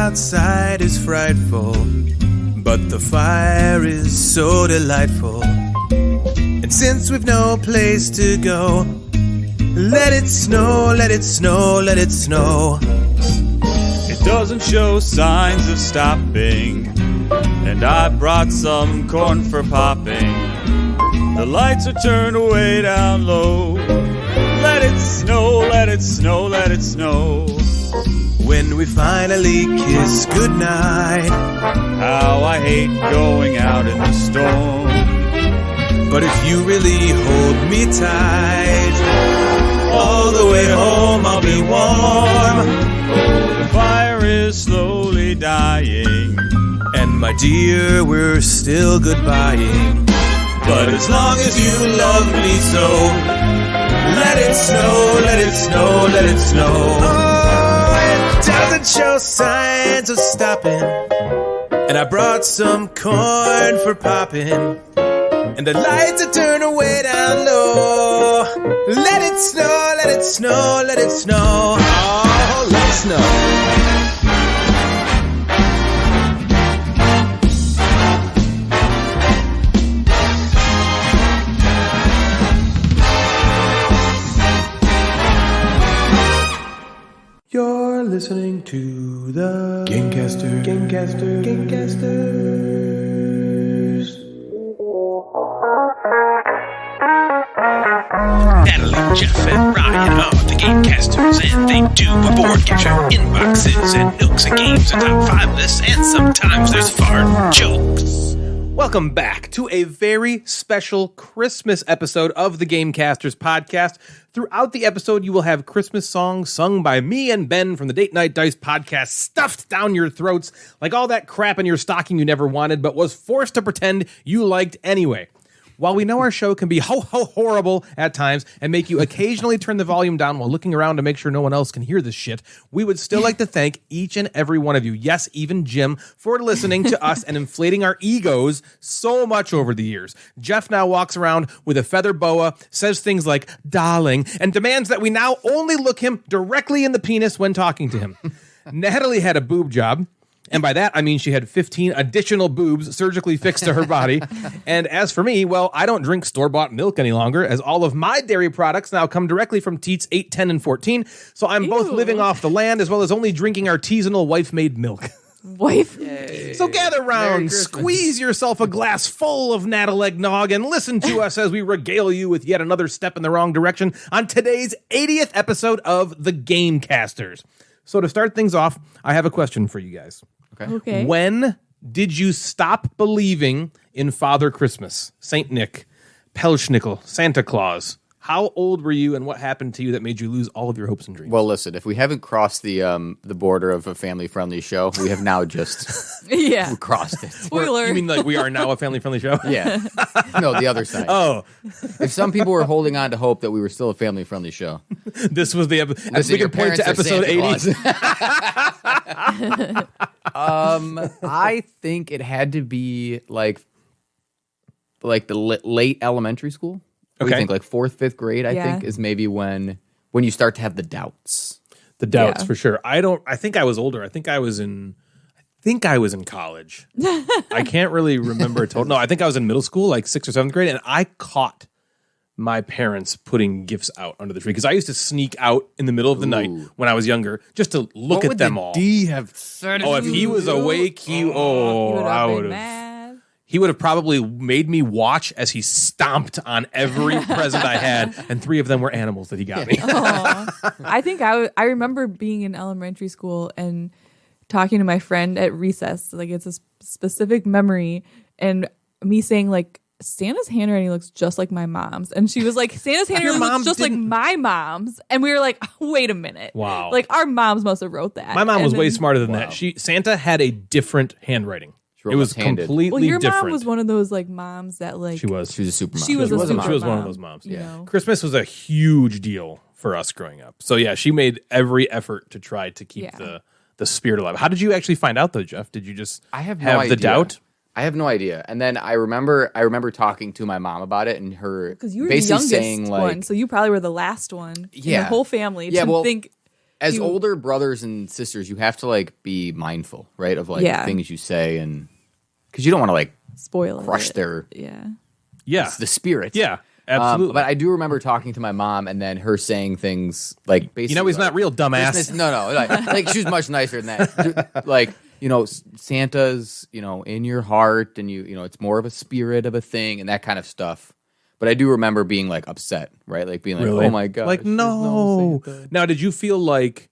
outside is frightful, but the fire is so delightful. And since we've no place to go, let it snow, let it snow, let it snow. It doesn't show signs of stopping, and I brought some corn for popping. The lights are turned way down low. Let it snow, let it snow, let it snow. When we finally kiss goodnight, how I hate going out in the storm. But if you really hold me tight, all the way home I'll be warm. Oh, the fire is slowly dying, and my dear, we're still goodbying. But as long as you love me so, let it snow, let it snow, let it snow. Oh, it doesn't show signs of stopping, and I brought some corn for popping. And the lights are turned way down low. Let it snow, let it snow, let it snow. Oh, let it snow. You're listening to the Gamecasters. Natalie, Jeff, and Ryan are the Gamecasters, and they do a board game show, inboxes, and nooks and games, and top 5 lists, and sometimes there's fart jokes. Welcome back to a very special Christmas episode of the Gamecasters podcast. Throughout the episode, you will have Christmas songs sung by me and Ben from the Date Night Dice podcast stuffed down your throats like all that crap in your stocking you never wanted but was forced to pretend you liked anyway. While we know our show can be horrible at times and make you occasionally turn the volume down while looking around to make sure no one else can hear this shit, we would still like to thank each and every one of you, yes, even Jim, for listening to us and inflating our egos so much over the years. Jeff now walks around with a feather boa, says things like, darling, and demands that we now only look him directly in the penis when talking to him. Natalie had a boob job. And by that, I mean she had 15 additional boobs surgically fixed to her body. And as for me, well, I don't drink store-bought milk any longer, as all of my dairy products now come directly from teats 8, 10, and 14. So I'm both living off the land as well as only drinking artisanal wife-made milk. So gather round, squeeze yourself a glass full of Natal eggnog, and listen to us as we regale you with yet another step in the wrong direction on today's 80th episode of the Gamecasters. So to start things off, I have a question for you guys. Okay. When did you stop believing in Father Christmas, Saint Nick, Pelschnickel, Santa Claus? How old were you, and what happened to you that made you lose all of your hopes and dreams? Well, listen, if we haven't crossed the border of a family-friendly show, we have now just crossed it. Spoiler. You mean like we are now a family-friendly show? Yeah. No, the other side. Oh. If some people were holding on to hope that we were still a family-friendly show. This was the episode. We can point to episode 80. I think it had to be like the late elementary school. Okay. I think like 4th, 5th grade, I think, is maybe when you start to have the doubts. The doubts, for sure. I think I was older. I think I was in college. I can't really remember total. No, I think I was in middle school, like 6th or 7th grade, and I caught my parents putting gifts out under the tree because I used to sneak out in the middle of the night when I was younger just to look at them all. D have said? Oh, if he was awake, I would have. He would have probably made me watch as he stomped on every present I had, and 3 of them were animals that he got me. I think I remember being in elementary school and talking to my friend at recess. Like, it's a specific memory, and me saying, like, Santa's handwriting looks just like my mom's. And she was like, Santa's handwriting looks just like my mom's. And we were like, wait a minute. Wow. Like, our moms must have wrote that. My mom was way smarter than that. Santa had a different handwriting. It was completely different. Well, your mom was one of those like moms that like she was a super mom. She was one of those moms. Yeah. Christmas was a huge deal for us growing up. So yeah, she made every effort to try to keep the spirit alive. How did you actually find out though, Jeff? Did you just have the doubt? I have no idea. And then I remember talking to my mom about it, and her because you were basically the youngest saying like, one, so you probably were the last one in the whole family to think. as older brothers and sisters, you have to like be mindful, right, of like things you say, and because you don't want to like spoil crush their the spirit. Yeah, absolutely. But I do remember talking to my mom and then her saying things like, basically, he's not real, dumbass. No, like she was much nicer than that. Like, Santa's, in your heart, and it's more of a spirit of a thing and that kind of stuff. But I do remember being like upset, right? Like being like, Really? oh my god, like no. Now, did you feel like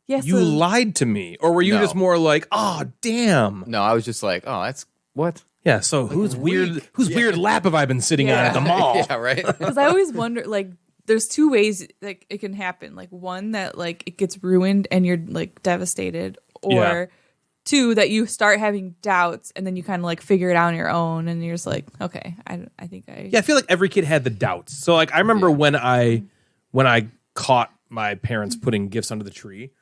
you lied to me, or were you just more like, oh damn? No, I was just like, oh, that's what. Yeah. So whose weird lap have I been sitting on at the mall? Yeah, right. Because I always wonder, like, there's two ways like it can happen. Like, one, that like it gets ruined and you're like devastated, or two, that you start having doubts and then you kind of like figure it out on your own and you're just like, okay, I think I feel like every kid had the doubts. So like I remember when I caught my parents putting gifts under the tree,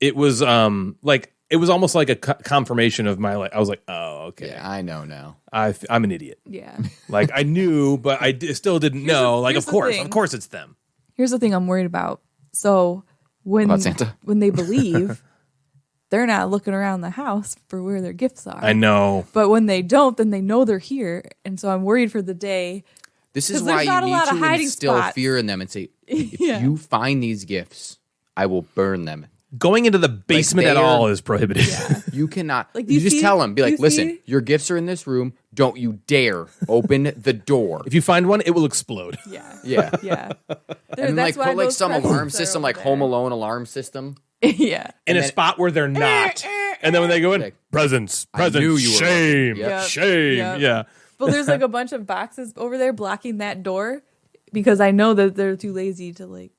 it was like it was almost like a confirmation of my, like, I was like, oh, okay. Yeah, I know now. I'm an idiot. Yeah. Like I knew, but I still didn't know. Like of course it's them. Here's the thing I'm worried about. So about Santa? when they believe, they're not looking around the house for where their gifts are. I know. But when they don't, then they know they're here. And so I'm worried for the day. This is why you need to instill fear in them and say, if you find these gifts, I will burn them. Going into the basement at all is prohibited. Yeah. You cannot. Like, you just tell them, be like, listen, your gifts are in this room. Don't you dare open the door. If you find one, it will explode. Yeah. Yeah. Yeah. And like put like some alarm system, like Home Alone alarm system. Yeah. In a spot where they're not. And then when they go in, presents, shame, shame. Yeah. But there's like a bunch of boxes over there blocking that door because I know that they're too lazy to like,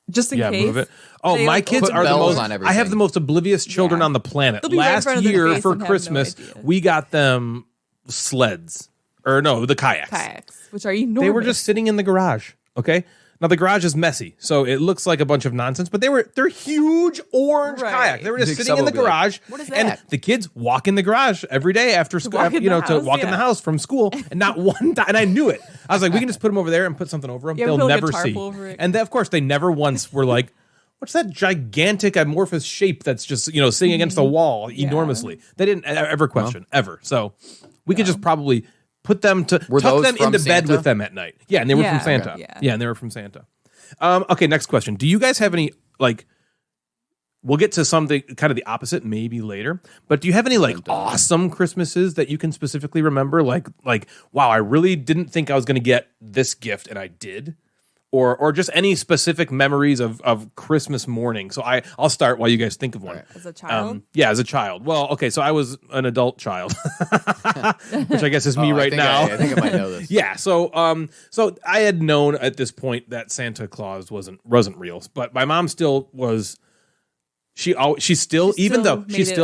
just in case. Move it. Oh, my like, kids are the most. I have the most oblivious children on the planet. Last year for Christmas, we got them sleds, or no, the kayaks. Kayaks, which are enormous. They were just sitting in the garage. Okay. Now the garage is messy, so it looks like a bunch of nonsense. But they're huge orange kayaks. They were just sitting in the garage. What is that? And the kids walk in the garage every day after school, to walk in the house from school, and not one time. And I knew it. I was like, we can just put them over there and put something over them. Yeah, they'll never like see. over it. And of course, they never once were like, what's that gigantic amorphous shape that's just sitting against the wall enormously? They didn't ever question ever. So we could just probably put them tuck them into bed with them at night. Yeah, and they were from Santa. Okay. Yeah, and they were from Santa. Okay, next question. Do you guys have any, like, we'll get to something kind of the opposite maybe later, but do you have any like awesome Christmases that you can specifically remember? Like, wow, I really didn't think I was going to get this gift and I did. Or just any specific memories of Christmas morning. So I'll start while you guys think of one. Right. As a child? As a child. Well, okay, so I was an adult child, which I guess is me right now. I think I might know this. Yeah, so I had known at this point that Santa Claus wasn't real, but my mom still was. She still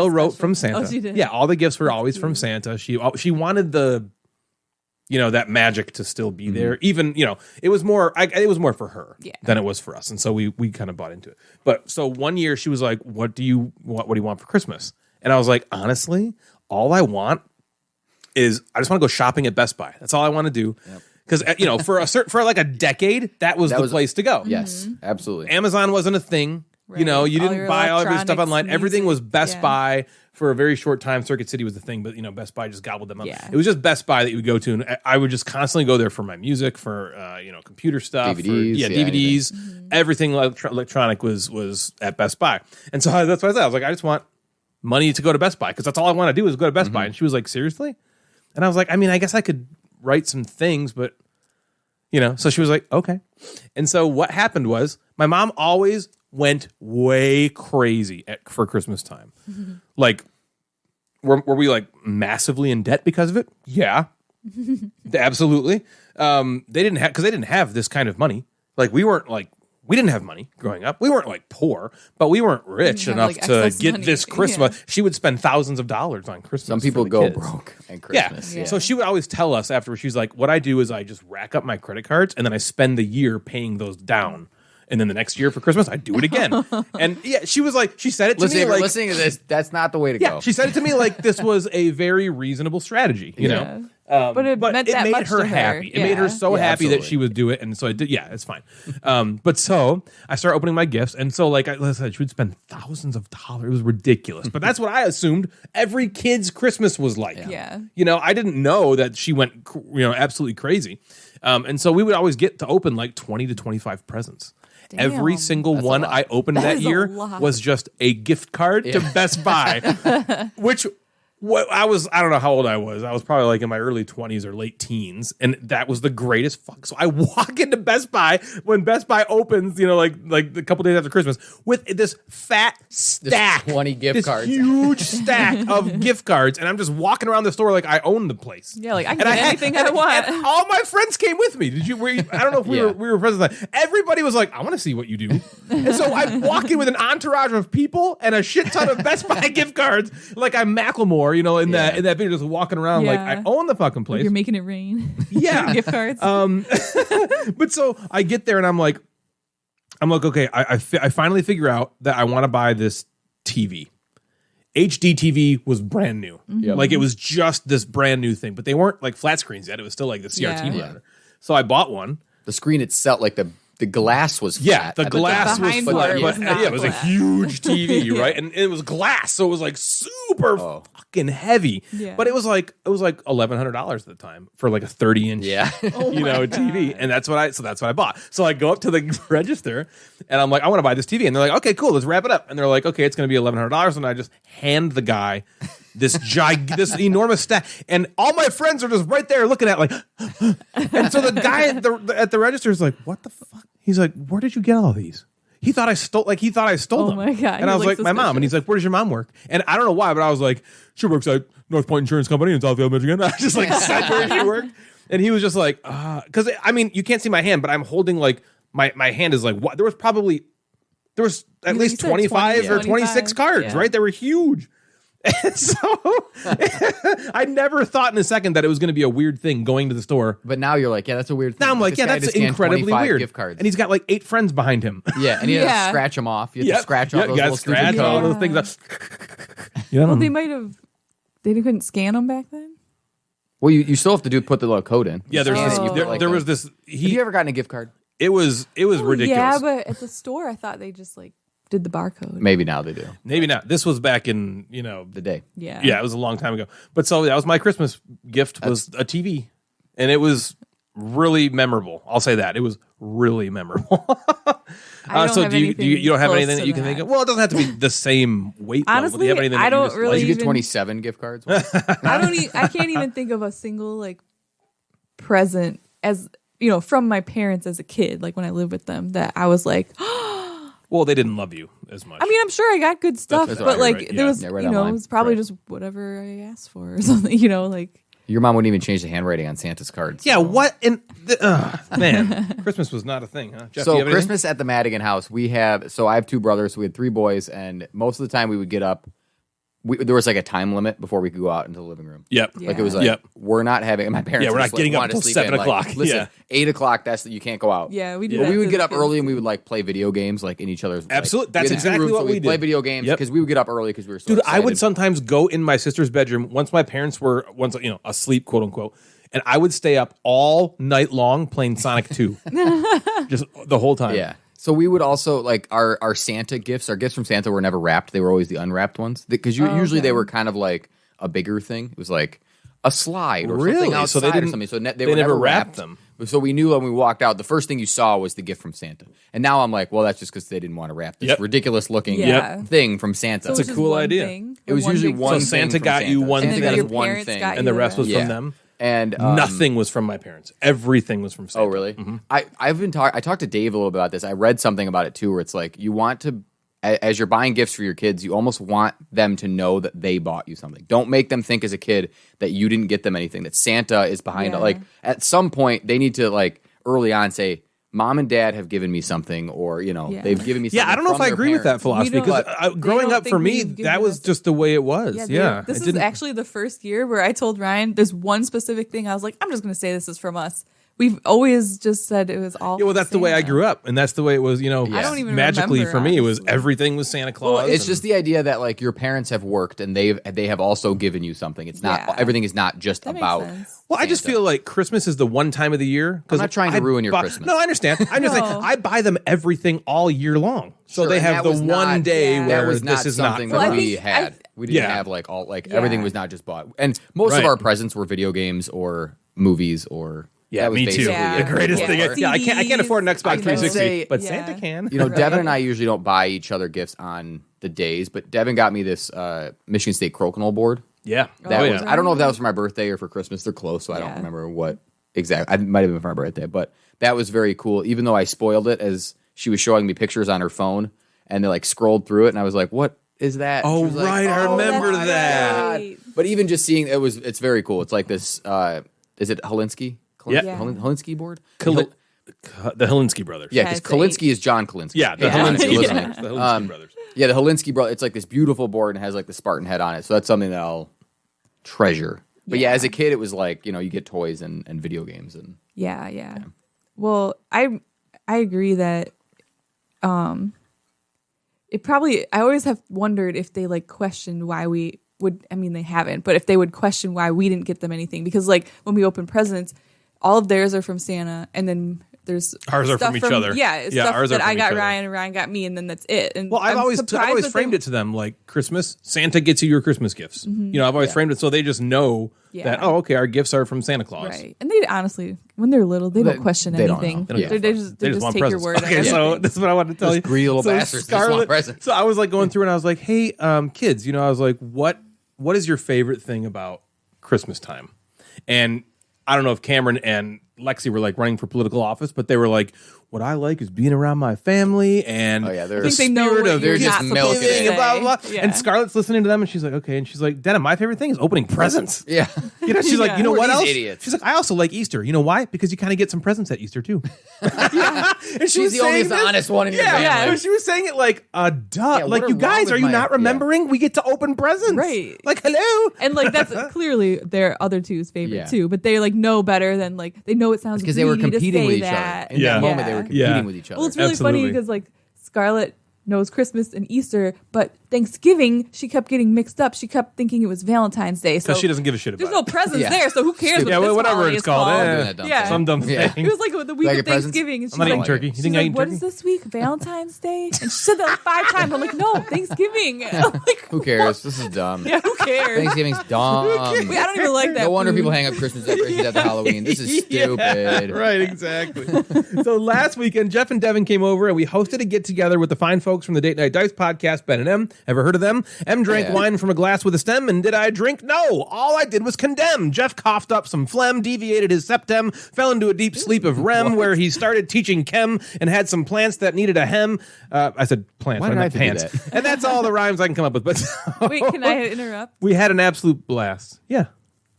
wrote from Santa. Oh, she did? Yeah, all the gifts were always from Santa. She wanted the. That magic to still be there. Even, it was more for her than it was for us. And so we kind of bought into it. But so one year she was like, what do you want for Christmas? And I was like, honestly, all I want is I just want to go shopping at Best Buy. That's all I want to do. Because, for like a decade, that was the place to go. Yes, absolutely. Amazon wasn't a thing. Right. You didn't buy all of your stuff online. Everything was Best Buy for a very short time. Circuit City was the thing, but Best Buy just gobbled them up. Yeah. It was just Best Buy that you would go to, and I would just constantly go there for my music, for computer stuff, DVDs, DVDs, everything electronic was at Best Buy. And so that's what I said. I was like, I just want money to go to Best Buy because that's all I want to do is go to Best Buy. And she was like, seriously? And I was like, I mean, I guess I could write some things, but so she was like, okay. And so what happened was my mom always went way crazy for Christmas time. Like, were we like massively in debt because of it? Yeah, absolutely. They didn't have this kind of money. Like we didn't have money growing up. We weren't like poor, but we weren't rich enough to get money. This Christmas. Yeah. She would spend thousands of dollars on Christmas. Some people go broke at Christmas. Yeah. So she would always tell us afterwards, she's like, what I do is I just rack up my credit cards and then I spend the year paying those down. And then the next year for Christmas, I'd do it again. And yeah, she said it to Listen, me if you're like, listening to this, that's not the way to yeah, go. she said it to me like this was a very reasonable strategy, you know? But it meant that made much her to her. happy. It Yeah. made her so Yeah, happy that absolutely. she would do it. And so I did. Yeah, it's fine. But so I started opening my gifts. And so like I said, she would spend thousands of dollars. It was ridiculous. But that's what I assumed every kid's Christmas was like. Yeah. You know, I didn't know that she went, absolutely crazy. And so we would always get to open like 20 to 25 presents. Every Damn. single one I opened that is a year lot. was just a gift card to Best Buy, which I don't know how old I was. I was probably like in my early 20s or late teens, and that was the greatest fuck. So I walk into Best Buy when Best Buy opens, like a couple days after Christmas, with this fat stack, 20 gift cards. huge stack of gift cards, and I'm just walking around the store like I own the place. Yeah, like I can And get anything I want. And all my friends came with me. I don't know if we were friends at that. Everybody was like, I want to see what you do. And so I walk in with an entourage of people and a shit ton of Best Buy gift cards, like I'm Macklemore, in that video, just walking around like I own the fucking place. You're making it rain. Yeah. Gift cards. But so I get there and I'm like, okay, I finally figure out that I want to buy this TV. HD TV was brand new. Like it was just this brand new thing, but they weren't like flat screens yet. It was still like the CRT monitor. So I bought one. The screen itself, like the glass was flat. The at glass top. was behind flat, part but was not it was a glass. huge TV, right? And it was glass, so it was like super fucking heavy. Yeah. But it was like $1,100 at the time for like a 30-inch, Yeah. TV, and that's what I bought. So I go up to the register, and I'm like, I want to buy this TV, and they're like, okay, cool, let's wrap it up. And they're like, okay, it's going to be $1,100, and I just hand the guy this this enormous stack, and all my friends are just right there looking at like, and so the guy at the register is like, what the fuck? He's like, where did you get all these? He thought I stole them. my God. And I He was looks like, my mom. And he's like, where does your mom work? And I don't know why, but I was like, she works at North Point Insurance Company in Southfield, Michigan. I just like said where he worked. And he was just like, because I mean, you can't see my hand, but I'm holding like my hand is like, what? There was at You least said 25 or 25, 26 cards, yeah. right? They were huge. And so I never thought in a second that it was going to be a weird thing going to the store. But now you're like, yeah, that's a weird thing. Now I'm like, This yeah, guy that's just scanned incredibly 25 weird. Gift cards. And he's got like 8 friends behind him. Yeah, and you have to Yeah. scratch them off. You have to scratch off those you gotta little stupid scratch all codes. those things up. Well, they might have. They couldn't scan them back then. Well, you still have to put the little code in. Yeah, there's Scan this, it, you put there, it like there that. was this. Have you ever gotten a gift card? It was ridiculous. Yeah, but at the store, I thought they just like did the barcode. Maybe now they do. Maybe not. This was back in The day. Yeah. yeah, it was a long time ago. But so that was my Christmas gift was a TV, and it was really memorable. I'll say that it was really memorable. I don't so have do you anything you don't have close anything to that you can that. think of? Well, it doesn't have to be the same weight level. Do Honestly, you have anything I that you don't just really Did you get even- 27 gift cards? I can't even think of a single like present as from my parents as a kid, like when I lived with them, that I was like, Well, they didn't love you as much. I mean, I'm sure I got good stuff, that's but right, like right, there yeah. was, Yeah, right it online. was probably Right. just whatever I asked for or something, like. Your mom wouldn't even change the handwriting on Santa's cards. yeah, what in man? Christmas was not a thing, huh? Jeff, do you So have anything? Christmas at the Madigan house, I have 2 brothers, so we had 3 boys, and most of the time we would get up. There was like a time limit before we could go out into the living room. Yep. Yeah. Like it was like Yep. we're not having. And my parents, Yeah, we're not just, getting up wanted to until sleep 7 in, o'clock. Like, listen, Yeah. 8 o'clock. That's you can't go out. Yeah, we did But that we would to get the up kids, early and too. we would like play video games like in each other's. Absolutely. Like, That's we had 2 exactly rooms, what so we we'd play did. video games Yep. because we would get up early because we were so Dude, I would excited. sometimes go in my sister's bedroom once my parents were asleep, quote unquote, and I would stay up all night long playing Sonic 2. Just the whole time. Yeah. So we would also like our Santa gifts. Our gifts from Santa were never wrapped. They were always the unwrapped ones because usually they were kind of like a bigger thing. It was like a slide or Really? something So outside they or didn't- something. So they were never never wrapped wrapped them. So we knew when we walked out, the first thing you saw was the gift from Santa. And now I'm like, well, that's just because they didn't want to wrap this Yep. ridiculous looking Yeah. thing from Santa. So it was a just cool one idea. thing, It was one usually big one So thing. Santa thing from got you one And Santa then got your us one parents thing. got you And the rest was Yeah. from them. And Nothing was from my parents. Everything was from Santa. Oh, really? I talked to Dave a little about this. I read something about it too, where it's like you want to, as you're buying gifts for your kids, you almost want them to know that they bought you something. Don't make them think as a kid that you didn't get them anything. That Santa is behind it. Yeah. Like at some point, they need to like early on say, "Mom and Dad have given me something," or they've given me something. Yeah, I don't know if from I their agree with that parents. philosophy We don't- because growing don't up for think me, we've given that was us- just the way it was. Yeah, This it is didn't- actually the first year where I told Ryan there's one specific thing I was like, I'm just going to say this is from us. we've always just said it was all. Yeah, well, that's the way I grew up, and that's the way it was. You know, I don't even magically remember, for me, it was honestly. everything was Santa Claus. Well, it's and- just the idea that like your parents have worked and they have also given you something. It's not Yeah. everything is not just That makes about. sense. Well, I just Santa. feel like Christmas is the one time of the year. I'm not trying to ruin your Christmas. No, I understand. I'm just saying No. I buy them everything all year long, so Sure, they and have that the was one not- day Yeah. where That was not this is not something for Well, I that us. we think had. We didn't Yeah. have like all like Yeah. everything was not just bought. And most Right. of our presents were video games or movies or Yeah, that was me too. basically Yeah. it. The greatest Yeah. thing. Yeah, I can't afford an I Xbox know. 360, Say- but Yeah. Santa can. You know, Right. Devin and I usually don't buy each other gifts on the days, but Devin got me this Michigan State crokinole board. Yeah, That oh, was yeah. I don't know if that was for my birthday or for Christmas. They're close, so I don't Yeah. remember what exactly. I might have been for my birthday, but that was very cool. Even though I spoiled it as she was showing me pictures on her phone, and they like scrolled through it, and I was like, "What is that?" Oh, She was like, right, I remember my that. God. Right. But even just seeing it's very cool. It's like this. Is it Holinsky? Yeah. Holinsky board. The Helinsky brothers. Yeah, because Yes, Kolinsky is John Kolinsky. Yeah, the Yeah. Helinsky, You're brothers. listening. The Helinsky brothers. Yeah, the Holinsky bro. It's like this beautiful board and has like the Spartan head on it. So that's something that I'll treasure. But yeah, as a kid, it was like you get toys and video games and Yeah. Well, I agree that it probably I always have wondered if they like questioned why we would I mean they haven't, but if they would question why we didn't get them anything because like when we open presents, all of theirs are from Santa and then there's Ours are stuff from each other. Yeah, Yeah, stuff ours are that from I got each other. Ryan and Ryan got me and then that's it. And Well, I've I'm always surprised that framed they- it to them like Christmas. Santa gets you your Christmas gifts. You know, I've always framed it so they just know Yeah. that okay, our gifts are from Santa Claus. Right. And they honestly when they're little, they don't question they don't anything. know. They don't They give a just fuck. they They just want take your presents. word. on Okay, so everything. this is what I wanted to tell you. greedy little So bastards just want presents. So I was like going through and I was like, hey, kids, you know, I was like, what is your favorite thing about Christmas time? And I don't know if Cameron and Lexi were like running for political office, but they were like, what I like is being around my family and Oh, yeah, they're- the I think they know spirit what of you're just not milking supposed to it. giving and blah, blah, blah. say. And Yeah. Scarlett's listening to them and she's like, okay. And she's like, Dana, my favorite thing is opening presents. yeah. You know, she's like, you know Who are what these else? idiots? She's like, I also like Easter. You know why? Because you kind of get some presents at Easter too. And she was the only saying this- honest one in your yeah, family. She was saying it like, duh. what like, are you wrong guys, with are you my- not remembering? We get to open presents. Right. Like, hello. And like that's clearly their other two's favorite Yeah. too, but they like know better than like they know it sounds Because they were greedy to competing say with each that. other. In Yeah. that moment, they were competing Yeah. with each other. Well, it's really Absolutely. funny because like Scarlett knows Christmas and Easter, but Thanksgiving she kept getting mixed up. She kept thinking it was Valentine's Day, so Because she doesn't give a shit there's about no it. presents Yeah. there. So who cares? Stupid. What Yeah, this whatever holiday it's is called. Doing that dumb Yeah. thing. Some dumb Yeah. thing. It was like the week Like of your presents? Thanksgiving, and she's I'm not like, eating turkey. You she's think I like, eat "What turkey? is this week? Valentine's Day?" And she said that like 5 times. I'm like, "No, Thanksgiving." I'm like, Who cares? This is dumb. yeah, who cares? Thanksgiving's dumb. I don't even like that. No wonder food. people hang up Christmas decorations after Halloween. This is stupid. Right, exactly. So last weekend, Jeff and Devin came over and we hosted a get together with the fine folks from the Date Night Dice podcast, Ben and M. Ever heard of them? M drank Yeah. wine from a glass with a stem, and did I drink? No. All I did was condemn. Jeff coughed up some phlegm, deviated his septum, fell into a deep sleep of REM where he started teaching chem and had some plants that needed a hem. I said plants, Why I did I meant have to do pants. that? And that's all the rhymes I can come up with. But Wait, can I interrupt? we had an absolute blast. Yeah.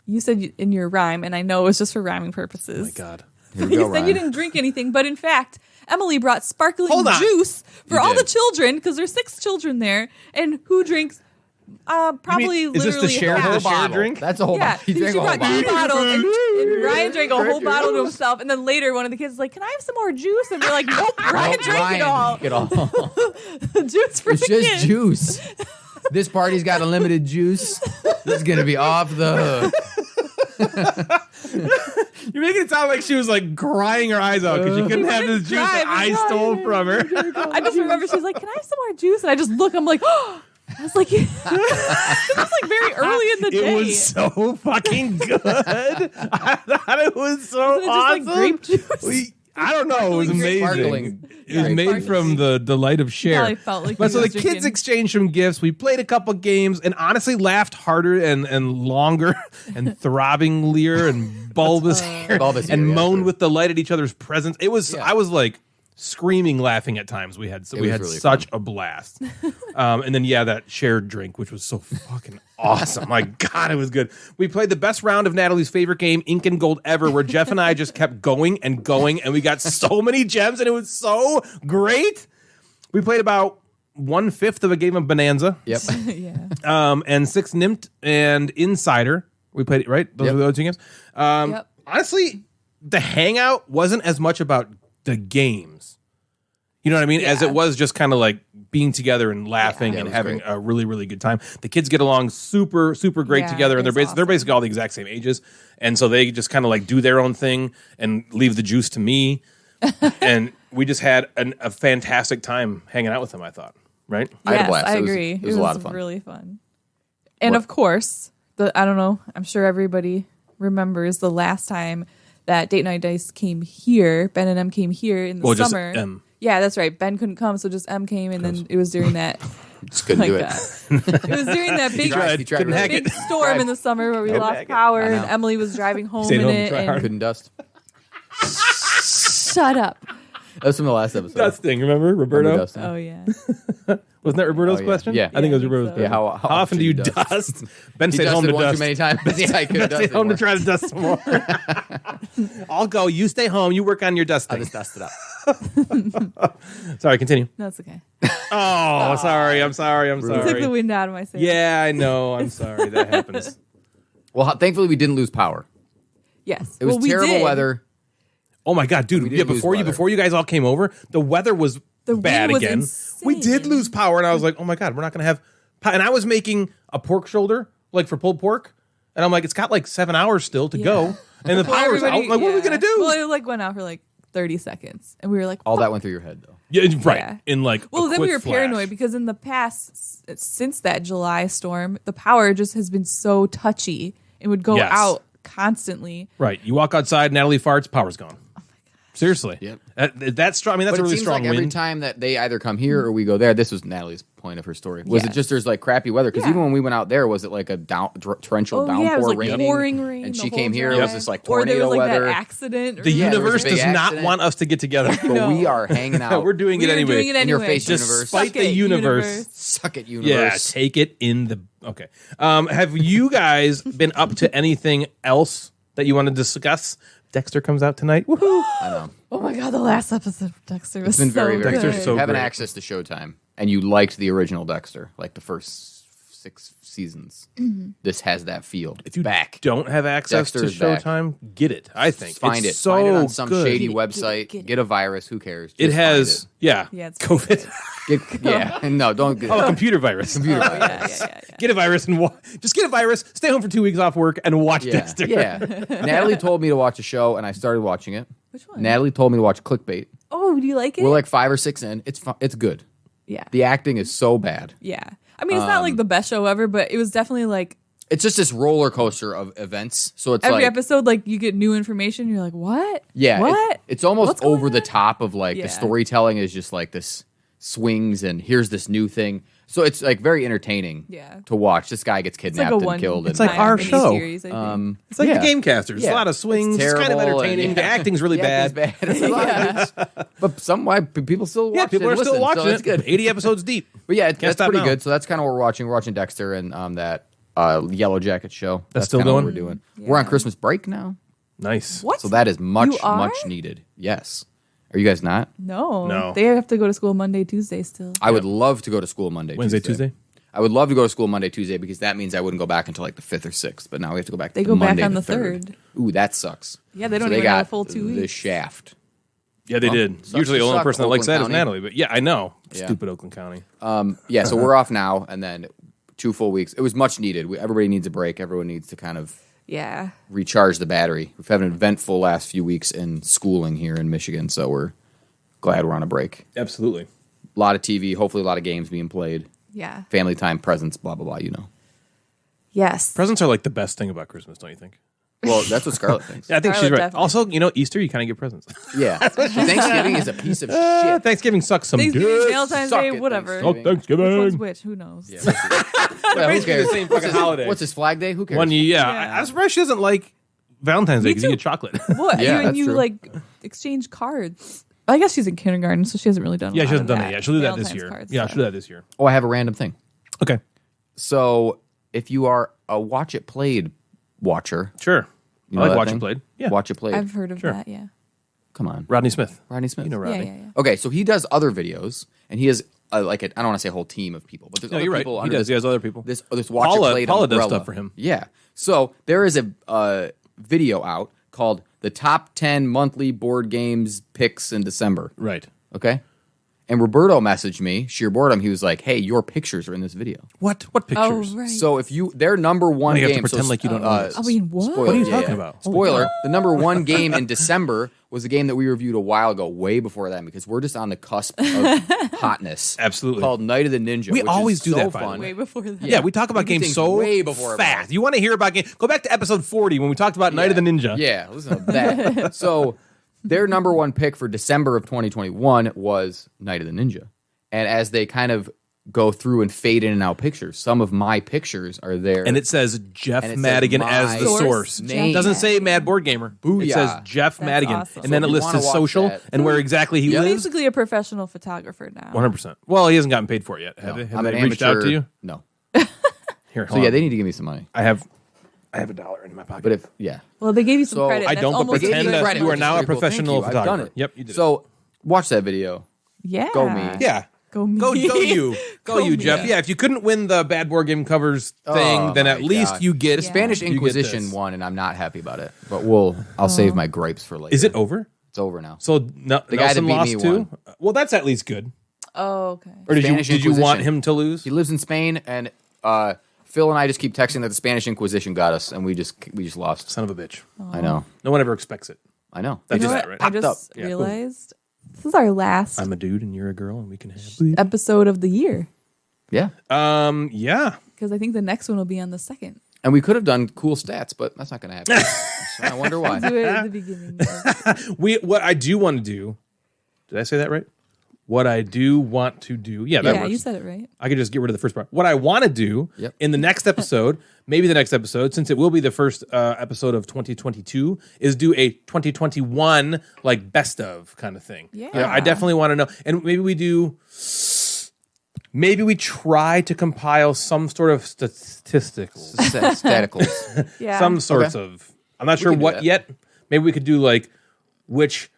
You said in your rhyme, and I know it was just for rhyming purposes. Oh my God. Here we You go, said Ryan. you didn't drink anything, but in fact, Emily brought sparkling Hold on. juice for You all did. the children because there's 6 children there, and who drinks? Probably is this the literally share- half. the share Bottle. drink? That's a whole Yeah, bottle. He she drank a whole brought 2 bottle. bottles, and Ryan drank a whole bottle to himself. And then later, one of the kids was like, "Can I have some more juice?" And we're like, "Nope, Ryan drank it all. Drank it all. Juice for It's the just kids." juice. This party's got unlimited juice. This is gonna be off the hook. You're making it sound like she was like crying her eyes out because she couldn't have this juice that I stole from her. I just remember she's like, "Can I have some more juice?" And I just look. I'm like, "Oh." I was like, it was like very early in the day. It was so fucking good. I thought it was so Wasn't it just awesome. like grape juice? I don't know. It was amazing. Sparkling. It was Yeah, made sparkling. from the delight of share. Probably felt like But he so the was kids drinking. exchanged some gifts. We played a couple games and honestly laughed harder and longer and throbbinglier and bulbous hair Bulbous and hair, yeah, moaned sure. with delight at each other's presence. It was. Yeah. I was like screaming, laughing at times. We had was had really such a blast. And then that shared drink, which was so fucking awesome. My God, it was good. We played the best round of Natalie's favorite game, Ink and Gold ever, where Jeff and I just kept going and going, and we got so many gems, and it was so great. We played about 1/5 of a game of Bonanza, Yep. yeah. and 6 Nimmt and Insider. We played it, right? Those Yep. were the other 2 games. Yep. Honestly, the hangout wasn't as much about the games. You know what I mean? As it was just kind of like being together and laughing and having a really, really good time. The kids get along super, super great together, and they're basically all the exact same ages. And so they just kind of like do their own thing and leave the juice to me. And we just had a fantastic time hanging out with them, I thought. Right? Yes, I had a blast. I agree. It was a lot of fun. Really fun. And of course, I don't know, I'm sure everybody remembers the last time that Date Night Dice came here. Ben and M came here in the summer. Just M. Yeah, that's right. Ben couldn't come, so just M came, and then it was during that. Just couldn't do it. It was during that big, He tried really hard. big storm in the summer where we lost power, and Emily was driving home Stayed in home, it. tried And hard. Couldn't dust. shut up. That was from the last episode. Dusting, remember? Roberto? Remember dusting? Oh yeah. Wasn't that Roberto's Oh, yeah. question? Yeah. I think it was I think Roberto's so. question. Yeah, how often do you dust? Ben He stayed home dusted to one dust. too many times. But yeah, I couldn't Stay dust home to anymore. try to dust some more. I'll go. You stay home. You work on your dusting. I just dusted up. Sorry, continue. No, it's okay. Oh, sorry. I'm Took the sorry. wind out of my sails. Yeah, I know. I'm sorry. That happens. Well, thankfully we didn't lose power. Yes. It was Well, we terrible did. weather. Oh my god, dude! We Yeah, did lose before weather. you guys all came over, the weather was The bad wind was again. We did insane. lose power, and I was like, "Oh my god, we're not going to have." And I was making a pork shoulder, like for pulled pork, and I'm like, "It's got like 7 hours still to go, and the Well, power's out. everybody- Like, what are we yeah. going to do?" Well, it like went out for like 30 seconds, and we were like, All "Fuck." that went through your head, though. Yeah, right. Yeah. In like, Well, a then we quick were flash. paranoid because in the past, since that July storm, the power just has been so touchy. It would go Yes. out constantly. Right. You walk outside, Natalie farts, power's gone. Oh my god. Seriously. Yep. That's strong. I mean, that's But a really it seems strong like every wind. time that they either come here or we go there, this was Natalie's point of her story. Was it Yes. just there's like crappy weather? Because Yeah. even when we went out there, was it like a torrential Oh downpour yeah, it was like raining? pouring rain. And the she whole came here, it drive. was just like or there tornado was like weather. that accident. The Yeah, there was a universe big does not accident. want us to get together. But No. we are hanging out. We're doing it We were anyway. doing it In your anyway. face, universe. Despite Suck the it, universe. Suck it, Yeah, universe. take it in the. Okay. Have you guys been up to anything else that you want to discuss? Dexter comes out tonight. Woohoo! I know. Oh my god, the last episode of Dexter was It's been very, so very good. Dexter's so having great. access to Showtime, and you liked the original Dexter, like the first 6 seasons. Mm-hmm. This has that feel. If you back. don't have access Dexter to is back. Showtime, get it. I think Find it's it. so Find it on some good. shady Get it, website. get it. Get a virus. Who cares? It Just has, find yeah, Yeah, it's COVID. it. Yeah. No, don't get Oh, a computer virus. computer Oh, virus. yeah. Get a virus and just get a virus. Stay home for 2 weeks off work and watch Yeah. Dexter. Yeah. Natalie told me to watch a show, and I started watching it. Which one? Natalie told me to watch Clickbait. Oh, do you like it? We're like 5 or 6 in. It's fun. It's good. yeah. The acting is so bad. Yeah. I mean, it's not like the best show ever, but it was definitely like It's just this roller coaster of events. So it's every like episode, like you get new information. You're like, what? yeah, What? it's almost What's going over the on? top of like Yeah. the storytelling is just like this swings and here's this new thing. So it's like very entertaining Yeah. to watch. This guy gets It's like kidnapped a and one. killed. It's and like our mini show. Series, I think. It's like Yeah. the Gamecasters. Yeah. A lot of swings. It's kind of terrible and- entertaining. The yeah. acting's really The bad. acting's It's a lot of it. But some why people still watch Yeah, it people are and still listen, watching so it. it's good. 80 episodes deep. But yeah, Can't that's stop pretty now. good. So that's kind of what we're watching. We're watching Dexter and that Yellow Jacket show. That's still kinda what going? we're doing. We're on Yeah. Christmas break now. Nice. What? So that is much, You are? much needed. Yes. Are you guys not? No. No. They have to go to school Monday, Tuesday still. I would love to go to school Monday, Wednesday, Tuesday? I would love to go to school Monday, Tuesday because that means I wouldn't go back until like the 5th or 6th. But now we have to go back. They to go back Monday on the the 3rd. Ooh, that sucks. Yeah, they don't So even got have a full 2 the weeks. shaft. Yeah, they did. sucks Usually to the only suck, person that likes that Oakland is County. Natalie. But yeah, I know. Yeah. Stupid Oakland County. Yeah, so we're off now, and then 2 full weeks. It was much needed. Everybody needs a break. Everyone needs to kind of Yeah. recharge the battery. We've had an eventful last few weeks in schooling here in Michigan, so we're glad we're on a break. Absolutely. A lot of TV, hopefully a lot of games being played. Yeah. Family time, presents, blah, blah, blah, you know. Yes. Presents are like the best thing about Christmas, don't you think? Well, that's what Scarlett thinks. Yeah, I think she's Scarlett right. definitely. Also, you know, Easter, you kind of get presents. Yeah. Thanksgiving is a piece of shit. Thanksgiving sucks some Thanksgiving, dick. Valentine's Suck Day, it, whatever. Oh, Thanksgiving. Thanksgiving. Which one's which? Who knows? Yeah, who basically cares? the same fucking holiday. What's his Flag Day? Who cares? One, yeah. Yeah. I'm surprised she doesn't like Valentine's Day Me because you too. get chocolate. What? Yeah, you that's true. like exchange cards. I guess she's in kindergarten, so she hasn't really done. Yeah, a she lot hasn't of done that yet. She'll do that this Valentine's year. cards Yeah, stuff. she'll do that this year. Oh, I have a random thing. Okay. So, if you are a Watch It Played watcher, Sure. you I know like that Watch thing? It Played. Yeah. Watch It Played. I've heard of Sure. that. Yeah. Come on. Rodney Smith. Rodney Smith. You know Yeah. Rodney. Yeah. Yeah. Okay, so he does other videos, and he has I don't want to say a whole team of people, but there's No, other you're right. people He under does. He has other people. this Watch It Played Paula does umbrella. stuff for him. Yeah. So there is a video out called the top 10 monthly board games picks in December. Right. Okay. And Roberto messaged me, sheer boredom. He was like, "Hey, your pictures are in this video." What Oh, pictures? right. So if their number one you have to game, pretend like you don't know this. I mean, what? Spoiler, What are you talking about? Spoiler: the number one game in December was a game that we reviewed a while ago, way before that, because we're just on the cusp of hotness. Absolutely. Called Night of the Ninja. We which always is do so that, by the fun. Way before that. Yeah, we talk about We do games things so way before everyone fast. else. You want to hear about games? Go back to episode 40 when we talked about Night of the Ninja. Yeah, listen to that. So their number one pick for December of 2021 was Night of the Ninja. And as they kind of go through and fade in and out pictures, some of my pictures are there. And it says Jeff And it says Madigan my as the source. name. It doesn't say Mad Board Gamer. It Booyah. says Jeff That's Madigan. awesome. And then So it if you lists wanna his watch social that- and where exactly he Yeah. lives. Basically a professional photographer now. 100%. Well, he hasn't gotten paid for it yet. Have No, they, have I'm they an reached out to you? No. Here, So yeah, they need to give me some money. I have $1 in my pocket. But yeah. Well, they gave you some So credit. I That's don't, but almost pretend as good. that you are which is now a pretty cool. Thank professional you. I've done photographer. it. Yep, you did So watch that video. Yeah. Go me. Yeah. Go me. Go you. Go you, me. Jeff. Yeah, if you couldn't win the Bad Board Game Covers thing, then at my least God. you get The Spanish you get Inquisition this. won, and I'm not happy about it. But I'll save my grapes for later. Is it over? It's over now. So guy that Nelson beat lost me too? won. Well, that's at least good. Oh, okay. Or did Spanish you want Inquisition. him to lose? He lives in Spain, and Phil and I just keep texting that the Spanish Inquisition got us, and we just lost. Son of a bitch. I know. No one ever expects it. I know. That's You know just what? that, right? I just Yeah, boom. realized this is our last I'm a dude and you're a girl and we can have episode of the year Yeah. yeah. because I think the next one will be on the 2nd. And we could have done cool stats, but that's not going to happen. So I wonder why. Do it at the beginning. What I do want to do. Did I say that right? What I do want to do. Yeah, that Yeah, works. you said it right. I could just get rid of the first part. What I want to do Yep. in the next episode, maybe the next episode, since it will be the first episode of 2022, is do a 2021 like best of kind of thing. Yeah. I definitely want to know, and maybe we do. Maybe we try to compile some sort of statistical, Staticals. Yeah. some sorts of. I'm not sure can do what that. yet. Maybe we could do like which.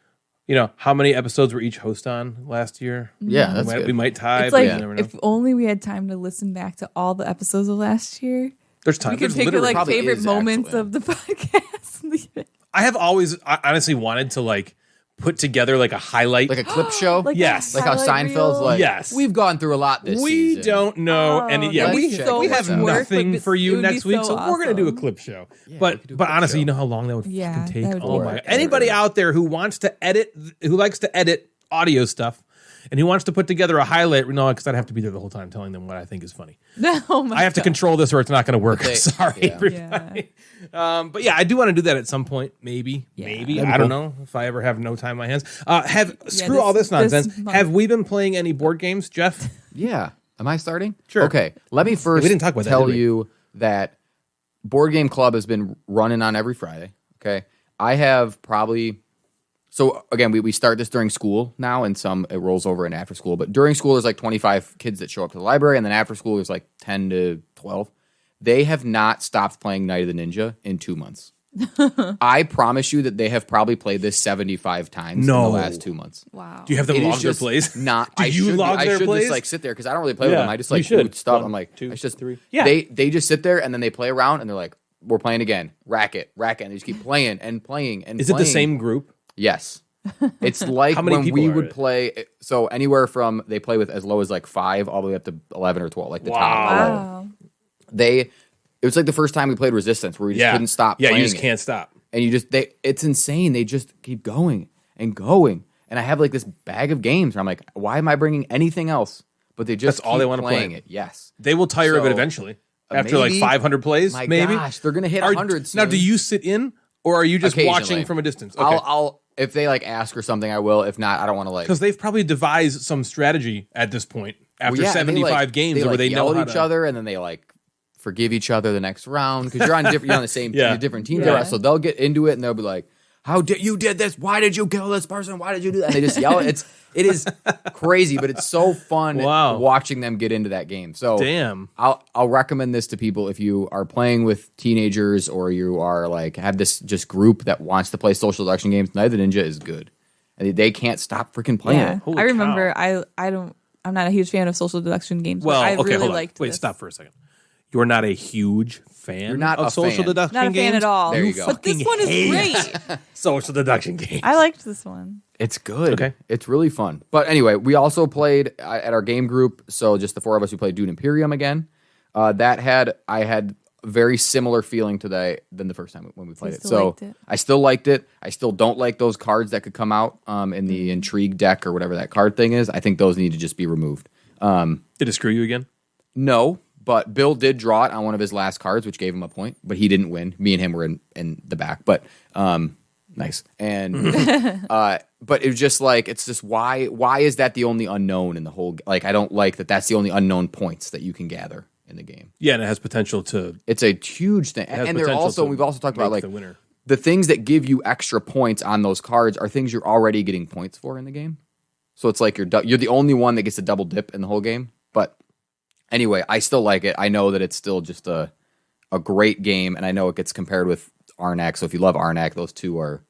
How many episodes were each host on last year? Yeah, that's we good. might tie. It's but like you never know. if only we had time to listen back to all the episodes of last year. There's time. We could There's pick our literally- like probably favorite is, moments actually. of the podcast. I have always honestly wanted to like put together like a highlight. Like a clip show? Like Yes. a Like how highlight Seinfeld's reel. like, Yes. we've gone through a lot this we season. don't know, Oh, and yeah, that'd we be so we have much work, nothing but for it you would be next week, so so we're gonna do a awesome. clip show. Yeah, we but could do a but clip honestly, show. you know how long that would Yeah, fucking take. that would Oh be my! work. Anybody out there who wants to edit, who likes to edit audio stuff, and who wants to put together a highlight? No, because I'd have to be there the whole time telling them what I think is funny. Oh my I have to control this, or it's not going to work. They- Sorry, yeah. everybody. But yeah, I do want to do that at some point. Maybe, maybe That'd be I don't cool. know if I ever have no time on my hands. Screw this- all this nonsense. this month. Have we been playing any board games, Jeff? Yeah. Am I starting? Sure. Okay. Let me first We didn't talk about that, tell did we? you that Board Game Club has been running on every Friday. Okay. I have probably. So again, we start this during school now, and it rolls over in after school. But during school, there's like 25 kids that show up to the library, and then after school, there's like 10 to 12. They have not stopped playing Night of the Ninja in 2 months. I promise you that they have probably played this 75 times in the No. last 2 months. Wow. Do you have them It is log their just plays? Not. Do you log I their should plays? just like sit there because I don't really play with Yeah, them. I just you like should. do stuff. 1, I'm like, 2, it's just 3. Yeah. They just sit there and then they play around and they're like, we're playing again. Racket, and they just keep playing and playing and. Is it playing. the same group? Yes. It's like How many when people we are would it? play. So anywhere from they play with as low as like 5 all the way up to 11 or 12, like the top. Wow. It was like the first time we played Resistance, where we just couldn't stop. Yeah, playing you just it. can't stop. And it's insane. They just keep going and going. And I have like this bag of games where I'm like, why am I bringing anything else? But they just That's all they want wanna to play. it. Yes. They will tire of it So, eventually. After like maybe- 500 plays, My maybe. gosh, they're gonna hit Are- 100 Now, soon. do you sit in, or are you just watching Occasionally. from a distance? Okay. I'll if they like ask or something, I will. If not, I don't want to like. Because they've probably devised some strategy at this point after Well, yeah, and they, 75 like, games they, where like, they yell know at how each to. other, and then they like forgive each other the next round because you're on the same Yeah. different teams. Yeah. So they'll get into it and they'll be like, "How did you did this? Why did you kill this person? Why did you do that?" And they just yell. It is crazy, but it's so fun Wow. watching them get into that game. So Damn. I'll recommend this to people if you are playing with teenagers or you are like have this just group that wants to play social deduction games. Night of the Ninja is good, and they can't stop freaking playing Yeah. it. Holy I remember cow. I'm not a huge fan of social deduction games. Well, but I okay, really hold on. liked Wait, this. stop for a second. you're not a huge fan You're not of a social fan. deduction Not a games. fan at all. There you go. But this one is great. Social deduction games. I liked this one. It's good. Okay. It's really fun. But anyway, we also played at our game group. So just the four of us, we played Dune Imperium again. I had a very similar feeling today than the first time when we played it. still So liked it? I still liked it. I still don't like those cards that could come out in the Intrigue deck or whatever that card thing is. I think those need to just be removed. Did it screw you again? No, but Bill did draw it on one of his last cards, which gave him a point, but he didn't win. Me and him were in the back, but nice. And but it was just like, it's just why is that the only unknown in the whole? Like, I don't like that. That's the only unknown points that you can gather in the game. Yeah, and it has potential to. It's a huge thing, Has and they're potential also to we've also talked about make like the winner. the things that give you extra points on those cards are things you're already getting points for in the game. So it's like you're the only one that gets a double dip in the whole game. But anyway, I still like it. I know that it's still just a great game, and I know it gets compared with Arnak. So if you love Arnak, those two are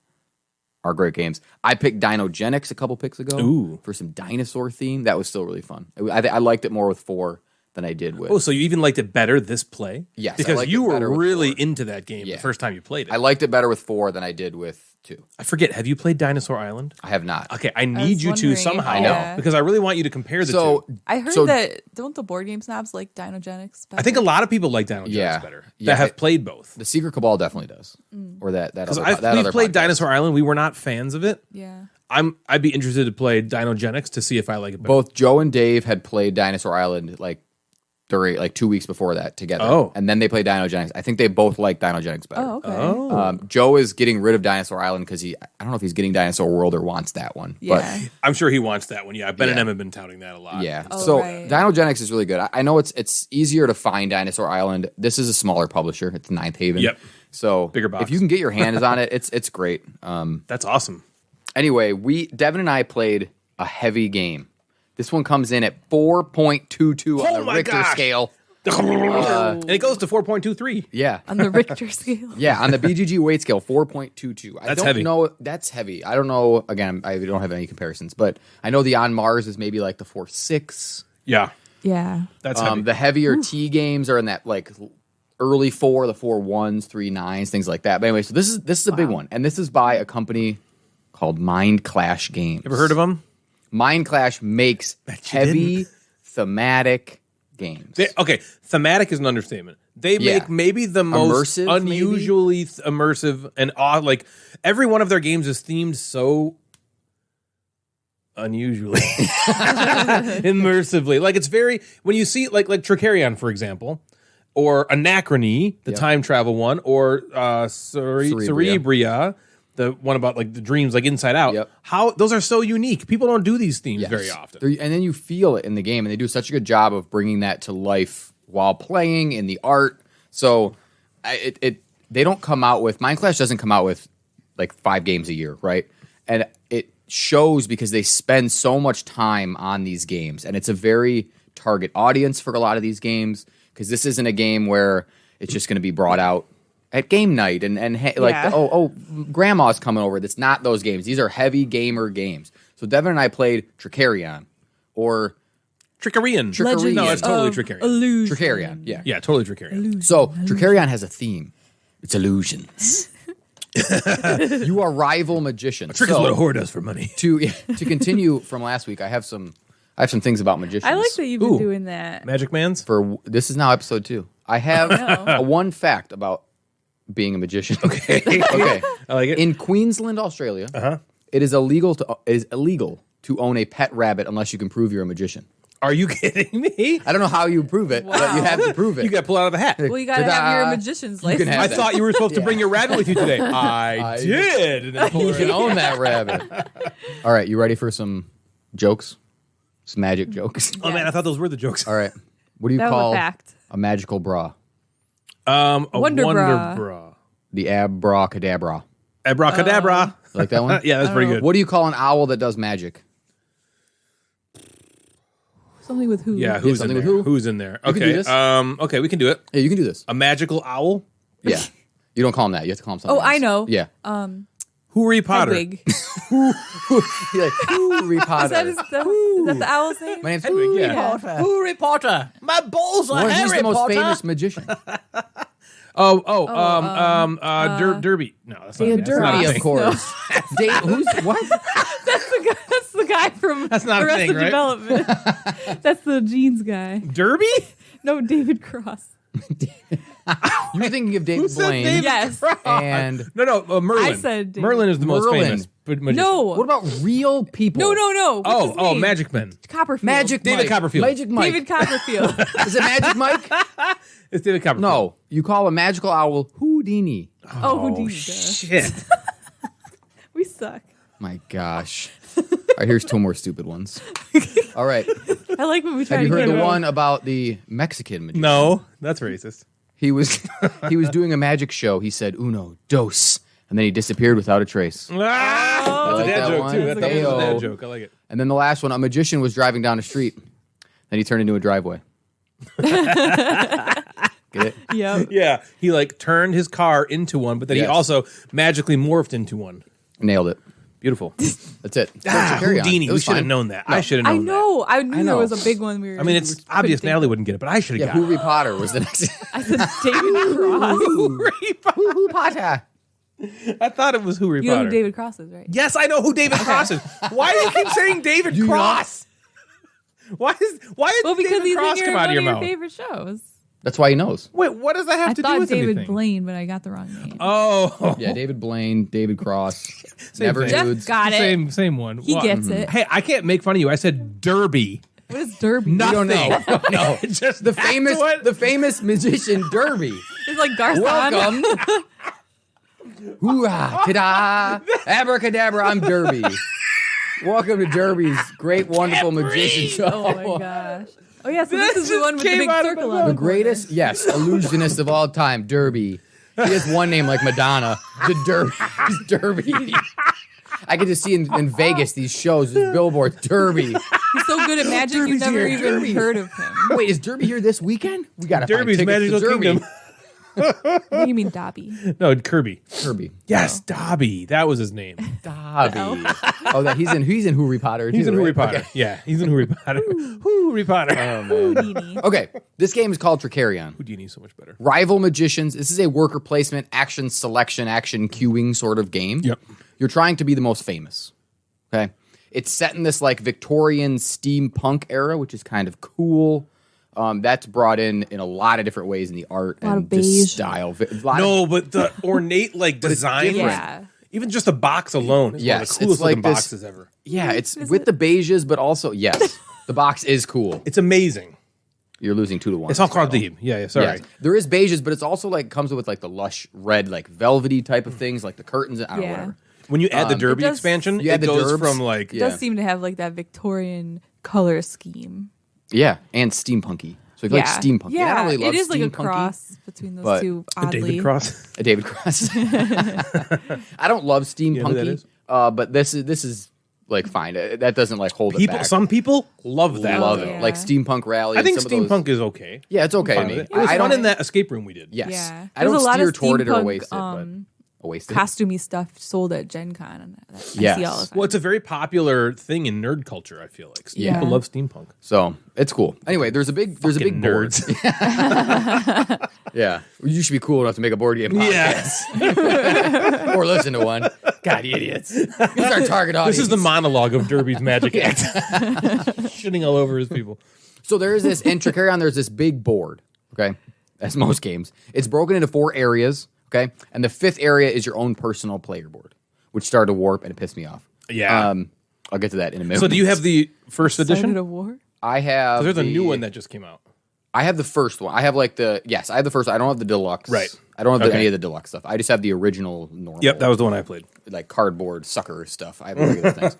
great games. I picked Dinogenics a couple picks ago for some dinosaur theme. That was still really fun. I liked it more with 4 than I did with. Oh, so you even liked it better this play? Yes, I because liked you it were better with really 4. into that game the first time you played it. I liked it better with 4 than I did with 2. I forget. Have you played Dinosaur Island? I have not. Okay, I need you to wondering, somehow yeah. because I really want you to compare the So two. I heard that, don't the board game snobs like Dinogenics better? I think a lot of people like Dinogenics Yeah. better Yeah, that have played both. The Secret Cabal definitely does, or that Because other we've played podcast. Dinosaur Island. We were not fans of it. Yeah. I'd be interested to play Dinogenics to see if I like it better. Both Joe and Dave had played Dinosaur Island during 2 weeks before that together. Oh. And then they played Dinogenics. I think they both like Dinogenics better. Oh, okay. Joe is getting rid of Dinosaur Island because I don't know if he's getting Dinosaur World or wants that one. Yeah. I'm sure he wants that one. Yeah, Ben and Yeah. Em have been touting that a lot. But yeah. Oh, So right. Dinogenics is really good. I know it's easier to find Dinosaur Island. This is a smaller publisher. It's Ninth Haven. Yep. So Bigger box. if you can get your hands on it, it's great. That's awesome. Anyway, Devin and I played a heavy game. This one comes in at 4.22 on the my Richter gosh. scale. And it goes to 4.23. Yeah. On the Richter scale. Yeah, on the BGG weight scale, 4.22. I That's don't heavy. know. That's heavy. I don't know. Again, I don't have any comparisons, but I know the On Mars is maybe like the 4.6. Yeah, Yeah. that's heavy. The heavier T games are in that early 4, the 4.1s, 3.9s, things like that. But anyway, so this is a big one, and this is by a company called Mind Clash Games. Ever heard of them? Mind Clash makes heavy thematic games. Okay, thematic is an understatement. They Yeah. make maybe the most Immersive, unusually immersive and odd. Like every one of their games is themed so unusually, immersively. Like it's very when you see like Trickerion, for example, or Anachrony, the time travel one, or Cerebria, the one about like the dreams, like Inside Out. Yep. How those are so unique. People don't do these themes very often. And then you feel it in the game, and they do such a good job of bringing that to life while playing in the art. So they don't come out with Mind Clash doesn't come out with like 5 games a year, right? And it shows because they spend so much time on these games, and it's a very target audience for a lot of these games because this isn't a game where it's just going to be brought out at game night and grandma's coming over. That's not those games. These are heavy gamer games. So Devin and I played Trickerion or Trickerion. Legends No, it's totally of Trickerion. Illusion. Trickerion. Yeah. Yeah, totally Trickerion. So Trickerion has a theme. It's illusions. You are rival magicians. Trick is what a whore does for money. To continue from last week, I have some things about magicians. I like that you've been Ooh. doing that. Magic Man's? This is now episode 2. I have a one fact about being a magician. Okay. Okay. I like it. In Queensland, Australia, it is illegal to own a pet rabbit unless you can prove you're a magician. Are you kidding me? I don't know how you prove it, but you have to prove it. You got to pull it out of the hat. Well, you got to have your magician's license. have I that. thought you were supposed to bring your rabbit with you today. I did. And then pull You it can out. own that rabbit. All right, you ready for some jokes? Some magic jokes. Oh, man, I thought those were the jokes. All right. What do you That was a call fact. a magical bra? A Wonder bra. bra. The abracadabra. Abracadabra. You like that one? Yeah, that's pretty good. What do you call an owl that does magic? Something with who? Yeah, who's in something there? with who? Who's in there? can do Okay. this. Okay, we can do it. Yeah, you can do this. A magical owl. Yeah. You don't call him that. You have to call him something Oh, I else. know. Yeah. Harry Potter. Hedwig. You're like, Harry Potter. Is that the owl's name? My name's Hedwig, Harry yeah. Potter. Harry Potter. My balls are Well, he's Harry the most Potter. famous magician. Derby. No, that's not, Yeah, that's not Derby, a of thing. course. Who's what? That's the guy from That's not a Arrested thing, right? Development. That's the jeans guy. Derby? No, David Cross. You're thinking of David said Blaine. David Yes. And No, Merlin. I said David. Merlin is the most Merlin. famous magician. No. what about real people? No. What's his name? Magic Men. Copperfield. Magic David Mike. Copperfield. Magic Mike. David Copperfield. Is it Magic Mike? It's David Copperfield. No. You call a magical owl Houdini. Houdini. duh. Shit. We suck. My gosh. All right, here's two more stupid ones. All right. I like when we try Have you to heard get the it. one about the Mexican magician? No, that's racist. He was doing a magic show. He said uno, dos, and then he disappeared without a trace. That's I a like dad that joke, one. too. That was a Ayo. dad joke. I like it. And then the last one, a magician was driving down a street. Then he turned into a driveway. Get it? Yep. Yeah, he like turned his car into one, but then he Yes. also magically morphed into one. Nailed it. Beautiful. That's it. Trickerion. Houdini. It We was should have fine. known that. No. I should have I known know. I knew I know. there was a big one. We were. that. I mean, it's obvious Natalie wouldn't get it, but I should have Yeah, got Harry Potter was the next. I said David Cross. Harry Potter. Harry Potter. I thought it was Harry You know Potter. who David Cross is, right? Yes, I know who David Cross is. Why do you keep saying David Cross? Why did Well, because David he's Cross in come one out of your of your mouth? favorite shows. That's why he knows. Wait, what does that have I to do thought with David anything? Blaine, but I got the wrong name. Oh, Yeah, David Blaine, David Cross, Never thing. Jeff Nudes. got it. same one. He Well, gets it. Hey, I can't make fun of you. I said Derby. What is Derby? Nothing. don't know. Just The that's famous, what- the famous magician Derby. It's like Garcon. Welcome. Hoorah, ta-da, abracadabra, I'm Derby. Welcome to Derby's great, wonderful magician show. Oh my gosh. Oh yeah, so this is the one with the came big out of circle my on The the greatest, yes, illusionist of all time, Derby. He has one name like Madonna. The Derby. He's Derby. I get to see in Vegas these shows, this billboard, Derby. He's so good at magic, you Derby's never here, even Derby. heard of him. Wait, is Derby here this weekend? We gotta Derby's find tickets Magical to Derby. Kingdom. I think you mean Dobby. No, Kirby. Derby. Yes, Dobby. That was his name. Dobby. Oh, that he's in Harry Potter. He's too, in Harry right? Potter. Okay. Yeah, he's in Harry Potter. Harry Potter. Houdini. Okay, this game is called Trickerion. Houdini's so much better. Rival magicians. This is a worker placement, action selection, action queuing sort of game. Yep. You're trying to be the most famous. Okay. It's set in this like Victorian steampunk era, which is kind of cool. That's brought in a lot of different ways in the art lot and of beige. just style. No, but the ornate like design. different. Yeah. Even just the box alone is one Yes, of it's the coolest like looking this- boxes ever. Yeah, it's with the beiges, but also yes, the box is cool. It's amazing. You're losing 2-1. It's all called deep. Yeah, sorry. Yes. There is beiges, but it's also like comes with like the lush red, like velvety type of things, like the curtains. I don't know, Yeah. whatever. When you add the Derby It does- expansion, You add it the goes derbs. from like It Yeah. does seem to have like that Victorian color scheme. Yeah, and steampunky. So if you like steampunk, Yeah, I don't really love it is like a steampunky. cross between those but two. a Oddly, David Cross. A David Cross. I don't love know who that steampunky, is? but this is like fine. That doesn't like hold it People, back. some people love that. love though. it, Yeah. like steampunk rally. I think and some of those- steampunk is okay. Yeah, it's okay to Fine me. with it. It was I fun don't in that escape room we did. Yes, Yeah. I don't There's a lot steer of toward it or steampunk, waste it, but waste it. costumey stuff sold at Gen Con. And that I see Yes. all the time. Well, it's a very popular thing in nerd culture. I feel like Yeah. people love steampunk. So it's cool. Anyway, there's a big Fucking board. nerds. Yeah, you should be cool enough to make a board game podcast. Or listen to one. God, you idiots. Who's our target audience? This is the monologue of Derby's Magic Act. Shitting all over his people. So there is this, in Trickerion, there's this big board, okay? As most games. It's broken into 4 areas, okay? And the 5th area is your own personal player board, which started to warp and it pissed me off. Yeah. I'll get to that in a minute. So do you have the first Started edition? a war. I have There's a the- new one that just came out. I have the first one. I have like I have the first one. I don't have the deluxe. Right. I don't have Okay. any of the deluxe stuff. I just have the original normal. Yep, that was the one I played. Like cardboard sucker stuff. I have the regular things.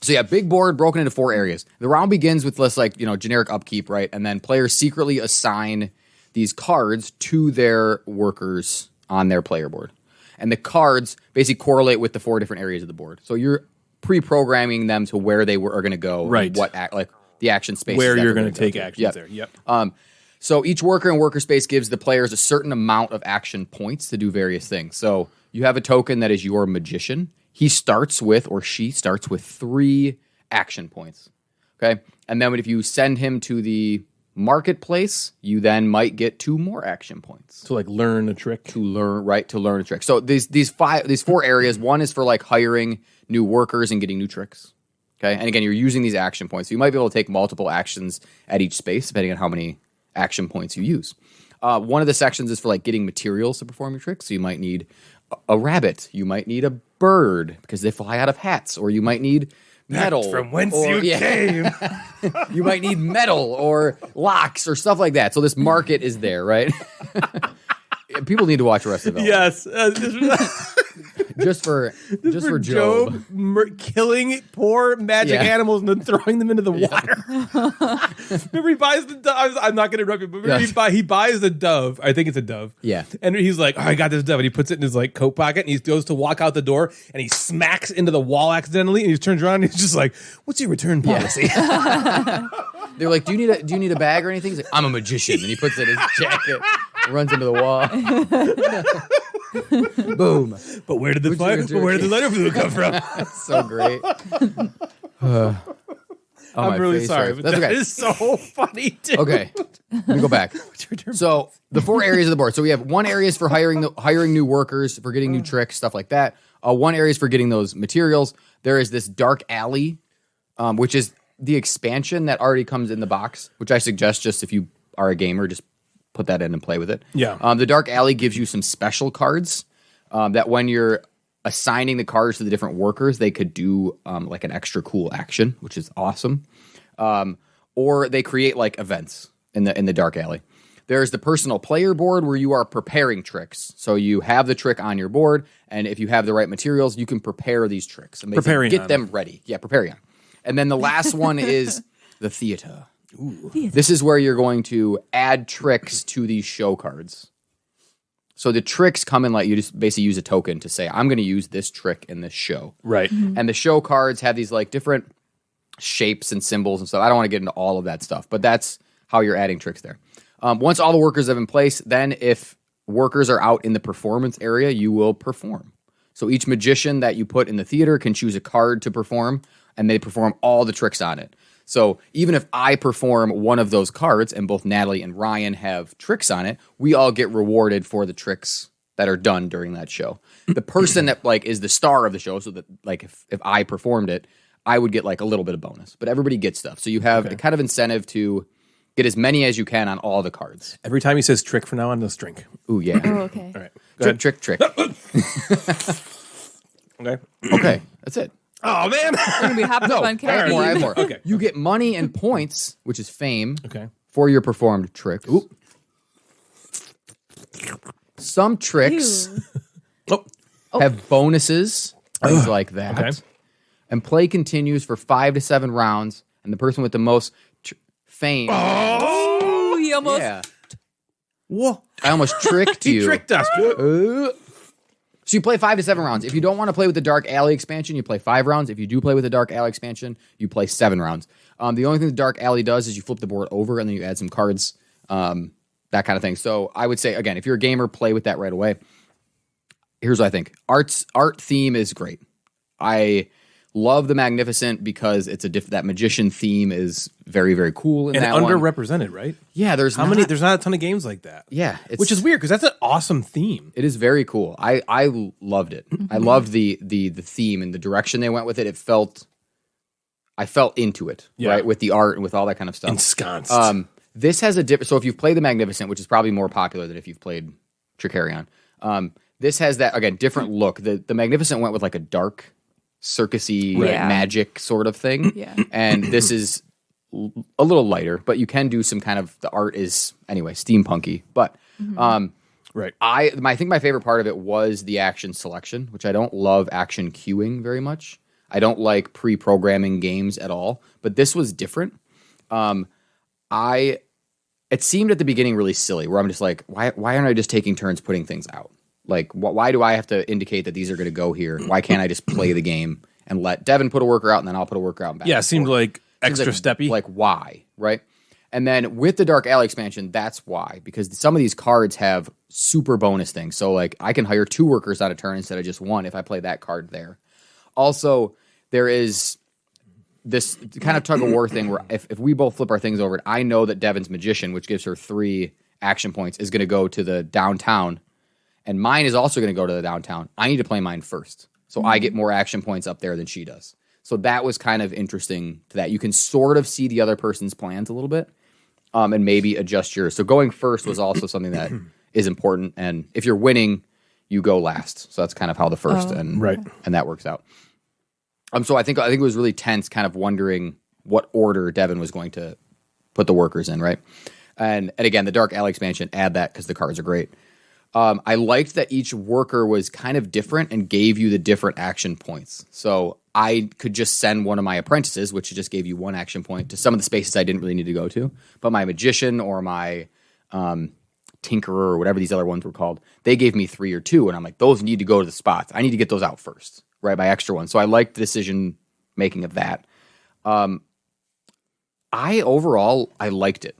So yeah, big board broken into 4 areas. The round begins with less like, generic upkeep, right? And then players secretly assign these cards to their workers on their player board. And the cards basically correlate with the 4 different areas of the board. So you're pre-programming them to where they are going to go. Right. And what like the action space Where that you're they're going to gonna take go to. actions Yep. there. Yep. So each worker in worker space gives the players a certain amount of action points to do various things. So You have a token that is your magician. He starts with, or she starts with 3 action points. Okay? And then if you send him to the marketplace, you then might get 2 more action points. To like learn a trick. To learn a trick. So these 4 areas, one is for like hiring new workers and getting new tricks. Okay? And again, you're using these action points. So you might be able to take multiple actions at each space, depending on how many action points you use. One of the sections is for like getting materials to perform your tricks. So you might need a rabbit. You might need a bird because they fly out of hats. Or you might need metal. From whence you came. You might need metal or locks or stuff like that. So this market is there, right? People need to watch Arrested Development. Yes. Just for Job. Killing poor magic animals and then throwing them into the water. Remember he buys the dove. I'm not going to interrupt you, but remember he buys the dove. I think it's a dove. Yeah. And he's like, I got this dove. And he puts it in his like coat pocket and he goes to walk out the door and he smacks into the wall accidentally and he turns around and he's just like, what's your return policy? They're like, do you need a bag or anything? He's like, I'm a magician. And he puts it in his jacket, runs into the wall. Boom. But where did the lighter fluid come from? So great. I'm really sorry, but that is so funny, dude. Okay, let me go back. So the 4 areas of the board. So we have 1 area is for hiring new workers, for getting new tricks, stuff like that. 1 area is for getting those materials. There is this dark alley, which is the expansion that already comes in the box, which I suggest just if you are a gamer, just put that in and play with it. Yeah. The dark alley gives you some special cards that when you're assigning the cards to the different workers, they could do like an extra cool action, which is awesome. Or they create like events in the dark alley. There's the personal player board where you are preparing tricks. So you have the trick on your board, and if you have the right materials, you can prepare these tricks and get them ready. Yeah, Trickerion. And then the last one is the theater. Ooh. This is where you're going to add tricks to these show cards. So the tricks come in like you just basically use a token to say, I'm going to use this trick in this show. Right. Mm-hmm. And the show cards have these like different shapes and symbols and stuff. I don't want to get into all of that stuff, but that's how you're adding tricks there. Once all the workers have in place, then if workers are out in the performance area, you will perform. So each magician that you put in the theater can choose a card to perform, and they perform all the tricks on it. So even if I perform one of those cards and both Natalie and Ryan have tricks on it, we all get rewarded for the tricks that are done during that show. The person that like is the star of the show, so that like if I performed it, I would get like a little bit of bonus. But everybody gets stuff. So you have a kind of incentive to get as many as you can on all the cards. Every time he says trick from now on, let's drink. Ooh, yeah. Oh, okay. All right. Go ahead. Trick. Okay, that's it. Oh, man. We're gonna be hopping up on caffeine. I have more. Okay. You get money and points, which is fame, Okay. for your performed tricks. Ooh. Some tricks Ew. have bonuses, things like that. Okay. And play continues for 5 to 7 rounds, and the person with the most fame. Oh, he almost. Yeah. Whoa. I almost tricked He you. tricked us. So you play 5 to 7 rounds. If you don't want to play with the Dark Alley expansion, you play 5 rounds. If you do play with the Dark Alley expansion, you play 7 rounds. The only thing the Dark Alley does is you flip the board over and then you add some cards, that kind of thing. So I would say, again, if you're a gamer, play with that right away. Here's what I think. Art theme is great. I love the Magnificent because it's that magician theme is very, very cool in And that one. underrepresented, right? Yeah, there's How many? There's not a ton of games like that. Yeah, Which is weird because that's an awesome theme. It is very cool. I loved it. I loved the theme and the direction they went with it. I felt into it, right, with the art and with all that kind of stuff. Ensconced. This has a different. So if you've played the Magnificent, which is probably more popular than if you've played Trickerion, this has that again different look. The Magnificent went with like a dark, circusy magic sort of thing, and this is a little lighter, but you can do some kind of the art is anyway steampunky, but. Right. I think my favorite part of it was the action selection, which I don't love action queuing very much. I don't like pre-programming games at all, but this was different. It seemed at the beginning really silly, where I'm just like, why aren't I just taking turns putting things out? Like, why do I have to indicate that these are going to go here? Why can't I just play the game and let Devin put a worker out and then I'll put a worker out? And back Yeah, it and seemed forth? like extra steppy. Like, why? Right? And then with the Dark Alley expansion, that's why. Because some of these cards have super bonus things. So, like, I can hire 2 workers on a turn instead of just 1 if I play that card there. Also, there is this kind of tug-of-war thing where if we both flip our things over, I know that Devin's Magician, which gives her 3 action points, is going to go to the downtown. And mine is also going to go to the downtown. I need to play mine first. So I get more action points up there than she does. So that was kind of interesting to that. You can sort of see the other person's plans a little bit and maybe adjust yours. So going first was also something that is important. And if you're winning, you go last. So that's kind of how the first and that works out. So I think it was really tense, kind of wondering what order Devin was going to put the workers in, right? And again, the Dark Alley expansion, add that because the cards are great. I liked that each worker was kind of different and gave you the different action points. So I could just send one of my apprentices, which just gave you 1 action point, to some of the spaces I didn't really need to go to. But my magician or my tinkerer or whatever these other ones were called, they gave me 3 or 2. And I'm like, those need to go to the spots. I need to get those out first, right? My extra ones. So I liked the decision making of that. Overall, I liked it.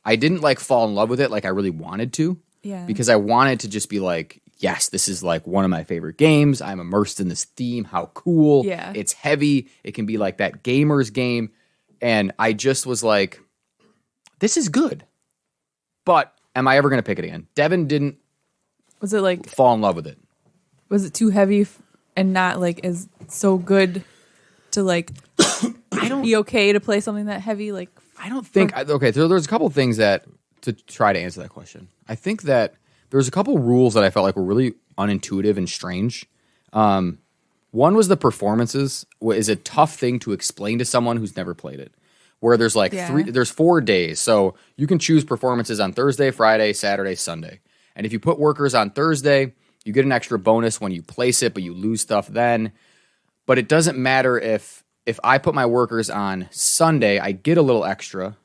I didn't like fall in love with it like I really wanted to. Yeah. Because I wanted to just be like, yes, this is like one of my favorite games. I'm immersed in this theme. How cool. Yeah. It's heavy. It can be like that gamer's game. And I just was like, this is good. But am I ever going to pick it again? Devin didn't Was it like fall in love with it. Was it too heavy and not like as so good to like be okay to play something that heavy? Like I don't think okay, so there's a couple things that to try to answer that question. I think that there's a couple rules that I felt like were really unintuitive and strange. One was the performances is a tough thing to explain to someone who's never played it. Where there's like there's 4 days. So you can choose performances on Thursday, Friday, Saturday, Sunday. And if you put workers on Thursday, you get an extra bonus when you place it, but you lose stuff then. But it doesn't matter if I put my workers on Sunday, I get a little extra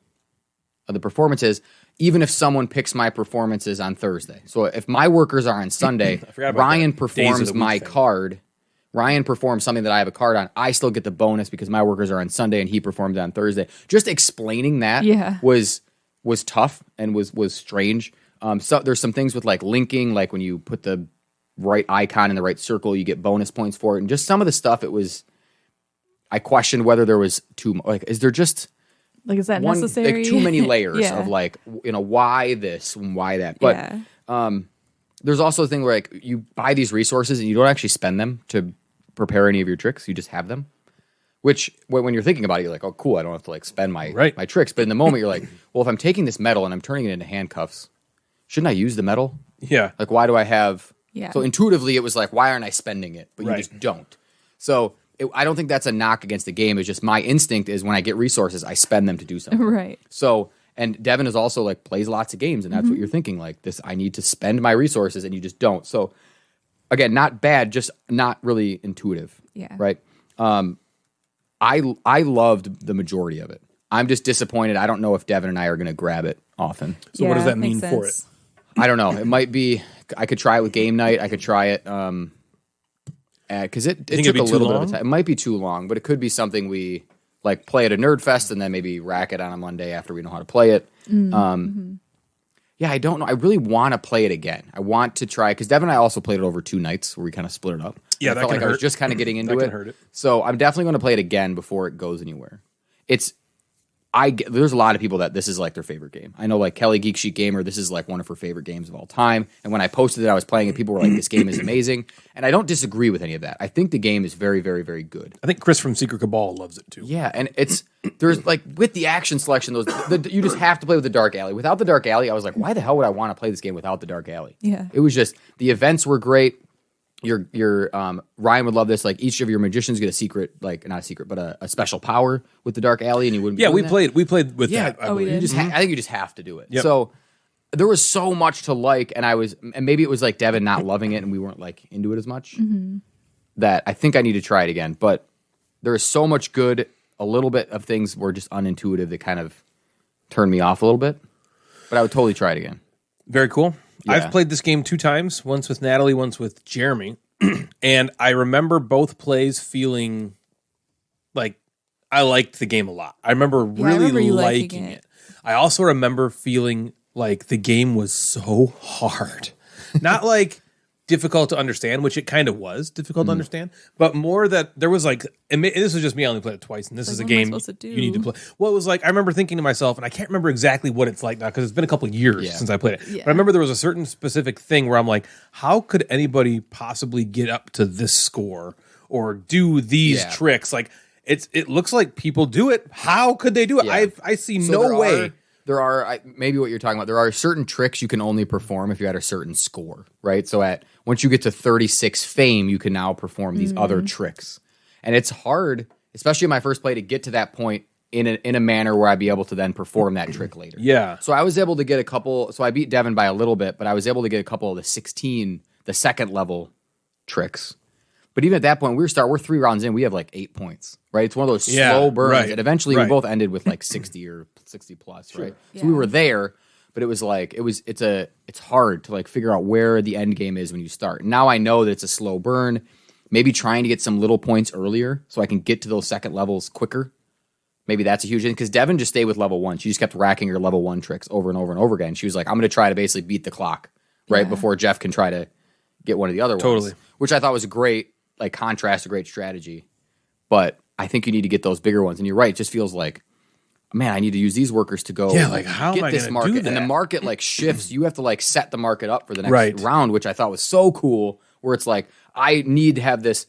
of the performances, even if someone picks my performances on Thursday. So if my workers are on Sunday, Ryan performs my card. Ryan performs something that I have a card on. I still get the bonus because my workers are on Sunday and he performed on Thursday. Just explaining that was tough and was strange. So there's some things with like linking, like when you put the right icon in the right circle, you get bonus points for it. And just some of the stuff, I questioned whether there was is there just like, is that necessary? Like too many layers of like, why this and why that. But there's also a thing where like you buy these resources and you don't actually spend them to prepare any of your tricks. You just have them. Which when you're thinking about it, you're like, oh, cool, I don't have to like spend my tricks. But in the moment, you're like, well, if I'm taking this metal and I'm turning it into handcuffs, shouldn't I use the metal? Yeah. Like, why do I have? Yeah. So intuitively, it was like, why aren't I spending it? But you just don't. So I don't think that's a knock against the game. It's just my instinct is when I get resources, I spend them to do something. Right. So, and Devin is also like plays lots of games, and that's what you're thinking. Like this, I need to spend my resources, and you just don't. So, again, not bad, just not really intuitive. Yeah. Right. I loved the majority of it. I'm just disappointed. I don't know if Devin and I are going to grab it often. So what does that mean for it? I don't know. It might be. I could try it with game night. I could try it. Because it took a little bit of time. It might be too long, but it could be something we like play at a nerd fest and then maybe rack it on a Monday after we know how to play it. Yeah, I don't know. I really want to play it again. I want to try because Devin and I also played it over 2 nights where we kind of split it up. Yeah, I felt like I was just kind of getting into it. That can hurt it. So I'm definitely going to play it again before it goes anywhere. There's a lot of people that this is like their favorite game. I know like Kelly Geek Sheet Gamer, this is like one of her favorite games of all time. And when I posted that I was playing it, people were like, this game is amazing. And I don't disagree with any of that. I think the game is very, very, very good. I think Chris from Secret Cabal loves it too. Yeah, and there's like with the action selection, you just have to play with the Dark Alley. Without the Dark Alley, I was like, why the hell would I want to play this game without the Dark Alley? Yeah. It was just the events were great. Your Ryan would love this. Like each of your magicians get a secret, like not a secret, but a special power with the Dark Alley, and you wouldn't. Yeah, we played with that. we did. I think you just have to do it. Yep. So there was so much to like, and maybe it was like Devin not loving it, and we weren't like into it as much. That I think I need to try it again. But there is so much good. A little bit of things were just unintuitive that kind of turned me off a little bit. But I would totally try it again. Very cool. Yeah. I've played this game 2 times, once with Natalie, once with Jeremy. And I remember both plays feeling like I liked the game a lot. I remember really liking it. I also remember feeling like the game was so hard. Not like difficult to understand, which it kind of was difficult to understand, but more that there was like, and this was just me, I only played it twice, and this is a game you need to play. Well, it was like, I remember thinking to myself, and I can't remember exactly what it's like now because it's been a couple of years since I played it. Yeah. But I remember there was a certain specific thing where I'm like, how could anybody possibly get up to this score or do these tricks? Like, it looks like people do it. How could they do it? Yeah. I see no way. There are maybe what you're talking about. There are certain tricks you can only perform if you're at a certain score, right? So once you get to 36 fame, you can now perform these other tricks, and it's hard, especially in my first play, to get to that point in a manner where I'd be able to then perform that trick later. Yeah. So I was able to get a couple. So I beat Devin by a little bit, but I was able to get a couple of the second level tricks. But even at that point, we're 3 rounds in. We have like 8 points, right? It's one of those slow burns, and eventually we both ended with like 60 or 60 plus, right? So we were there, but it was like it's hard to like figure out where the end game is when you start. Now I know that it's a slow burn. Maybe trying to get some little points earlier so I can get to those second levels quicker. Maybe that's a huge thing because Devin just stayed with level 1. She just kept racking her level 1 tricks over and over and over again. She was like, I'm going to try to basically beat the clock, right, before Jeff can try to get one of the other ones. Which I thought was a great like contrast, a great strategy. But I think you need to get those bigger ones. And you're right, it just feels like, man, I need to use these workers to go like how get am I this gonna market. do that? And the market like shifts. You have to like set the market up for the next round, which I thought was so cool, where it's like, I need to have this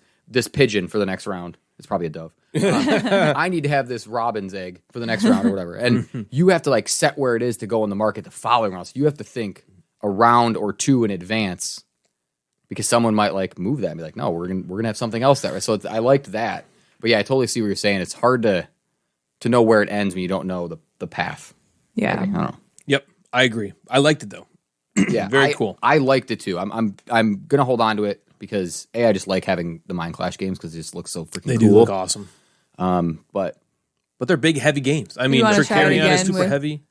pigeon for the next round. It's probably a dove. I need to have this robin's egg for the next round or whatever. And you have to like set where it is to go in the market the following round. So you have to think a round or two in advance because someone might like move that and be like, no, we're gonna have something else there. So I liked that. But yeah, I totally see what you're saying. It's hard to know where it ends when you don't know the path. Yeah. I don't know. Yep, I agree. I liked it though. Yeah, very cool. I liked it too. I'm gonna hold on to it because I just like having the Mind Clash games because it just looks so freaking cool. They do look awesome. But they're big, heavy games. I mean, wanna try it Trickerion is again super with- heavy.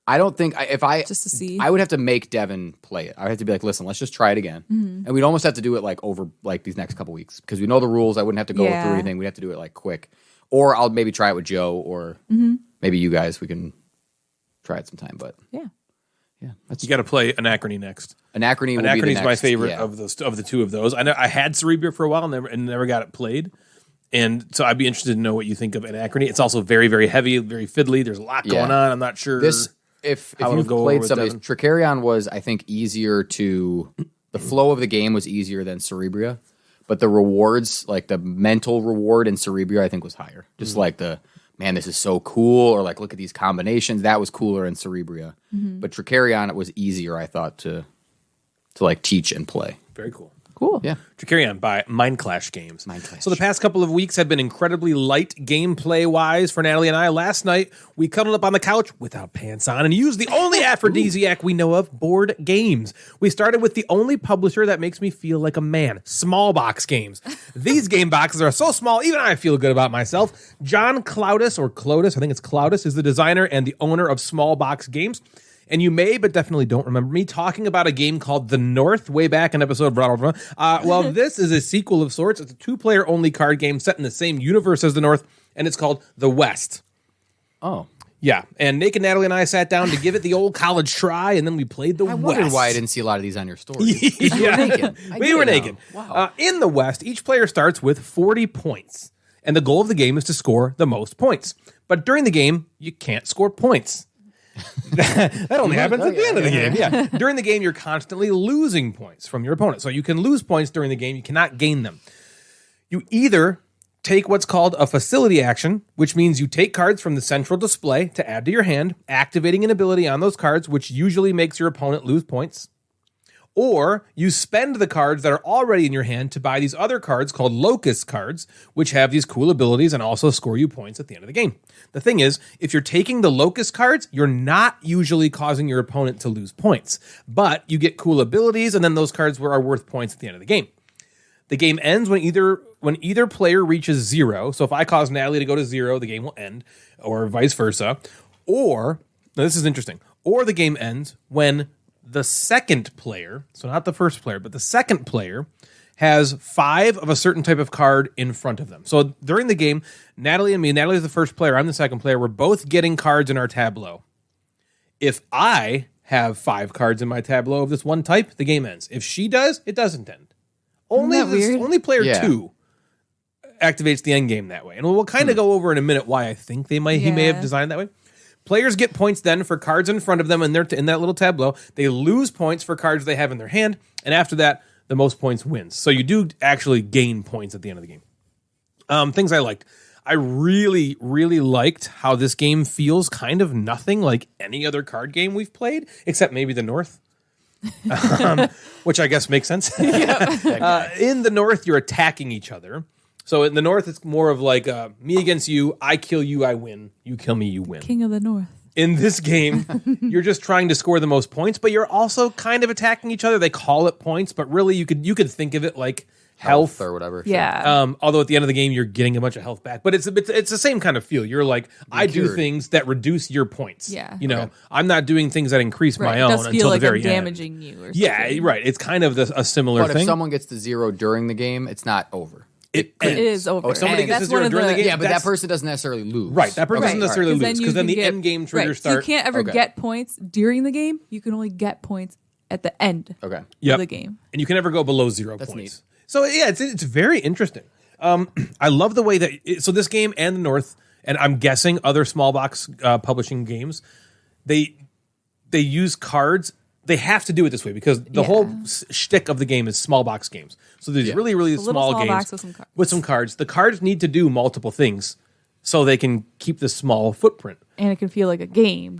I don't think just to see. I would have to make Devin play it. I would have to be like, listen, let's just try it again, and we'd almost have to do it like over like these next couple weeks because we know the rules. I wouldn't have to go through anything. We'd have to do it like quick, or I'll maybe try it with Joe, or maybe you guys. We can try it sometime. But Yeah. You got to play Anachrony next. Anachrony will be the Anachrony is next, my favorite of the two of those. I know I had Cerebria for a while and never got it played, and so I'd be interested to know what you think of Anachrony. It's also very, very heavy, very fiddly. There's a lot going on. I'm not sure If how you've it'll go played over some of with these, Trickerion was I think easier to the flow of the game was easier than Cerebria, but the rewards like the mental reward in Cerebria I think was higher. Just like the man, this is so cool, or like look at these combinations. That was cooler in Cerebria, but Trickerion it was easier I thought to like teach and play. Very cool. Cool. Yeah. Trickerion by Mind Clash Games. Mind Clash. So the past couple of weeks have been incredibly light gameplay-wise for Natalie and I. Last night, we cuddled up on the couch without pants on and used the only aphrodisiac we know of, board games. We started with the only publisher that makes me feel like a man, Small Box Games. These game boxes are so small, even I feel good about myself. John Cloudis, or Cloudis, I think it's Cloudis, is the designer and the owner of Small Box Games. And you may, but definitely don't remember me talking about a game called The North way back in episode. Well, this is a sequel of sorts. It's a 2-player only card game set in the same universe as The North, and it's called The West. Oh. Yeah, and Naked Natalie and I sat down to give it the old college try, and then we played The I West. wondered why I didn't see a lot of these on your story. You were naked. We were naked. Wow. In The West, each player starts with 40 points, and the goal of the game is to score the most points. But during the game, you can't score points. That only happens at the end of the game. Yeah. During the game, you're constantly losing points from your opponent. So you can lose points during the game. You cannot gain them. You either take what's called a facility action, which means you take cards from the central display to add to your hand, activating an ability on those cards, which usually makes your opponent lose points. Or you spend the cards that are already in your hand to buy these other cards called Locust cards, which have these cool abilities and also score you points at the end of the game. The thing is, if you're taking the Locust cards, you're not usually causing your opponent to lose points, but you get cool abilities, and then those cards are worth points at the end of the game. The game ends when either player reaches 0. So if I cause Natalie to go to 0, the game will end, or vice versa. Or, now this is interesting, or the game ends when the second player, so not the first player, but the second player has 5 of a certain type of card in front of them. So during the game, Natalie and me, Natalie is the first player, I'm the second player, we're both getting cards in our tableau. If I have 5 cards in my tableau of this one type, the game ends. If she does, it doesn't end. Only player 2 activates the end game that way. And we'll kind of go over in a minute why I think he may have designed that way. Players get points then for cards in front of them in that little tableau. They lose points for cards they have in their hand, and after that, the most points wins. So you do actually gain points at the end of the game. Things I liked. I really, really liked how this game feels kind of nothing like any other card game we've played, except maybe the North. Which I guess makes sense. In the North, you're attacking each other. So in the North, it's more of like me against you, I kill you, I win. You kill me, you win. King of the North. In this game, you're just trying to score the most points, but you're also kind of attacking each other. They call it points, but really you could think of it like health or whatever. Yeah. Although at the end of the game, you're getting a bunch of health back. But it's the same kind of feel. You're like, I do things that reduce your points. Yeah. I'm not doing things that increase my own until the very end. Damaging you or something. Yeah, right. It's kind of a similar thing. But if someone gets to 0 during the game, it's not over. It is over. If somebody gets to 0 during the game, yeah, but that person doesn't necessarily lose. Right, that person doesn't necessarily lose, because then the get, end game triggers start. So you can't ever get points during the game. You can only get points at the end of the game. And you can never go below 0 That's points. Neat. So yeah, it's very interesting. I love the way that so this game and the North, and I'm guessing other small box publishing games, they use cards. They have to do it this way because the whole shtick of the game is small box games. So there's really, really small games box with some cards. The cards need to do multiple things so they can keep the small footprint. And it can feel like a game.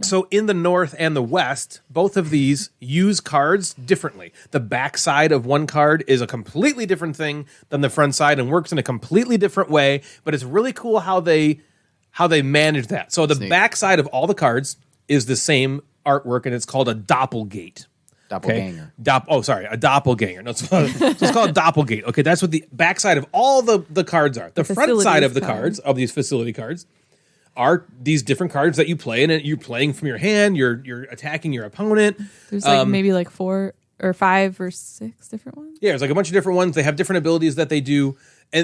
So in the North and the West, both of these use cards differently. The back side of one card is a completely different thing than the front side and works in a completely different way. But it's really cool how they manage that. So the back side of all the cards is the same artwork, and it's called a doppelgate. Doppelganger. A doppelganger. No, so it's called doppelgate. Okay, that's what the backside of all the cards are. The front side of the cards, of these facility cards, are these different cards that you play, and you're playing from your hand. You're attacking your opponent. There's maybe 4 or 5 or 6 different ones. Yeah, there's a bunch of different ones. They have different abilities that they do,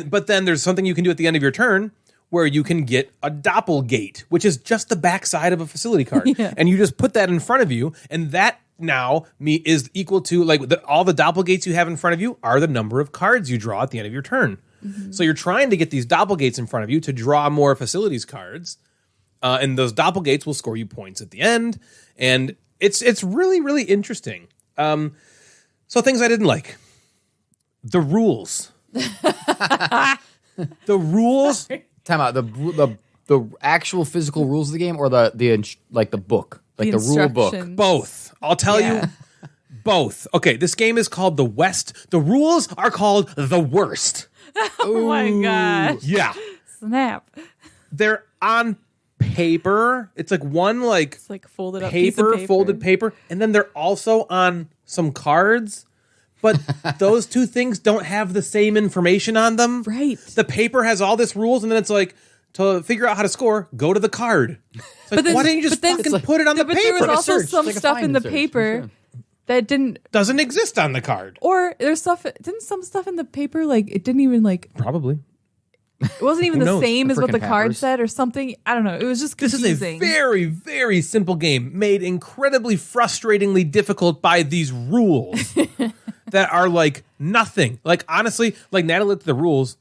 but then there's something you can do at the end of your turn where you can get a doppelgate, which is just the backside of a facility card, and you just put that in front of you, and that now is equal to all the doppelgates you have in front of you are the number of cards you draw at the end of your turn. Mm-hmm. So you're trying to get these doppelgates in front of you to draw more facilities cards, and those doppelgates will score you points at the end, and it's really, really interesting. So things I didn't like. The rules. The rules. Time out. The actual physical rules of the game, or the book, the rule book. Both. I'll tell you. Both. Okay, this game is called The West. The rules are called The Worst. Oh my gosh. Yeah. Snap. They're on paper. It's one it's folded up piece of paper. Folded paper, and then they're also on some cards. But those two things don't have the same information on them. Right. The paper has all this rules, and then it's to figure out how to score, go to the card. It's why didn't you just fucking put it on the paper? But there was also some stuff in the paper that doesn't exist on the card. Or there's some stuff in the paper, it didn't even Probably. It wasn't even the same as what the card said or something. I don't know. It was just confusing. This is a very, very simple game made incredibly frustratingly difficult by these rules that are nothing. Honestly, Natalie looked at the rules,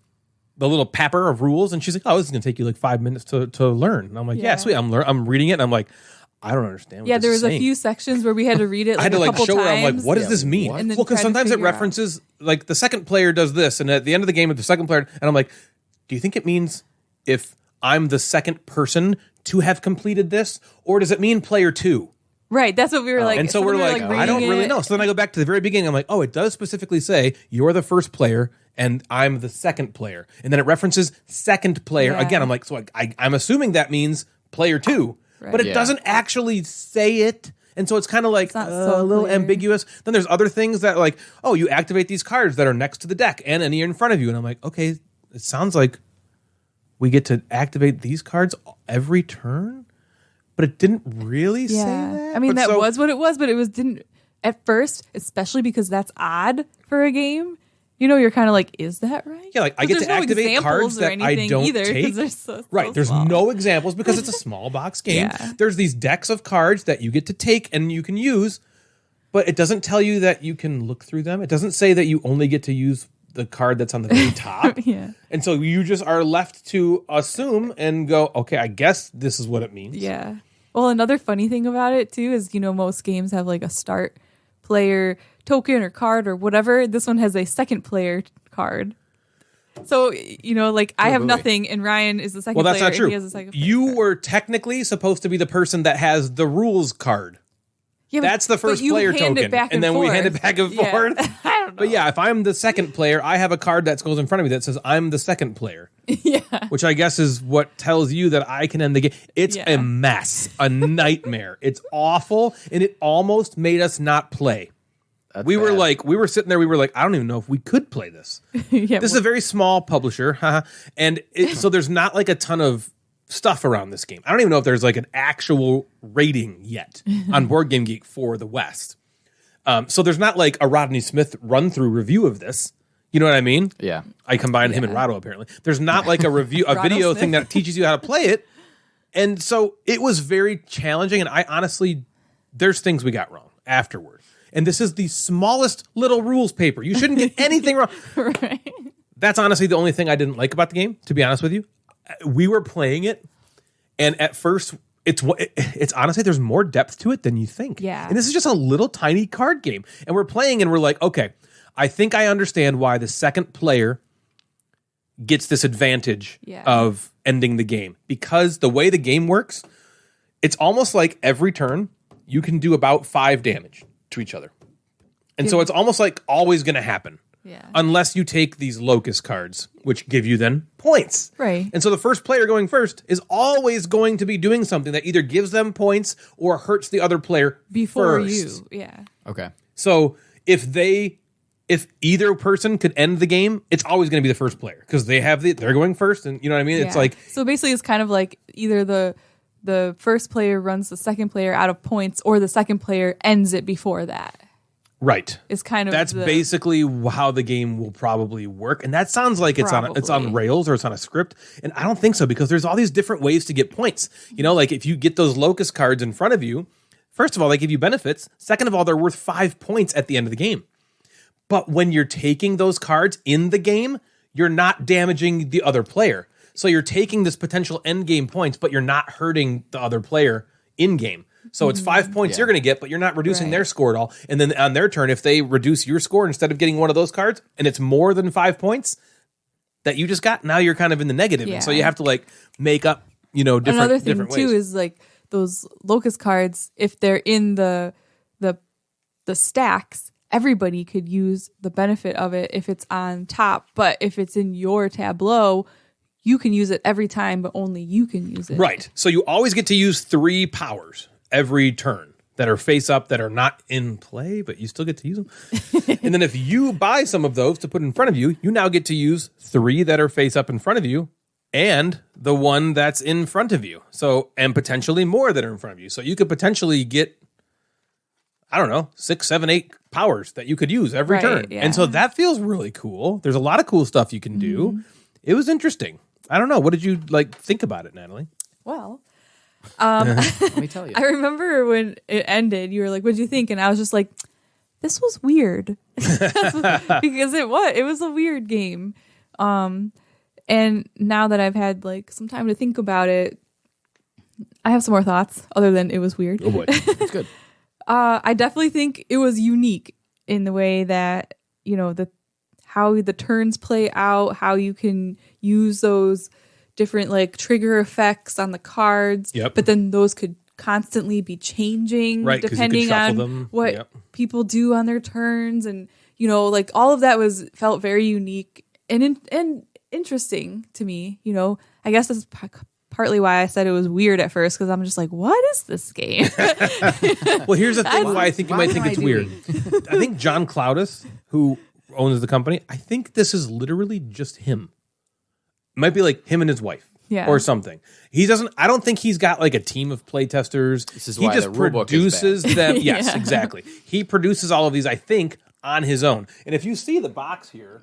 the little paper of rules, and she's like, "Oh, this is going to take you 5 minutes to learn." And I'm like, "Yeah, sweet." I'm reading it, and I'm like, "I don't understand." There was a few sections where we had to read it. I had to show her. I'm like, "What does this mean?" Well, because sometimes it references the second player does this, and at the end of the game, the second player, and I'm like, "Do you think it means if I'm the second person to have completed this, or does it mean player 2?" Right, that's what we were like. And so we're I don't really know. So then I go back to the very beginning. I'm like, oh, it does specifically say you're the first player and I'm the second player. And then it references second player. Again, I'm like, so I'm assuming that means player 2. Right. But it doesn't actually say it. And so it's kind of a little ambiguous. Then there's other things that you activate these cards that are next to the deck and any in front of you. And I'm like, okay, it sounds like we get to activate these cards every turn? But it didn't really say that. I mean, was what it was, but didn't at first, especially because that's odd for a game. you're kind of like, is that right? Yeah, like I get to activate cards that I don't take. There's no examples because it's a small box game. Yeah. There's these decks of cards that you get to take and you can use, but it doesn't tell you that you can look through them. It doesn't say that you only get to use the card that's on the very top. Yeah. And so you just are left to assume and go, okay, I guess this is what it means. Yeah. Well, another funny thing about it too is, most games have like a start player token or card or whatever. This one has a second player card. So, I have nothing and Ryan is the second player. Well, that's not true. And he has a second player You card. were technically supposed to be the person that has the rules card. Yeah, That's the first player token. And then we hand it back and forth. I don't know. But yeah, if I'm the second player, I have a card that goes in front of me that says I'm the second player. Yeah. Which I guess is what tells you that I can end the game. It's a mess, a nightmare. It's awful, and it almost made us not play. We were sitting there, I don't even know if we could play this. Yeah, this is a very small publisher, and so there's not like a ton of stuff around this game. I don't even know if there's like an actual rating yet on Board Game Geek for the West. So there's not like a Rodney Smith run-through review of this. You know what I mean? Yeah. I combined him and Rado, apparently. There's not like a review, a video Smith. thing that teaches you how to play it. And so it was very challenging. And I honestly, there's things we got wrong afterward. And this is the smallest little rules paper. You shouldn't get anything wrong. Right. That's honestly the only thing I didn't like about the game, to be honest with you. We were playing it, and at first, it's honestly, there's more depth to it than you think. Yeah. And this is just a little tiny card game. And we're playing, and we're like, okay, I think I understand why the second player gets this advantage of ending the game. Because the way the game works, it's almost like every turn, you can do about 5 damage to each other. And so it's almost like always going to happen. Yeah. Unless you take these locust cards, which give you then points. Right. And so the first player going first is always going to be doing something that either gives them points or hurts the other player Before first. you. Yeah. Okay. So if either person could end the game, it's always going to be the first player because they're going first, and you know what I mean? Yeah. It's like, so basically it's kind of like either the first player runs the second player out of points or the second player ends it before that. right. Is kind of That's basically how the game will probably work. And that sounds like it's on Probably. rails or it's on a script. And I don't think so because there's all these different ways to get points. Like if you get those locust cards in front of you, first of all, they give you benefits. Second of all, they're worth 5 points at the end of the game. But when you're taking those cards in the game, you're not damaging the other player. So you're taking this potential end game points, but you're not hurting the other player in game. So it's 5 points you're going to get, but you're not reducing their score at all. And then on their turn, if they reduce your score instead of getting one of those cards, and it's more than 5 points that you just got, now you're kind of in the negative. Yeah. And so you have to like make up, different Another thing different too ways. is like those locust cards, if they're in the stacks, everybody could use the benefit of it if it's on top. But if it's in your tableau, you can use it every time, but only you can use it. Right. So you always get to use 3 powers every turn that are face up that are not in play, but you still get to use them. And then if you buy some of those to put in front of you, you now get to use 3 that are face up in front of you and the one that's in front of you. So, and potentially more that are in front of you. So you could potentially get, 6, 7, 8 powers that you could use every turn. Yeah. And so that feels really cool. There's a lot of cool stuff you can do. It was interesting. I don't know. What did you think about it, Natalie? Well, Let me tell you. I remember when it ended, you were like, what'd you think? And I was just like, this was weird. Because it was a weird game. And now that I've had some time to think about it, I have some more thoughts other than it was weird. Oh boy. It's good. I definitely think it was unique in the way that, how the turns play out, how you can use those different trigger effects on the cards. Yep. But then those could constantly be changing Right, 'cause you could depending shuffle on them. what Yep. people do on their turns. And, all of that felt very unique and interesting to me. I guess that's partly why I said it was weird at first, because I'm just like, what is this game? Well, here's the thing why I think you might think it's weird. doing? I think John Cloudis, who owns the company, I think this is literally just him. It might be like him and his wife. Yeah. Or something. I don't think he's got a team of playtesters. This is he why just the rulebook is produces bad. them. Yes, exactly. He produces all of these, I think, on his own. And if you see the box here,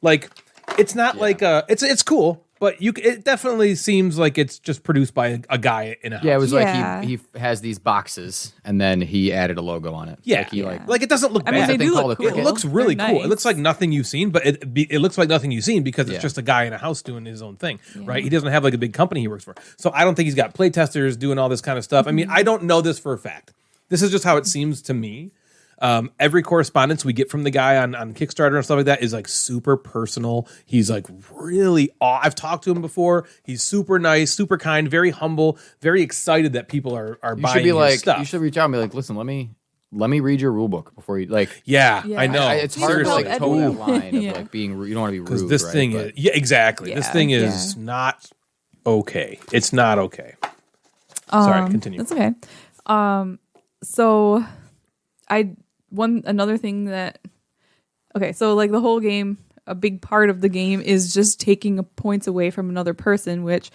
like it's not like it's cool, but it definitely seems like it's just produced by a guy in a house. Yeah, it was like he has these boxes and then he added a logo on it. Yeah, like it doesn't look bad. I mean, they do look cool. It looks really They're cool. nice. It looks like nothing you've seen, but it looks like nothing you've seen because it's just a guy in a house doing his own thing, right? He doesn't have like a big company he works for. So I don't think he's got play testers doing all this kind of stuff. I mean, I don't know this for a fact. This is just how it seems to me. Every correspondence we get from the guy on Kickstarter and stuff like that is like super personal. He's like really I've talked to him before. He's super nice, super kind, very humble, very excited that people are buying his stuff. You should reach out and be like, listen, let me read your rule book before you like. Yeah. I know. It's hard to like toe that line of Yeah. like being. You don't want to be rude because this thing is exactly. This thing is not okay. It's not okay. Sorry, continue. That's okay. So another thing that so like the whole game, a big part of the game is just taking points away from another person, which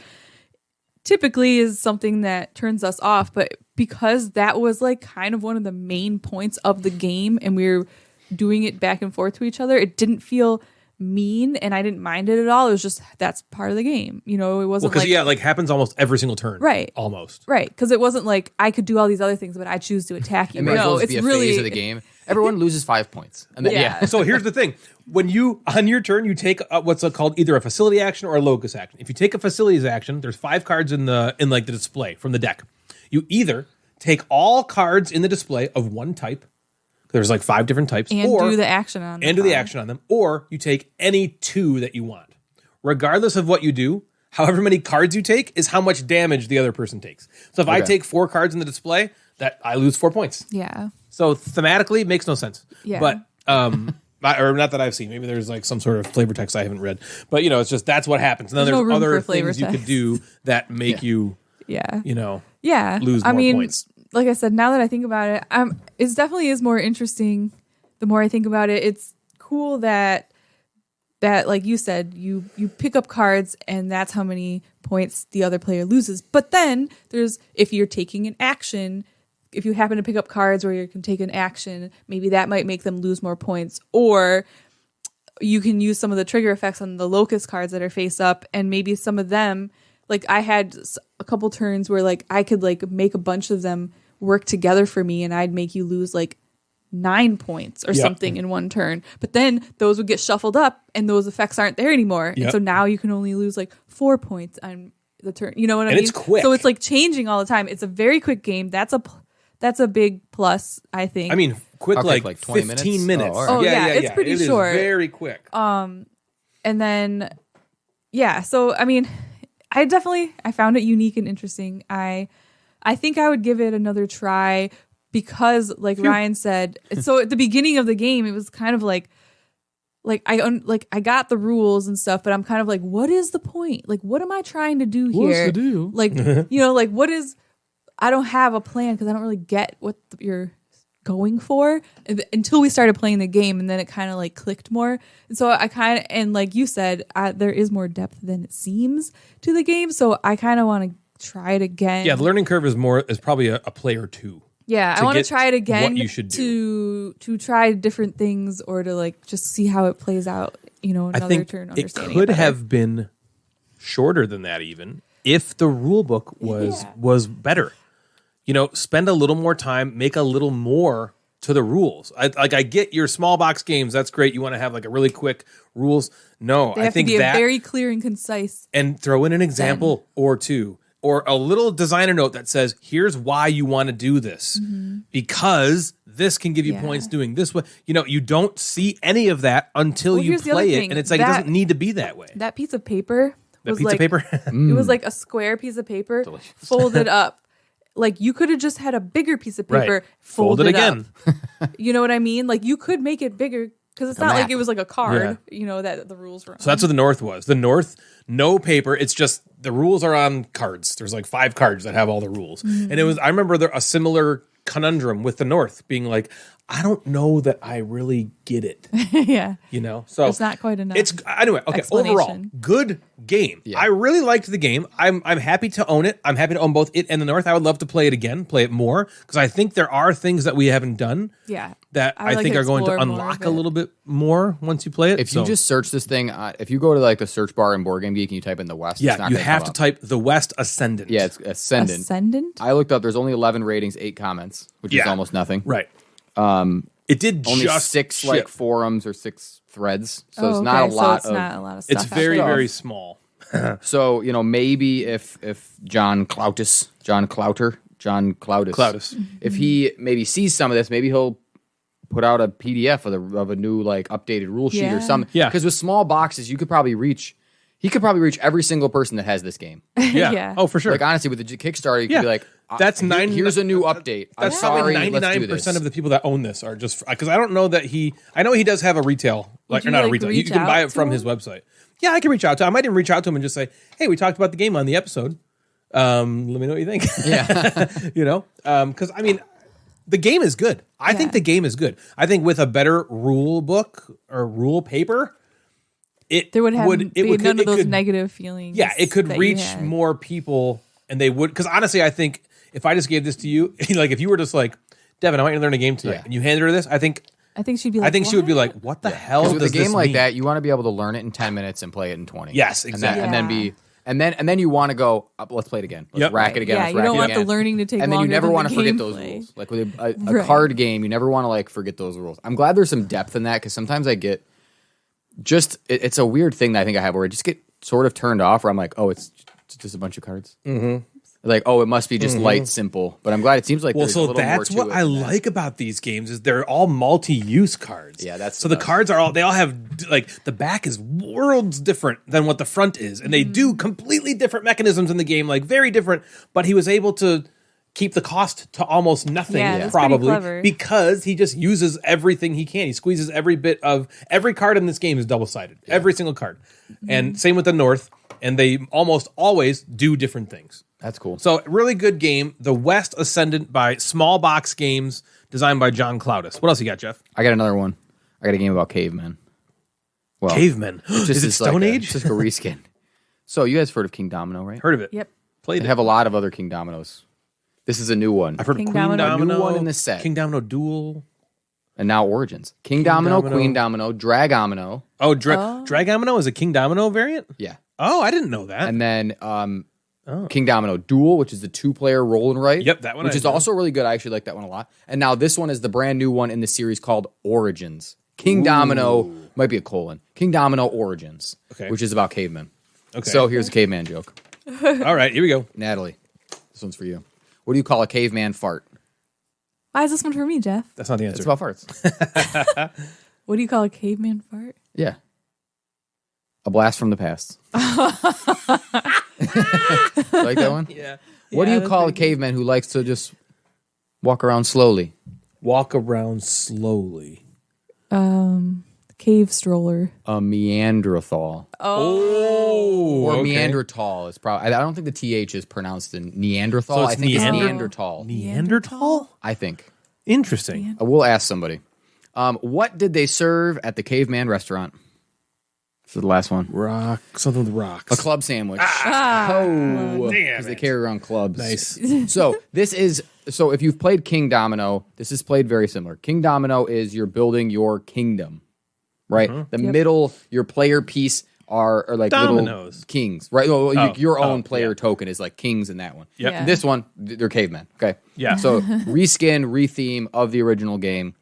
typically is something that turns us off, but because that was like kind of one of the main points of the game and we were doing it back and forth to each other, it didn't feel mean and I didn't mind it at all. It was just that's part of the game, it wasn't because like happens almost every single turn, right? Almost, right? Because it wasn't like I could do all these other things, but I choose to attack you. No, it's be a really phase of the game. Everyone loses 5 points, and then, So here's the thing: when you on your turn you take what's called either a facility action or a locus action. If you take a facilities action, there's 5 cards in like the display from the deck. You either take all cards in the display of one type. There's like 5 different types. And do the action on them. And do the action on them. Or you take any 2 that you want. Regardless of what you do, however many cards you take is how much damage the other person takes. So if I take 4 cards in the display, that I lose 4 points. Yeah. So thematically, it makes no sense. Yeah. But, or not that I've seen. Maybe there's like some sort of flavor text I haven't read. But, it's just that's what happens. And then there's other things you could do that make you, lose more points. Like I said, now that I think about it, it definitely is more interesting. The more I think about it, it's cool that like you said, you pick up cards and that's how many points the other player loses. But then if you're taking an action, if you happen to pick up cards where you can take an action, maybe that might make them lose more points. Or you can use some of the trigger effects on the locust cards that are face up, and maybe some of them. Like I had a couple turns where like I could like make a bunch of them work together for me and I'd make you lose like 9 points or something in one turn. But then those would get shuffled up and those effects aren't there anymore. And so now you can only lose like 4 points on the turn. You know what I mean? And it's quick. So it's like changing all the time. It's a very quick game. That's a big plus, I think. I mean, quick like 20 15 minutes. Oh, yeah, it's pretty short. It is very quick. And then, so I mean, I found it unique and interesting. I think I would give it another try because, like Ryan said, so at the beginning of the game, it was kind of like I got the rules and stuff, but I'm kind of like, what is the point? Like, what am I trying to do here? What's the deal? Like, like what is? I don't have a plan because I don't really get what you're going for until we started playing the game, and then it kind of like clicked more. And so I kind of, and like you said, there is more depth than it seems to the game. So I kind of want to try it again. Yeah, the learning curve is probably a play or two. Yeah, I want to try it again. What you should do to try different things, or to like just see how it plays out. Another turn. It could have been shorter than that, even if the rule book was better. Spend a little more time, make a little more to the rules. I get your small box games. That's great. You want to have like a really quick rules. No, I think to be very clear and concise. And throw in an example or two, or a little designer note that says, "Here's why you want to do this, because this can give you points doing this way." You don't see any of that until you play it, and it's like it doesn't need to be that way. That piece of paper was paper? It was like a square piece of paper folded up. Like you could have just had a bigger piece of paper folded again. Up. You know what I mean? Like you could make it bigger because it's not like it was like a card. That the rules were on. So that's what the North was. The North, no paper. It's just the rules are on cards. There's like 5 cards that have all the rules. And it was. I remember a similar conundrum with the North being like, I don't know that I really get it. Yeah. You know, so It's not quite enough. It's anyway. Okay, overall, explanation. good game. Yeah. I really liked the game. I'm happy to own it. I'm happy to own both it and the North. I would love to play it again, play it more, because I think there are things that we haven't done. Yeah. That I would I like think to are going to explore more unlock of a it. little bit more once you play it. If you just search this thing, if you go to like the search bar in Board Game Geek and you type in the West, it's yeah, not you gonna have come to up. type the West Ascendant. Yeah, it's Ascendant. Ascendant? I looked up. There's only 11 ratings, 8 comments, which is Yeah. almost nothing. right. It did Only just 6 ship. like forums or 6 threads, so Oh, it's not okay, a lot so it's of. not a lot of stuff. It's very stuff. very small. So maybe if John Cloutus, Cloutus. if he maybe sees some of this, maybe he'll put out a PDF of a new like updated rule sheet or Yeah. something. Yeah. Because with small boxes, he could probably reach every single person that has this game. Yeah. Yeah. Oh, for sure. Like honestly, with the Kickstarter, you Yeah. could be like, That's nine- Here's a new update. I'm That's probably sorry. Let's do 99% this. of the people that own this are just because I don't know that I know he does have a retail, like you, or not a like, retail. You reach can buy out it from to his him? website. Yeah, I can reach out to him. I might even reach out to him and just say, "Hey, we talked about the game on the episode. Let me know what you think." Yeah. You know, because I mean, the game is good. I think Yeah. the game is good. I think with a better rule book or rule paper, There would have be none of those could- negative feelings. Yeah, it could that you reach had. more people, and they would. Because honestly, I think if I just gave this to you, like if you were just like, Devin, I want you to learn a game tonight, Yeah. and you handed her this, I think she'd be like, she would be "What?" like, "What the hell Because does with a game this like mean?" that, you want to be able to learn it in 10 minutes and play it in 20. Yes, exactly. And then you want to go, let's play it again. Let's Yep. rack it again. Yeah, let's you rack don't it want the again. learning to take And then you longer never than want the to forget those gameplay. rules. Like with a Right. card game, you never want to like forget those rules. I'm glad there's some depth in that because sometimes I get it's a weird thing that I think I have where I just get sort of turned off where I'm like, oh, it's just a bunch of cards. Mm-hmm. Like, oh, it must be just light, simple. But I'm glad it seems like Well, there's a so little more that's to what it I than that. like about these games is they're all multi-use cards. Yeah, that's so the the best. cards are they all have like the back is worlds different than what the front is, and they do completely different mechanisms in the game, like very different. But he was able to keep the cost to almost nothing, Yeah, that's pretty probably clever. because he just uses everything he can. He squeezes every bit of every card in this game is double-sided, every single card, and same with the North. And they almost always do different things. That's cool. So, really good game. The West Ascendant by Small Box Games, designed by John Cloutus. What else you got, Jeff? I got another one. I got a game about cavemen. Well, Cavemen. it's Is it like Stone Age? It's just a reskin. So you guys heard of Kingdomino, right? Heard of it. Yep. Played They it. have a lot of other Kingdominos. This is a new one. I've heard of King Queen Domino. Domino. A new one in the set. King Domino Duel. And now Origins. Kingdomino, Kingdomino. Queen Domino, Dragomino. Oh, Dragomino is a King Domino variant? Yeah. Oh, I didn't know that. And then Kingdomino Duel, which is the 2-player roll and write. Yep, that one Which I is know. also really good. I actually like that one a lot. And now this one is the brand new one in the series called Origins. Kingdomino might be a colon. Kingdomino Origins. Okay. Which is about cavemen. Okay. So here's a caveman joke. All right, here we go. Natalie, this one's for you. What do you call a caveman fart? Why is this one for me, Jeff? That's not the It's answer. about farts. What do you call a caveman fart? Yeah. A blast from the past. Like that one? Yeah. What do Yeah, you that's call a pretty good. caveman who likes to just walk around slowly? Walk around slowly. Cave stroller. A Neanderthal. Oh. Or okay. Neanderthal is probably. I don't think the TH is pronounced in Neanderthal. So it's I think it's Neanderthal. Neanderthal. Neanderthal? I think. Interesting. We'll ask somebody. What did they serve at the caveman restaurant? This is the last one. Rock. Something with rocks. A club sandwich. Damn Because they it. carry around clubs. Nice. So if you've played Kingdomino, this is played very similar. Kingdomino is you're building your kingdom, right? The middle, your player piece are like Dominoes. little kings, right? Well, your own player yeah. token is like kings in that one. Yep. Yeah. This one, they're cavemen. Okay. Yeah. So reskin, retheme of the original game.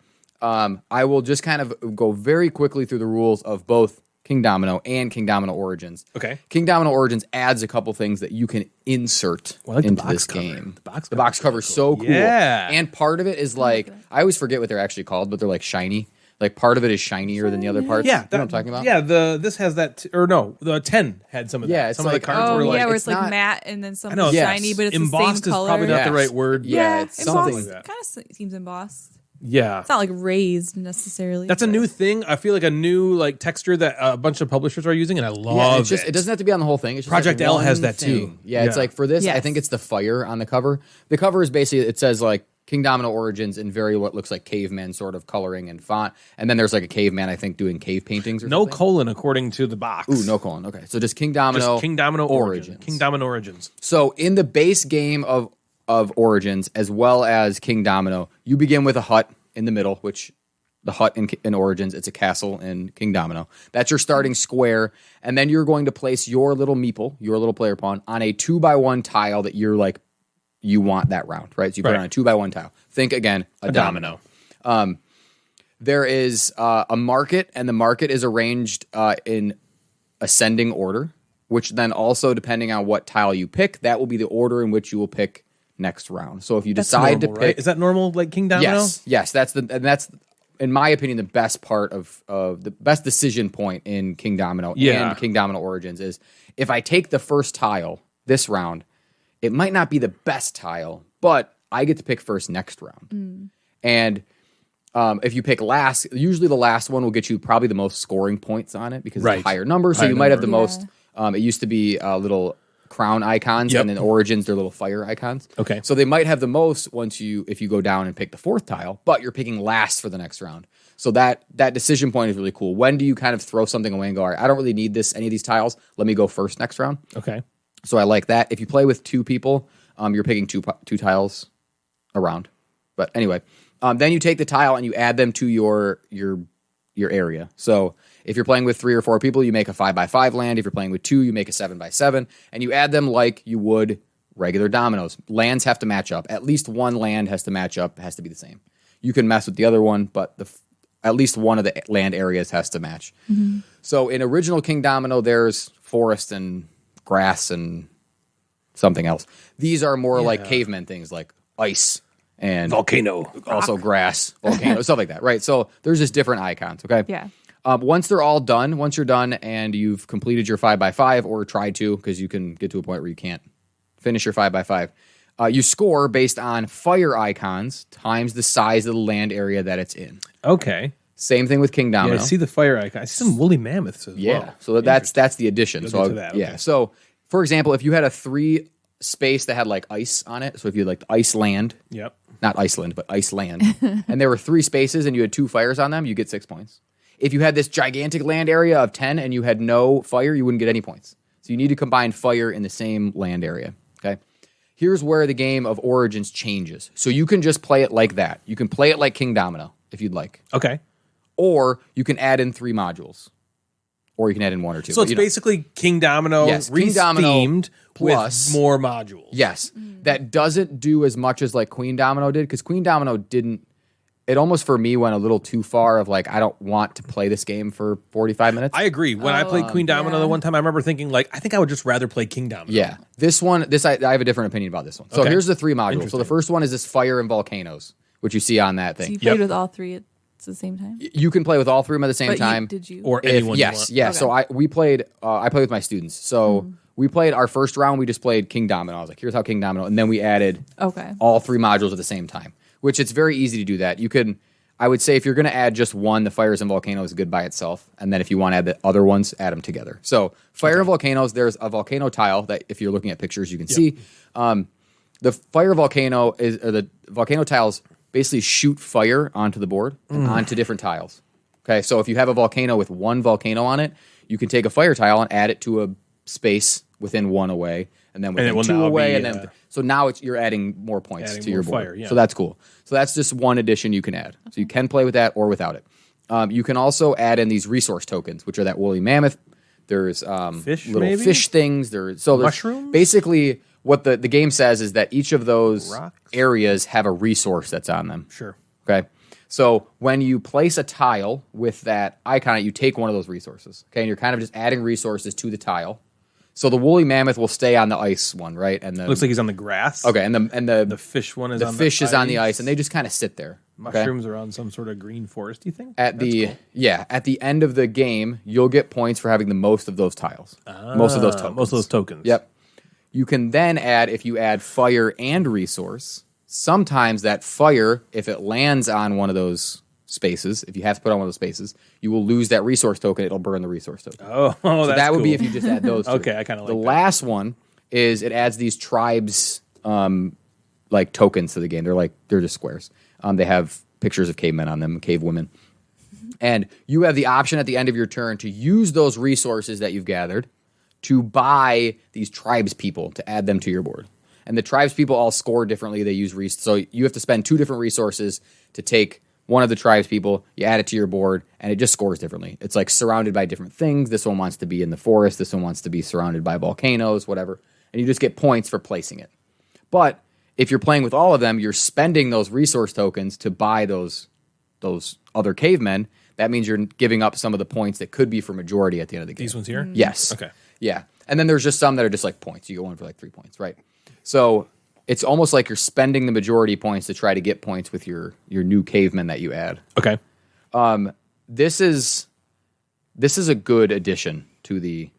I will just kind of go very quickly through the rules of both Kingdomino and Kingdomino Origins. Okay. Kingdomino Origins adds a couple things that you can insert Well, I like the into box this cover. game. The box cover cover is so cool. Yeah. And part of it is like, I always forget what they're actually called, but they're like shiny. Like part of it is shinier than the other parts. Yeah, You know what I'm talking about? Yeah, this has that, the 10 had some of that. Yeah, it's some of like- the cards Oh, were yeah, like, where it's it's like not- matte and then some know, shiny, yes. but it's embossed the is same color. probably not the Yes. right word. Yeah, it's something something like that. Kind of seems embossed. Yeah. It's not like raised necessarily. That's a but- new thing. I feel like a new like texture that a bunch of publishers are using, and I love Yeah, it's just, it. it doesn't have to be on the whole thing. It's just Project like L has one that too. thing. Yeah, it's Yeah. like for this, I Yes. think it's the fire on the cover. The cover is basically, it says like Kingdomino Origins in very what looks like caveman sort of coloring and font. And then there's like a caveman, I think, doing cave paintings or No something. colon according to the box. Ooh, no colon. Okay. So just Kingdomino Origins. Kingdomino Origins. So in the base game of Origins, as well as Kingdomino, you begin with a hut in the middle, which the hut in Origins, it's a castle in Kingdomino. That's your starting square. And then you're going to place your little meeple, your little player pawn, on a 2x1 tile that you're like, you want that round, right? So you put it on a 2x1 tile. Think again, a domino. There is a market, and the market is arranged in ascending order, which then also, depending on what tile you pick, that will be the order in which you will pick next round. So if you decide to pick, right? Is that normal, like Kingdomino? yes, that's in my opinion the best part of the best decision point in Kingdomino and Kingdomino Origins is if I take the first tile this round. It might not be the best tile, but I get to pick first next round. And if you pick last, usually the last one will get you probably the most scoring points on it because it's a higher number. So you might have the most. It used to be little crown icons, and in Origins they're little fire icons. Okay, so they might have the most if you go down and pick the fourth tile, but you're picking last for the next round. So that decision point is really cool. When do you kind of throw something away and go, all right, I don't really need any of these tiles. Let me go first next round. Okay. So I like that. If you play with two people, you're picking two tiles around. But anyway, then you take the tile and you add them to your area. So if you're playing with 3 or 4 people, you make a 5x5 land. If you're playing with 2, you make a 7x7, and you add them like you would regular dominoes. Lands have to match up. At least one land has to match up. It has to be the same. You can mess with the other one, but at least one of the land areas has to match. Mm-hmm. So in original Kingdomino, there's forest and grass and something else. These are more like caveman things, like ice and volcano, also grass, volcano, stuff like that, right? So there's just different icons. Okay, Yeah. Once you're done and you've completed your 5x5 or tried to, because you can get to a point where you can't finish your 5x5. You score based on fire icons times the size of the land area that it's in. Okay. Same thing with Kingdomino. Yeah, I see the fire icon. I see some woolly mammoths as well. So that's the addition. So okay. So for example, if you had a 3 space that had like ice on it, so if you had like Iceland, not Iceland, but Iceland, and there were 3 spaces and you had 2 fires on them, you get 6 points. If you had this gigantic land area of 10 and you had no fire, you wouldn't get any points. So you need to combine fire in the same land area. Okay. Here's where the game of Origins changes. So you can just play it like that. You can play it like Kingdomino if you'd like. Okay. Or you can add in 3 modules. Or you can add in 1 or 2. So it's basically Kingdomino themed plus with more modules. Yes. That doesn't do as much as like Queendomino did, because Queendomino didn't. It almost for me went a little too far of like, I don't want to play this game for 45 minutes. I agree. When I played Queendomino the one time, I remember thinking like, I think I would just rather play Kingdomino. Yeah. I have a different opinion about this one. So here's the 3 modules. So the first one is this fire and volcanoes, which you see on that thing. So you played with all 3 at the same time? You can play with all 3 of them at the same time. Did you? Or anyone yes, you want. yeah. Okay. So I played with my students. So we played our first round, we just played Kingdomino. I was like, here's how Kingdomino, and then we added all 3 modules at the same time, which it's very easy to do that. You can, I would say if you're going to add just one, the fires and volcanoes is good by itself. And then if you want to add the other ones, add them together. So fire and volcanoes, there's a volcano tile that if you're looking at pictures, you can see. The fire volcano the volcano tiles basically shoot fire onto the board and onto different tiles. Okay, so if you have a volcano with 1 volcano on it, you can take a fire tile and add it to a space within 1 away, and then within 2 away, and then so now you're adding more points to your board. Fire, So that's cool. So that's just one addition you can add. So you can play with that or without it. You can also add in these resource tokens, which are that woolly mammoth. There's little fish things. There's mushrooms. Basically, what the game says is that each of those areas have a resource that's on them. Sure. Okay. So when you place a tile with that icon, you take one of those resources. Okay, and you're kind of just adding resources to the tile. So the woolly mammoth will stay on the ice one, right? And looks like he's on the grass. Okay, and the fish one is the fish is on the ice, and they just kind of sit there. Mushrooms are on some sort of green forest. You think at the end of the game, you'll get points for having the most of those tiles, most of those tokens. Yep. You can then add, if you add fire and resource, sometimes that fire, if it lands on one of those spaces, if you have to put on one of those spaces, you will lose that resource token. It'll burn the resource token. So that would be if you just add those two. Okay, I kind of like the last one is it adds these tribes like tokens to the game. They're just squares. They have pictures of cavemen on them, cave women. And you have the option at the end of your turn to use those resources that you've gathered to buy these tribes people to add them to your board. And the tribes people all score differently. They use so you have to spend 2 different resources to take one of the tribes people, you add it to your board, and it just scores differently. It's like surrounded by different things. This one wants to be in the forest. This one wants to be surrounded by volcanoes, whatever. And you just get points for placing it. But if you're playing with all of them, you're spending those resource tokens to buy those other cavemen. That means you're giving up some of the points that could be for majority at the end of the game. These ones here? Yes. Okay. Yeah. And then there's just some that are just like points. You go in for like 3 points, right? So it's almost like you're spending the majority points to try to get points with your new cavemen that you add. Okay. This is a good addition to the.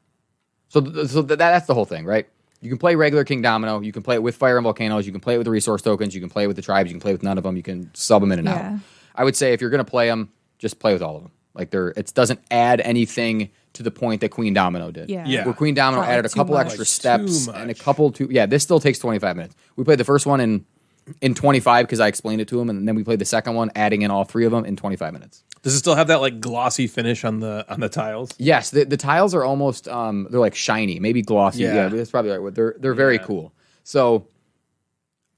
So that's the whole thing, right? You can play regular Kingdomino. You can play it with Fire and Volcanoes. You can play it with the resource tokens. You can play it with the tribes. You can play with none of them. You can sub them in and out. I would say if you're going to play them, just play with all of them. Like it doesn't add anything to the point that Queendomino did. Yeah. Where Queendomino added a couple extra steps and a couple. This still takes 25 minutes. We played the first one in 25 because I explained it to him, and then we played the second one, adding in all 3 of them in 25 minutes. Does it still have that like glossy finish on the tiles? Yes, the tiles are almost they're like shiny, maybe glossy. Yeah, that's probably right. They're very cool. So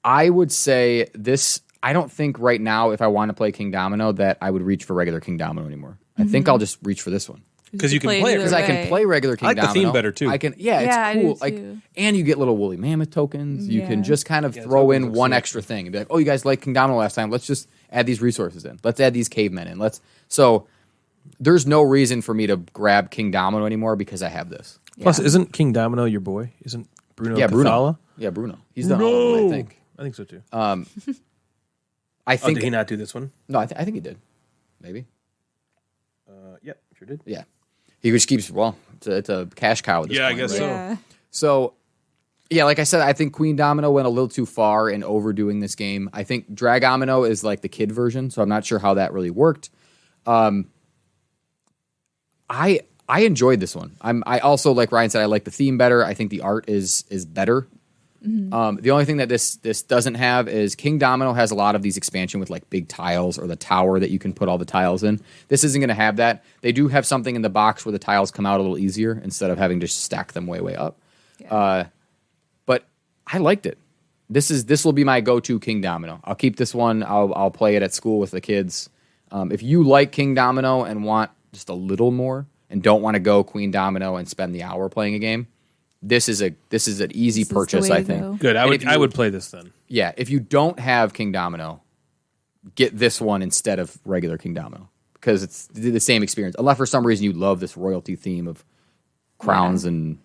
I would say this. I don't think right now, if I want to play Kingdomino, that I would reach for regular Kingdomino anymore. I think I'll just reach for this one because you can play it. Because I can play regular Kingdomino. I like the theme better too. I can. Yeah, it's cool. And you get little woolly mammoth tokens. You can just kind of throw in one extra thing and be like, "Oh, you guys liked Kingdomino last time. Let's just add these resources in. Let's add these cavemen in. So there's no reason for me to grab Kingdomino anymore because I have this. Plus, isn't Kingdomino your boy? Isn't Bruno? Yeah, Bruno. Cathala? Yeah, Bruno. He's done all of them, I think. I think so too. I think. Did he not do this one? No, I think he did. Maybe. Yep, sure did. Yeah, he just keeps. Well, it's a cash cow at this point. I guess so. So, yeah, like I said, I think Queendomino went a little too far in overdoing this game. I think Dragomino is like the kid version, so I'm not sure how that really worked. I enjoyed this one. I also, like Ryan said, I like the theme better. I think the art is better. The only thing that this doesn't have is Kingdomino has a lot of these expansion with like big tiles or the tower that you can put all the tiles in. This isn't going to have that. They do have something in the box where the tiles come out a little easier instead of having to stack them way up. Yeah. But I liked it. This will be my go-to Kingdomino. I'll keep this one. I'll play it at school with the kids. If you like Kingdomino and want just a little more and don't want to go Queendomino and spend the hour playing a game, this is an easy purchase, I think. Good. I would play this then. Yeah, if you don't have Kingdomino, get this one instead of regular Kingdomino because it's the same experience. Unless for some reason you love this royalty theme of crowns and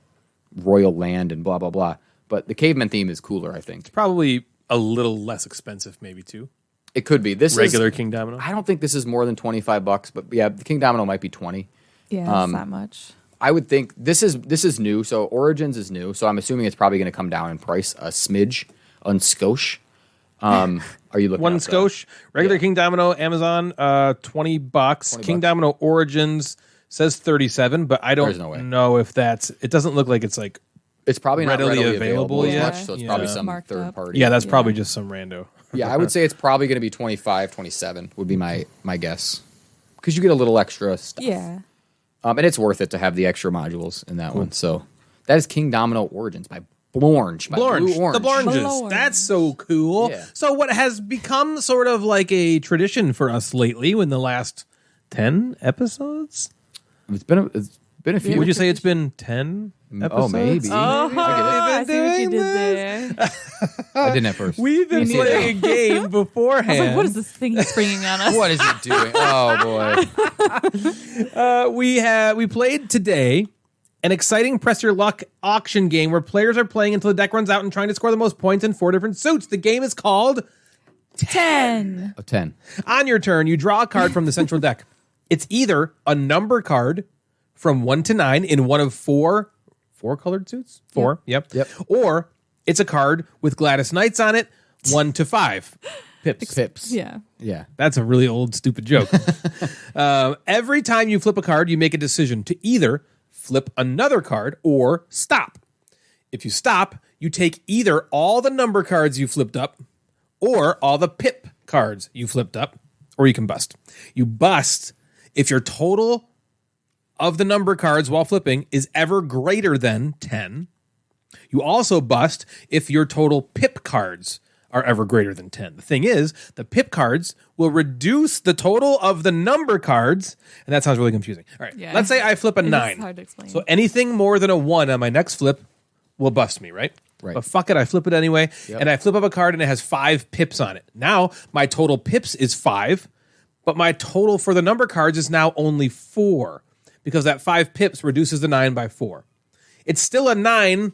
royal land and blah blah blah. But the caveman theme is cooler, I think. It's probably a little less expensive, maybe too. It could be. This regular is Kingdomino. I don't think this is more than $25, but yeah, the Kingdomino might be 20. Yeah, it's not much. I would think this is new, so Origins is new, so I'm assuming it's probably going to come down in price a smidge, unskosh. Are you looking one up skosh? Regular Kingdomino, Amazon, $20. Kingdomino Origins says 37, but I don't know if that's. It doesn't look like it's like. It's probably not readily available yet. As much, so it's probably some third party. Yeah, that's probably just some rando. Yeah, I would say it's probably going to be 25, 27 would be my guess, because you get a little extra stuff. Yeah. And it's worth it to have the extra modules in that one. So that is Kingdomino Origins by Blornge. The Blornges. That's so cool. Yeah. So what has become sort of like a tradition for us lately in the last 10 episodes? It's been a few. Would you say it's been 10 episodes? Oh, maybe. I see what you did there. I didn't at first. We've been playing a game beforehand. I was like, what is this thing he's bringing on us? What is it doing? Oh, boy. We played today an exciting Press Your Luck auction game where players are playing until the deck runs out and trying to score the most points in 4 different suits. The game is called 10. Oh, 10. On your turn, you draw a card from the central deck. It's either a number card from 1 to 9 in one of 4 colored suits. 4. Yep. Or it's a card with Gladys Knights on it, 1 to 5. Pips. Yeah. That's a really old, stupid joke. Every time you flip a card, you make a decision to either flip another card or stop. If you stop, you take either all the number cards you flipped up or all the pip cards you flipped up, or you can bust. You bust if your total of the number cards while flipping is ever greater than 10. You also bust if your total pip cards are ever greater than 10. The thing is, the pip cards will reduce the total of the number cards, and that sounds really confusing. All right, let's say I flip a 9. It's hard to explain. So anything more than a 1 on my next flip will bust me, right? Right. But fuck it, I flip it anyway, and I flip up a card and it has 5 pips on it. Now, my total pips is 5, but my total for the number cards is now only 4, because that 5 pips reduces the 9 by 4. It's still a 9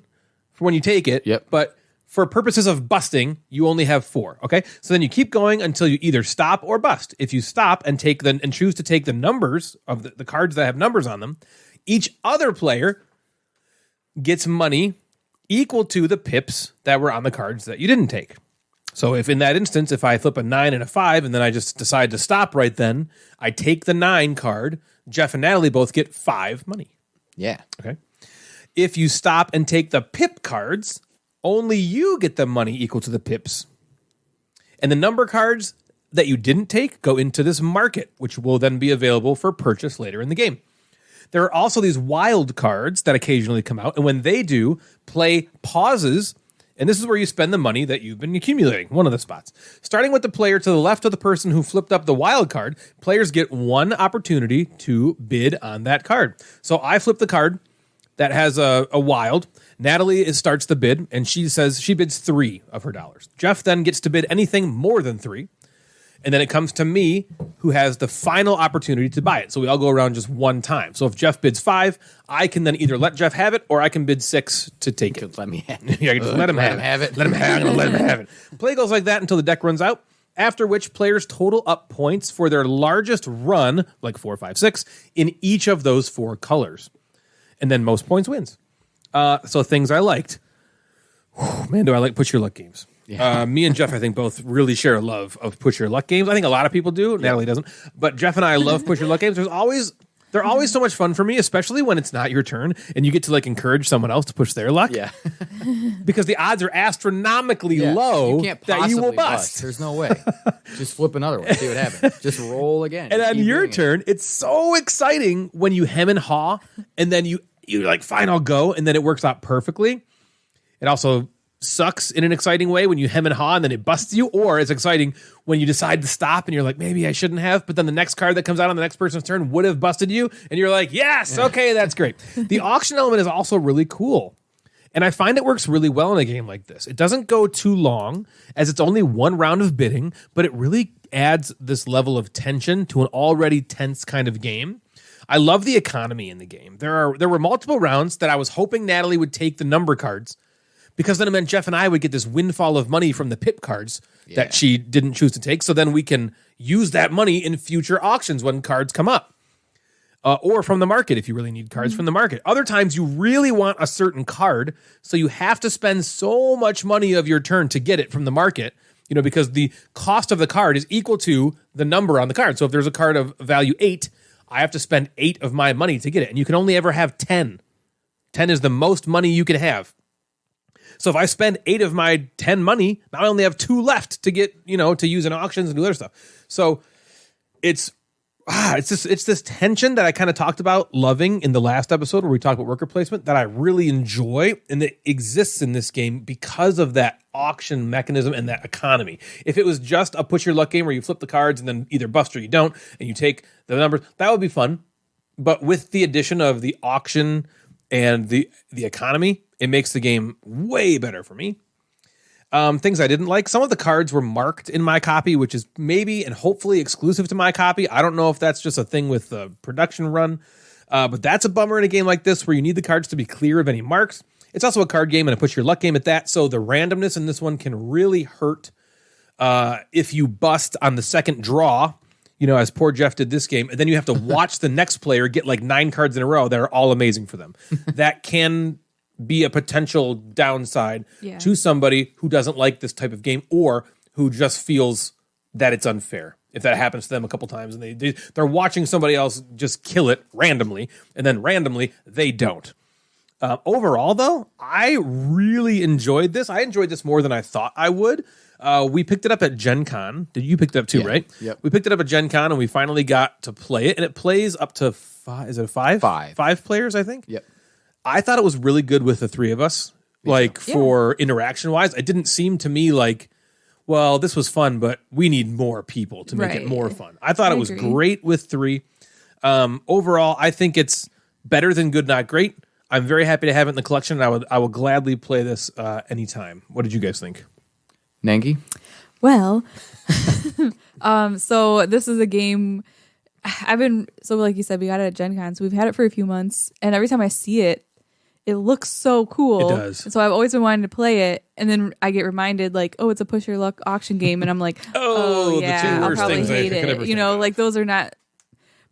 for when you take it, but for purposes of busting, you only have 4, okay? So then you keep going until you either stop or bust. If you stop and choose to take the numbers of the cards that have numbers on them, each other player gets money equal to the pips that were on the cards that you didn't take. So if in that instance, if I flip a 9 and a 5 and then I just decide to stop right then, I take the 9 card, Jeff and Natalie both get 5 money. Yeah. Okay. If you stop and take the pip cards, only you get the money equal to the pips. And the number cards that you didn't take go into this market, which will then be available for purchase later in the game. There are also these wild cards that occasionally come out, and when they do, play pauses, and this is where you spend the money that you've been accumulating, one of the spots. Starting with the player to the left of the person who flipped up the wild card, players get one opportunity to bid on that card. So I flip the card that has a wild. Natalie starts the bid, and she says she bids 3 of her dollars. Jeff then gets to bid anything more than 3. And then it comes to me, who has the final opportunity to buy it. So we all go around just one time. So if Jeff bids 5, I can then either let Jeff have it, or I can bid 6 to take it. Let me have it. Yeah, just let him have it. Let him have it. I'm gonna let him have it. Play goes like that until the deck runs out, after which players total up points for their largest run, like 4, 5, 6, in each of those 4 colors. And then most points wins. So things I liked. Whew, man, do I like Push Your Luck games. Yeah. Me and Jeff, I think, both really share a love of Push Your Luck games. I think a lot of people do. Natalie doesn't. But Jeff and I love Push Your Luck games. They're always so much fun for me, especially when it's not your turn and you get to like encourage someone else to push their luck. Yeah. Because the odds are astronomically low you can't that you will bust. There's no way. Just flip another one. See what happens. Just roll again. And on your turn, it's so exciting when you hem and haw and then you're like, fine, I'll go. And then it works out perfectly. It also sucks in an exciting way when you hem and haw and then it busts you, or it's exciting when you decide to stop and you're like, maybe I shouldn't have, but then the next card that comes out on the next person's turn would have busted you, and you're like, yes, okay, that's great. The auction element is also really cool, and I find it works really well in a game like this. It doesn't go too long, as it's only one round of bidding, but it really adds this level of tension to an already tense kind of game. I love the economy in the game. There were multiple rounds that I was hoping Natalie would take the number cards, because then it meant Jeff and I would get this windfall of money from the pip cards that she didn't choose to take. So then we can use that money in future auctions when cards come up. Or from the market if you really need cards from the market. Other times you really want a certain card, so you have to spend so much money of your turn to get it from the market, because the cost of the card is equal to the number on the card. So if there's a card of value 8, I have to spend 8 of my money to get it. And you can only ever have 10. 10 is the most money you can have. So if I spend 8 of my 10 money, now I only have 2 left to get, to use in auctions and do other stuff. So it's this tension that I kind of talked about loving in the last episode where we talked about worker placement that I really enjoy, and that exists in this game because of that auction mechanism and that economy. If it was just a push your luck game where you flip the cards and then either bust or you don't, and you take the numbers, that would be fun. But with the addition of the auction and the economy, it makes the game way better for me. Things I didn't like. Some of the cards were marked in my copy, which is maybe and hopefully exclusive to my copy. I don't know if that's just a thing with the production run, but that's a bummer in a game like this where you need the cards to be clear of any marks. It's also a card game and a push your luck game at that, so the randomness in this one can really hurt if you bust on the second draw, as poor Jeff did this game, and then you have to watch the next player get like 9 cards in a row that are all amazing for them. That can be a potential downside to somebody who doesn't like this type of game, or who just feels that it's unfair. If that happens to them a couple times and they're watching somebody else just kill it randomly, and then randomly they don't. Overall, though, I really enjoyed this. I enjoyed this more than I thought I would. We picked it up at Gen Con. You picked it up too, Yeah. right? Yep. We picked it up at Gen Con, and we finally got to play it. And it plays up to 5. Is it 5? 5. 5 players, I think. Yep. I thought it was really good with the 3 of us. Like, for interaction-wise. It didn't seem to me like, well, this was fun, but we need more people to make it Right. more fun. I thought it was agree. great with 3. Overall, I think it's better than good, not great. I'm very happy to have it in the collection, and I will gladly play this anytime. What did you guys think? Nangi? Well, so this is a game like you said, we got it at Gen Con, so we've had it for a few months, and every time I see it, it looks so cool. It does. And so I've always been wanting to play it, and then I get reminded, like, oh, it's a push your luck auction game, and I'm like, Oh, the yeah, two I'll worst probably things I hate could ever it. think You know, of. like those are not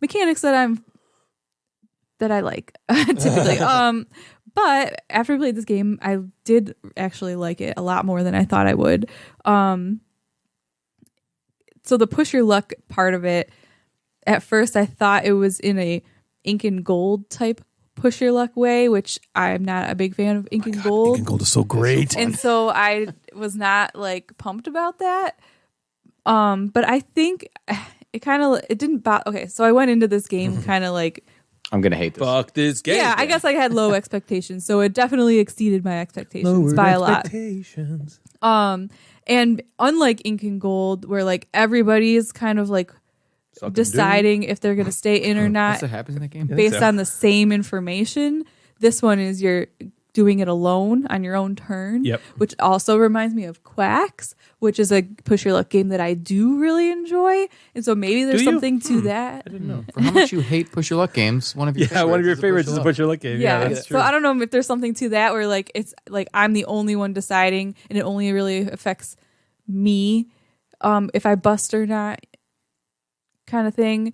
mechanics that I like typically. But after I played this game, I did actually like it a lot more than I thought I would. So the push your luck part of it, at first I thought it was in a ink and gold type push your luck way, which I'm not a big fan of ink and gold. Ink and Gold is so great. And so I was not like pumped about that. But I think it didn't okay, so I went into this game kind of like, I'm going to hate this. Fuck this game. yeah, I guess I had low expectations, so it definitely exceeded my expectations by a lot. Expectations. And unlike Ink and Gold, where like everybody is kind of like deciding if they're going to stay in or That's not what happens in that game? based so. on the same information, this one is you're doing it alone on your own turn. Yep. Which also reminds me of Quacks, which is a push your luck game that I do really enjoy. And so maybe there's Do you? something to that. I didn't know. For how much you hate push your luck games, one of your Yeah, one of your favorites is a push your luck game. Yeah, Yeah. that's So true. I don't know if there's something to that where like it's like I'm the only one deciding and it only really affects me if I bust or not kind of thing.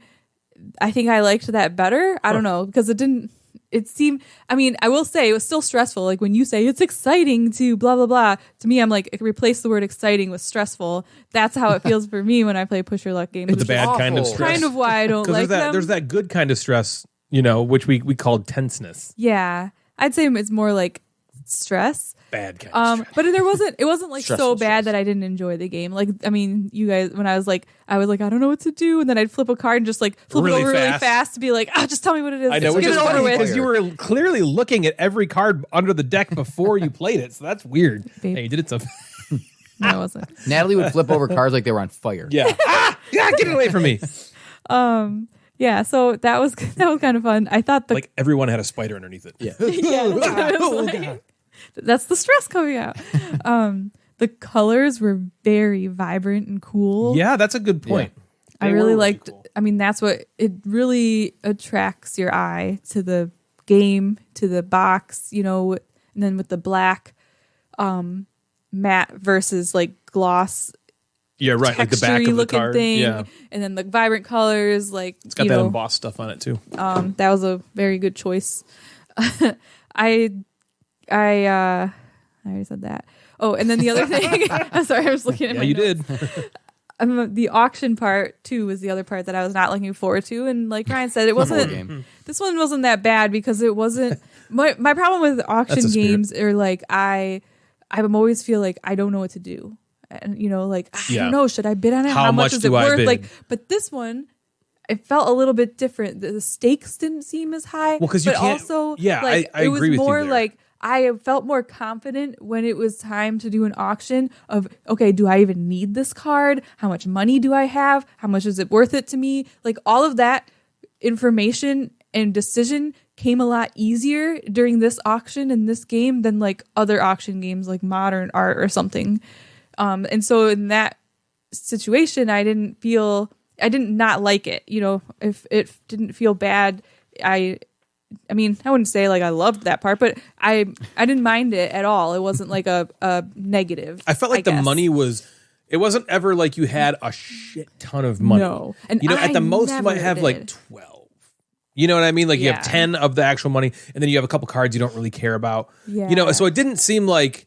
I think I liked that better. I don't know, because it seemed, I mean, I will say it was still stressful. Like when you say it's exciting to blah, blah, blah, to me, I'm like, replace the word exciting with stressful. That's how it feels for me when I play push your luck games. It's the which is bad kind of awful. stress. kind of why I don't 'Cause like there's them. that good kind of stress, you know, which we called tenseness. Yeah. I'd say it's more like stress. Bad kind of stress. But it wasn't like Stressful so bad that I didn't enjoy the game. Like, I mean, you guys, when I was like, I don't know what to do. And then I'd flip a card and just like flip Really it over really fast. fast to be like, just tell me what it is. I know, Just which get is it over funny with. because you were clearly looking at every card under the deck before you played it. So that's weird. Babe. Hey, you did it so. No, I wasn't. Natalie would flip over cards like they were on fire. Yeah. Yeah, get it away from me. Yeah, so that was kind of fun. I thought Like everyone had a spider underneath it. Yeah. yeah, that's what it was like. That's the stress coming out. The colors were very vibrant and cool. Yeah, that's a good point. I They really were liked. cool. I mean, that's what it really attracts your eye to the game, to the box, you know, and then with the black matte versus like gloss Yeah, right. Like the back texture-y of the looking card. thing, Yeah. and then the vibrant colors, like It's got you that know, embossed stuff on it too. that was a very good choice. I already said that. Oh, and then the other thing, I'm sorry, I was looking at Yeah, my you notes. did. The auction part too was the other part that I was not looking forward to, and like Ryan said, it Board wasn't. game. This one wasn't that bad because it wasn't. My problem with auction That's the spirit. games are like I always feel like I don't know what to do, and you know, like I Yeah. don't know, should I bid on it? How much is do it I worth? bid? Like, but this one. It felt a little bit different. The stakes didn't seem as high. Well, 'cause you but can't- also, yeah, like, I it was agree with you more there. like I felt more confident when it was time to do an auction of, okay, do I even need this card? How much money do I have? How much is it worth it to me? Like all of that information and decision came a lot easier during this auction in this game than like other auction games like Modern Art or something. And so in that situation, I didn't not like it. You know, if it didn't feel bad, I mean, I wouldn't say like I loved that part, but I didn't mind it at all. It wasn't like a negative. I felt like the guess. money was. It wasn't ever like you had a shit ton of money. No. And you know, at I the most you might never have like did. 12. You know what I mean? Like you have Yeah. 10 of the actual money, and then you have a couple cards you don't really care about. Yeah. You know, so it didn't seem like,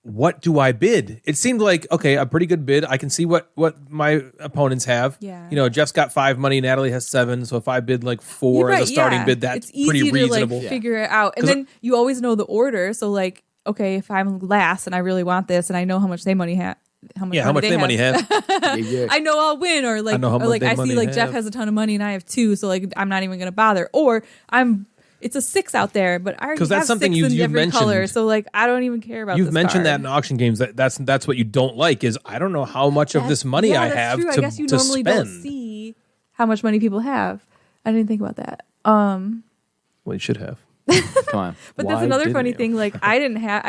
what do I bid? It seemed like, okay, a pretty good bid. I can see what my opponents have. Yeah. You know, Jeff's got 5 money, Natalie has 7. So if I bid like 4 You're as a right, starting yeah. bid, that's it's easy pretty reasonable. to like figure it out. And 'Cause then you always know the order. So like, okay, if I'm last and I really want this and I know how much they how much they money have. I know I'll win, or like, I know how much I money see like Jeff have. has a ton of money and I have 2, so like I'm not even gonna bother. Or it's a 6 out there, but I already 'Cause that's have something 6 in you've every mentioned. color, so like I don't even care about. You've this mentioned card. that in auction games. That's what you don't like is I don't know how much of this money Yeah, I that's have true. to I guess you to normally spend. don't see how much money people have. I didn't think about that. Well, you should have. Come on. But Why that's another didn't funny you? thing. Like I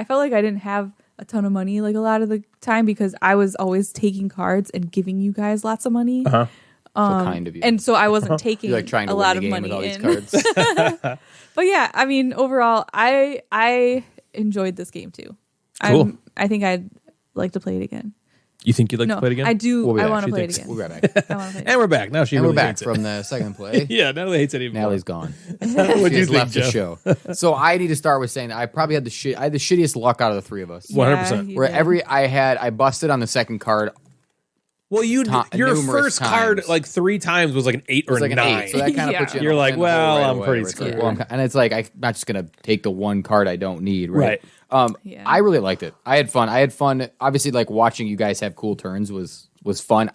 felt like I didn't have a ton of money like a lot of the time because I was always taking cards and giving you guys lots of money. So kind of you. And so I wasn't taking You're like trying to a win lot the of game money with all these in. cards. But yeah, I mean, overall, I enjoyed this game too. Cool. I think I'd like to play it again. You think you'd like No, to play it again? I do. We'll be I back. want She to play it thinks. again. We'll be right back. I want to play it And we're back. Now she And really we're back hates from the second play. Yeah, Natalie hates it even more. Natalie's gone. What do you She's think, left the Jeff? show. So I need to start with saying I probably had I had the shittiest luck out of the 3 of us. again. 100%. you Where did. I busted on the second card. Well, your numerous first card times. like 3 times was like an 8 It was or like a an 9. 8, so that kind of Yeah. puts you. You're like, in the hole well, right I'm away, pretty where it's like, screwed. well, and it's like I'm not just gonna take the one card I don't need, right? Yeah. I really liked it. I had fun. Obviously, like watching you guys have cool turns was fun.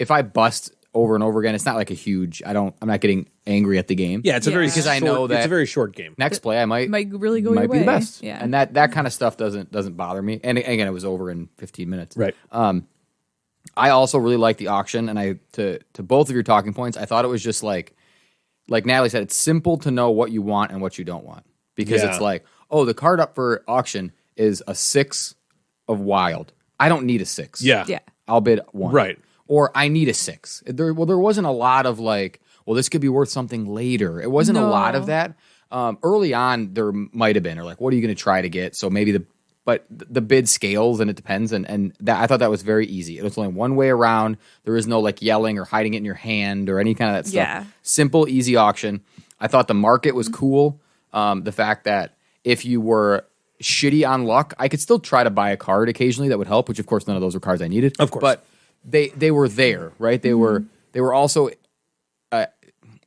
If I bust over and over again, it's not like a huge. I'm not getting angry at the game. Yeah, it's a very Because short, I know it's that- a very short game. Next play, I might really go your be the way. best. Yeah. And that kind of stuff doesn't bother me. And again, it was over in 15 minutes. Right. I also really liked the auction, and to both of your talking points, I thought it was just like Natalie said, it's simple to know what you want and what you don't want because Yeah. it's like, oh, the card up for auction is a 6 of wild. I don't need a 6. Yeah. Yeah. I'll bid 1. Right. Or I need a 6. There wasn't a lot of like, well, this could be worth something later. It wasn't a lot of No. that. Early on, there might have been, or like, what are you going to try to get? So maybe but the bid scales and it depends. And that I thought that was very easy. It was only one way around. There is no like yelling or hiding it in your hand or any kind of that stuff. Yeah. Simple, easy auction. I thought the market was cool. The fact that if you were shitty on luck, I could still try to buy a card occasionally that would help, which of course none of those were cards I needed. Of course. But they were there, right? They were also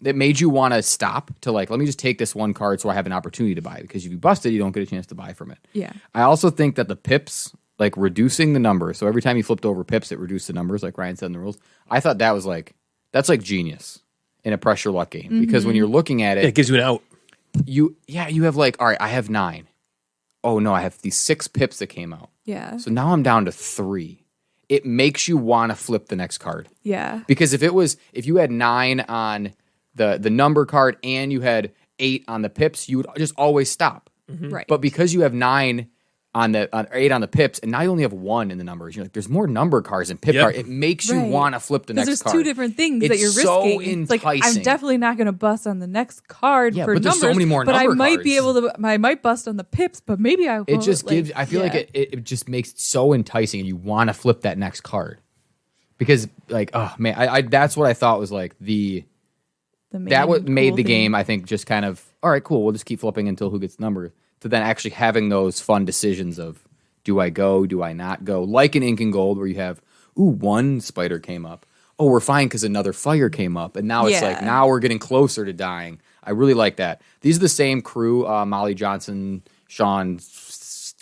that made you want to stop to like, let me just take this one card so I have an opportunity to buy it, because if you bust it, you don't get a chance to buy from it. Yeah. I also think that the pips, like reducing the number, so every time you flipped over pips, it reduced the numbers, like Ryan said in the rules. I thought that was that's like genius in a pressure luck game, because when you're looking at It it, gives you an out. you have like, all right, I have 9. Oh no, I have these 6 pips that came out. Yeah. So now I'm down to 3. It makes you want to flip the next card. Yeah. Because if you had 9 on the number card and you had 8 on the pips, you would just always stop. Right. But because you have 9 on 8 on the pips, and now you only have 1 in the numbers, you're like, there's more number cards than pip Yep. cards. It makes you Right. want to flip the next Because card. there's 2 different things that It's you're so risking. It's like I'm enticing. definitely not going to bust on the next card Yeah, for but there's numbers. so many more but I number might be cards. able to. I might bust on the pips, but maybe I. It won't. just gives. I feel like it just makes it so enticing, and you want to flip that next card because, like, oh man, I that's what I thought was like what made the game. I think just kind of all right, cool. We'll just keep flipping until who gets numbers. To then actually having those fun decisions of do I go, do I not go? Like in Ink and Gold, where you have one spider came up. Oh, we're fine because another fire came up, and now it's like Yeah. now we're getting closer to dying. I really like that. These are the same crew: Molly Johnson, Sean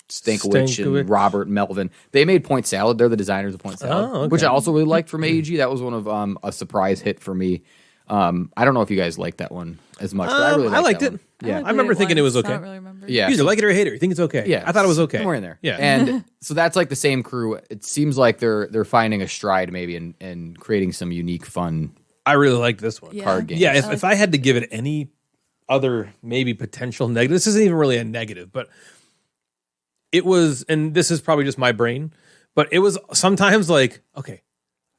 Stankiewicz, and Robert Melvin. They made Point Salad. They're the designers of Point Salad, Oh, okay. which I also really liked from AEG. That was one of a surprise hit for me. I don't know if you guys liked that one as much, but I really I liked that it. one. Yeah, I remember thinking it was okay. I don't really remember. yeah. You either like it or hate it. You think it's okay. Yeah, I thought it was okay. Somewhere in there. Yeah. And so that's like the same crew. It seems like they're finding a stride maybe and creating some unique, fun I really liked this one. Yeah. card games. Yeah, if I had to give it any other maybe potential negative, this isn't even really a negative, but it was, and this is probably just my brain, but it was sometimes like, okay,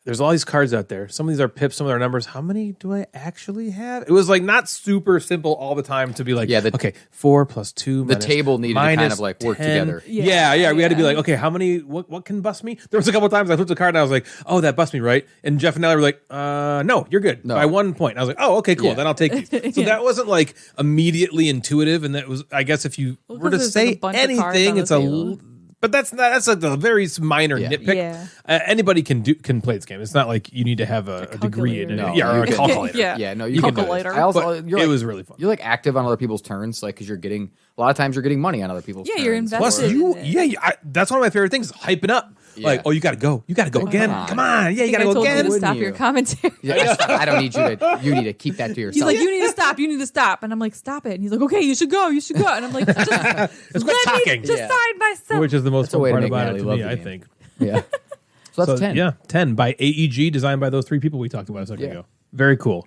there's all these cards out there. Some of these are pips, some of them are numbers. How many do I actually have? It was like not super simple all the time to be like, Yeah, okay, 4 + 2 the minus- table needed to kind minus of like work 10. together. Yeah. We had to be Yeah. like, okay, how many? What can bust me? There was a couple times I flipped a card and I was like, oh, that bust me, right? And Jeff and Nelly were like, no, you're good by 1 point. And I was like, oh, okay, cool. Yeah. Then I'll take these. So that wasn't like immediately intuitive, and that was, I guess, if you were to 'cause there's, like, say a bunch of cards anything, on the it's a. table. But that's like a very minor Yeah. nitpick. Yeah. Anybody can play this game. It's not like you need to have a degree in it. calculator. Or you a can- calculator. Yeah. Yeah, no, you You can can do it. calculator. I also, But you're it like, was really fun. You're like active on other people's turns, like because you're getting a lot of times you're getting money on other people's Yeah, turns. you're Plus, invested. that's one of my favorite things. Hyping up. Like, oh, you got to go. You got to go again. Come on. Yeah, you got to I go told you again. to stop Wouldn't your you? commentary. Yeah, I don't need you to. You need to keep that to yourself. He's like, you need to stop. You need to stop. And I'm like, stop it. And he's like, okay, you should go. You should go. And I'm like, just Let's quit let talking. me decide myself. Which is the most That's a way fun to part make about it Natalie to love me, the I game. think. Yeah. So that's 10. Yeah, 10 by AEG, designed by those 3 people we talked about a second ago. Very cool.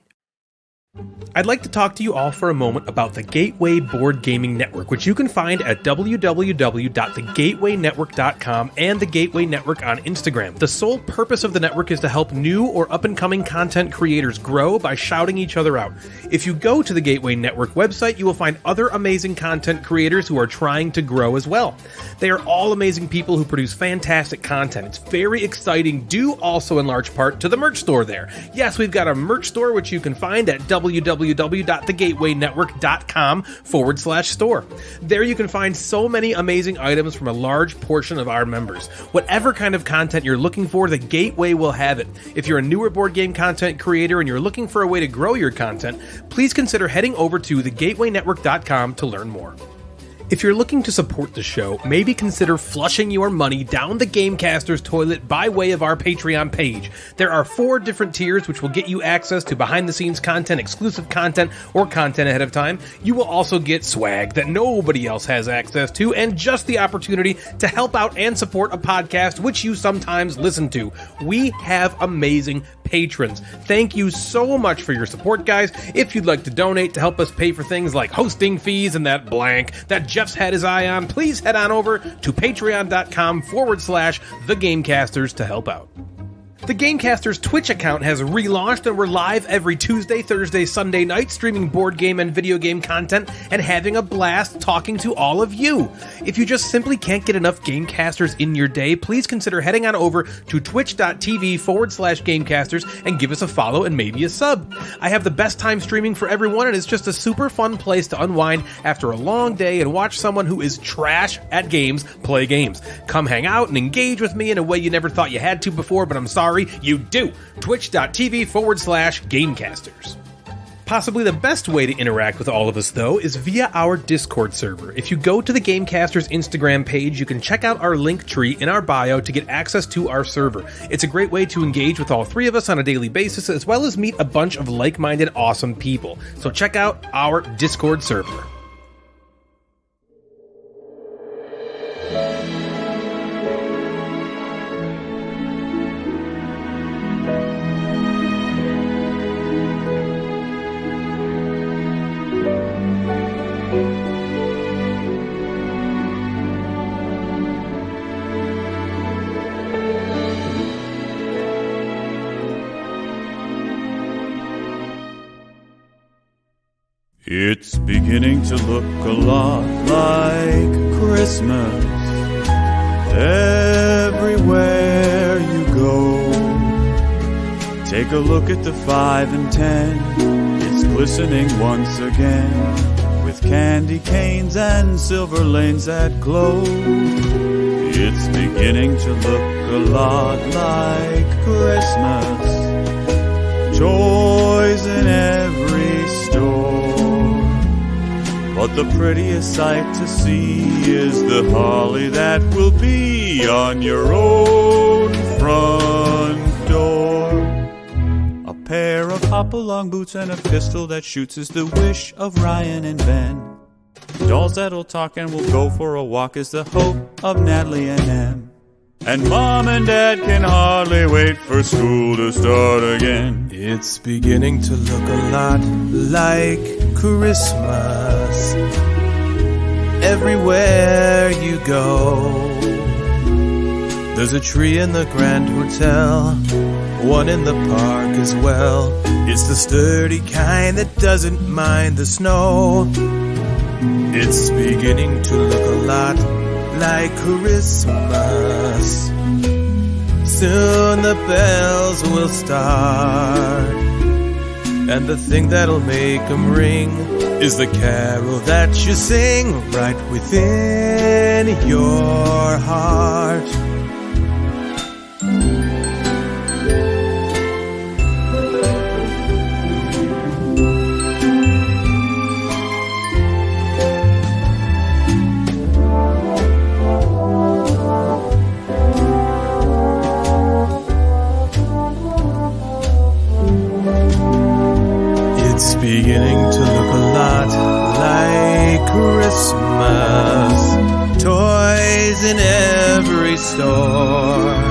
I'd like to talk to you all for a moment about the Gateway Board Gaming Network, which you can find at www.thegatewaynetwork.com and the Gateway Network on Instagram. The sole purpose of the network is to help new or up-and-coming content creators grow by shouting each other out. If you go to the Gateway Network website, you will find other amazing content creators who are trying to grow as well. They are all amazing people who produce fantastic content. It's very exciting, due also in large part to the merch store there. Yes, we've got a merch store, which you can find at www.thegatewaynetwork.com/store. There you can find so many amazing items from a large portion of our members. Whatever kind of content you're looking for, the Gateway will have it. If you're a newer board game content creator and you're looking for a way to grow your content, please consider heading over to thegatewaynetwork.com to learn more. If you're looking to support the show, maybe consider flushing your money down the Gamecasters toilet by way of our Patreon page. There are 4 different tiers which will get you access to behind-the-scenes content, exclusive content, or content ahead of time. You will also get swag that nobody else has access to, and just the opportunity to help out and support a podcast which you sometimes listen to. We have amazing patrons. Thank you so much for your support, guys. If you'd like to donate to help us pay for things like hosting fees and that blank that Jeff's had his eye on, please head on over to patreon.com/thegamecasters to help out. The Gamecasters Twitch account has relaunched, and we're live every Tuesday, Thursday, Sunday night, streaming board game and video game content and having a blast talking to all of you. If you just simply can't get enough Gamecasters in your day, please consider heading on over to twitch.tv/Gamecasters and give us a follow and maybe a sub. I have the best time streaming for everyone, and it's just a super fun place to unwind after a long day and watch someone who is trash at games play games. Come hang out and engage with me in a way you never thought you had to before, but I'm sorry, you do. Twitch.tv/Gamecasters. Possibly the best way to interact with all of us, though, is via our Discord server. If you go to the Gamecasters Instagram page, you can check out our link tree in our bio to get access to our server. It's a great way to engage with all 3 of us on a daily basis, as well as meet a bunch of like-minded, awesome people. So check out our Discord server. It's beginning to look a lot like Christmas everywhere you go. Take a look at the 5 and 10. It's glistening once again with candy canes and silver lanes that glow. It's beginning to look a lot like Christmas. Toys in every store. But the prettiest sight to see is the holly that will be on your own front door. A pair of hop-along boots and a pistol that shoots is the wish of Ryan and Ben. Dolls that'll talk and will go for a walk is the hope of Natalie and Em. And Mom and Dad can hardly wait for school to start again. It's beginning to look a lot like Christmas everywhere you go. There's a tree in the Grand Hotel, one in the park as well. It's the sturdy kind that doesn't mind the snow. It's beginning to look a lot like Christmas. Soon the bells will start, and the thing that'll make them ring is the carol that you sing right within your heart. in every store.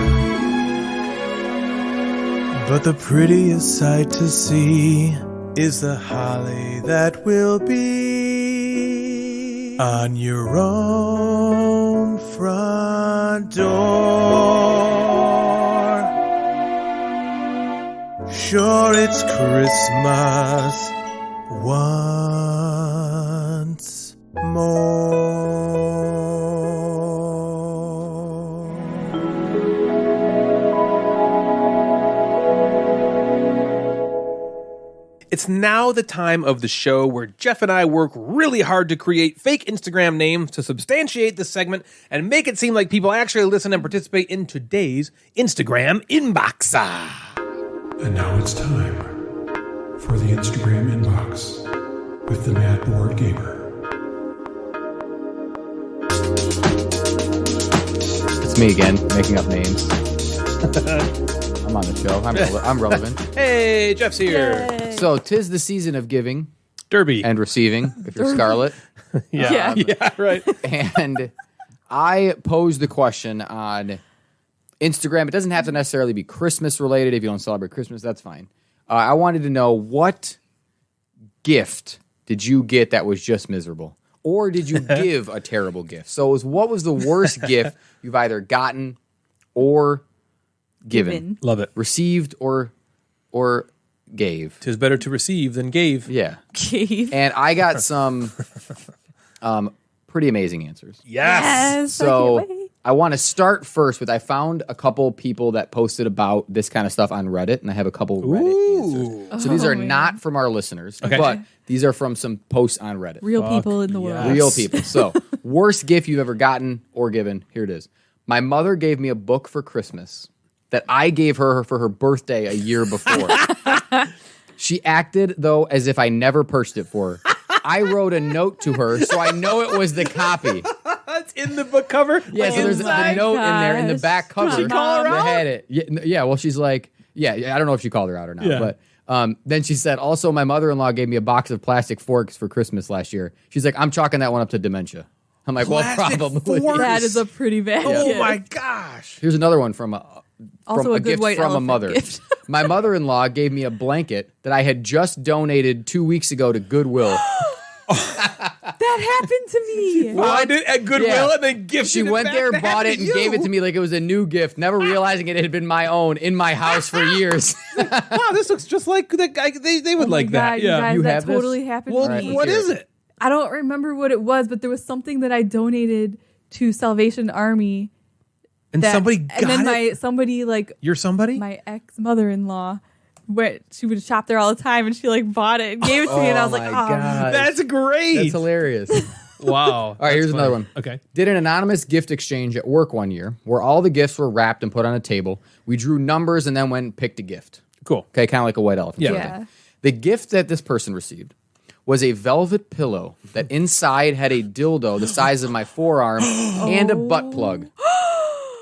But the prettiest sight to see is the holly that will be on your own front door. Sure, it's Christmas once more. It's now the time of the show where Jeff and I work really hard to create fake Instagram names to substantiate the segment and make it seem like people actually listen and participate in today's Instagram inbox. And now it's time for the Instagram inbox with the Mad Board Gamer. It's me again, making up names. I'm on the show. I'm relevant. Hey, Jeff's here. Yay. So, 'tis the season of giving Derby. and receiving, if you're Scarlet. Yeah. Yeah, right. And I posed the question on Instagram. It doesn't have to necessarily be Christmas related. If you don't celebrate Christmas, that's fine. I wanted to know, what gift did you get that was just miserable? Or did you give a terrible gift? So it was, what was the worst gift you've either gotten or given. Love it. Received or gave. 'Tis better to receive than gave. Yeah. Gave. And I got some pretty amazing answers. Yes. So I can't wait. I want to start first with, I found a couple people that posted about this kind of stuff on Reddit, and I have a couple Reddit answers. So these are man. not from our listeners, Okay. but these are from some posts on Reddit. Real people in the world. Real people. So, worst gift you've ever gotten or given. Here it is. My mother gave me a book for Christmas that I gave her for her birthday a year before. She acted, though, as if I never purchased it for her. I wrote a note to her, so I know it was the copy. It's in the book cover. Yeah, so there's a my note in there in the gosh. back cover. Did she call her that out? had it. Yeah, well, she's like, yeah, I don't know if she called her out or not, Yeah. but then she said, also, my mother-in-law gave me a box of plastic forks for Christmas last year. She's like, I'm chalking that one up to dementia. I'm like, Plastic well, probably. forks? That is a pretty bad Oh gift. my gosh. Here's another one from a Also a good gift white from a elephant mother. gift. My mother-in-law gave me a blanket that I had just donated 2 weeks ago to Goodwill. That happened to me. Found it at Goodwill Yeah. and then gifted She it went back there, to bought it, and you. gave it to me like it was a new gift, never realizing it had been my own in my house for years. Wow, this looks just like the guy. They would Oh my like that. God, Yeah. you guys, You that have this? totally happened Well, to me. what hear is it. it? I don't remember what it was, but there was something that I donated to Salvation Army. And That, somebody got and then it. somebody like You're somebody. my ex mother-in-law, where she would shop there all the time, and she like bought it and gave it to me, and I was like, my oh, God. That's great. That's hilarious. Wow. All right, here's another one. Okay. Did an anonymous gift exchange at work one year where all the gifts were wrapped and put on a table. We drew numbers and then went and picked a gift. Cool. Okay, kind of like a white elephant. Yeah. sort of Yeah. thing. The gift that this person received was a velvet pillow that inside had a dildo the size of my forearm and a butt plug.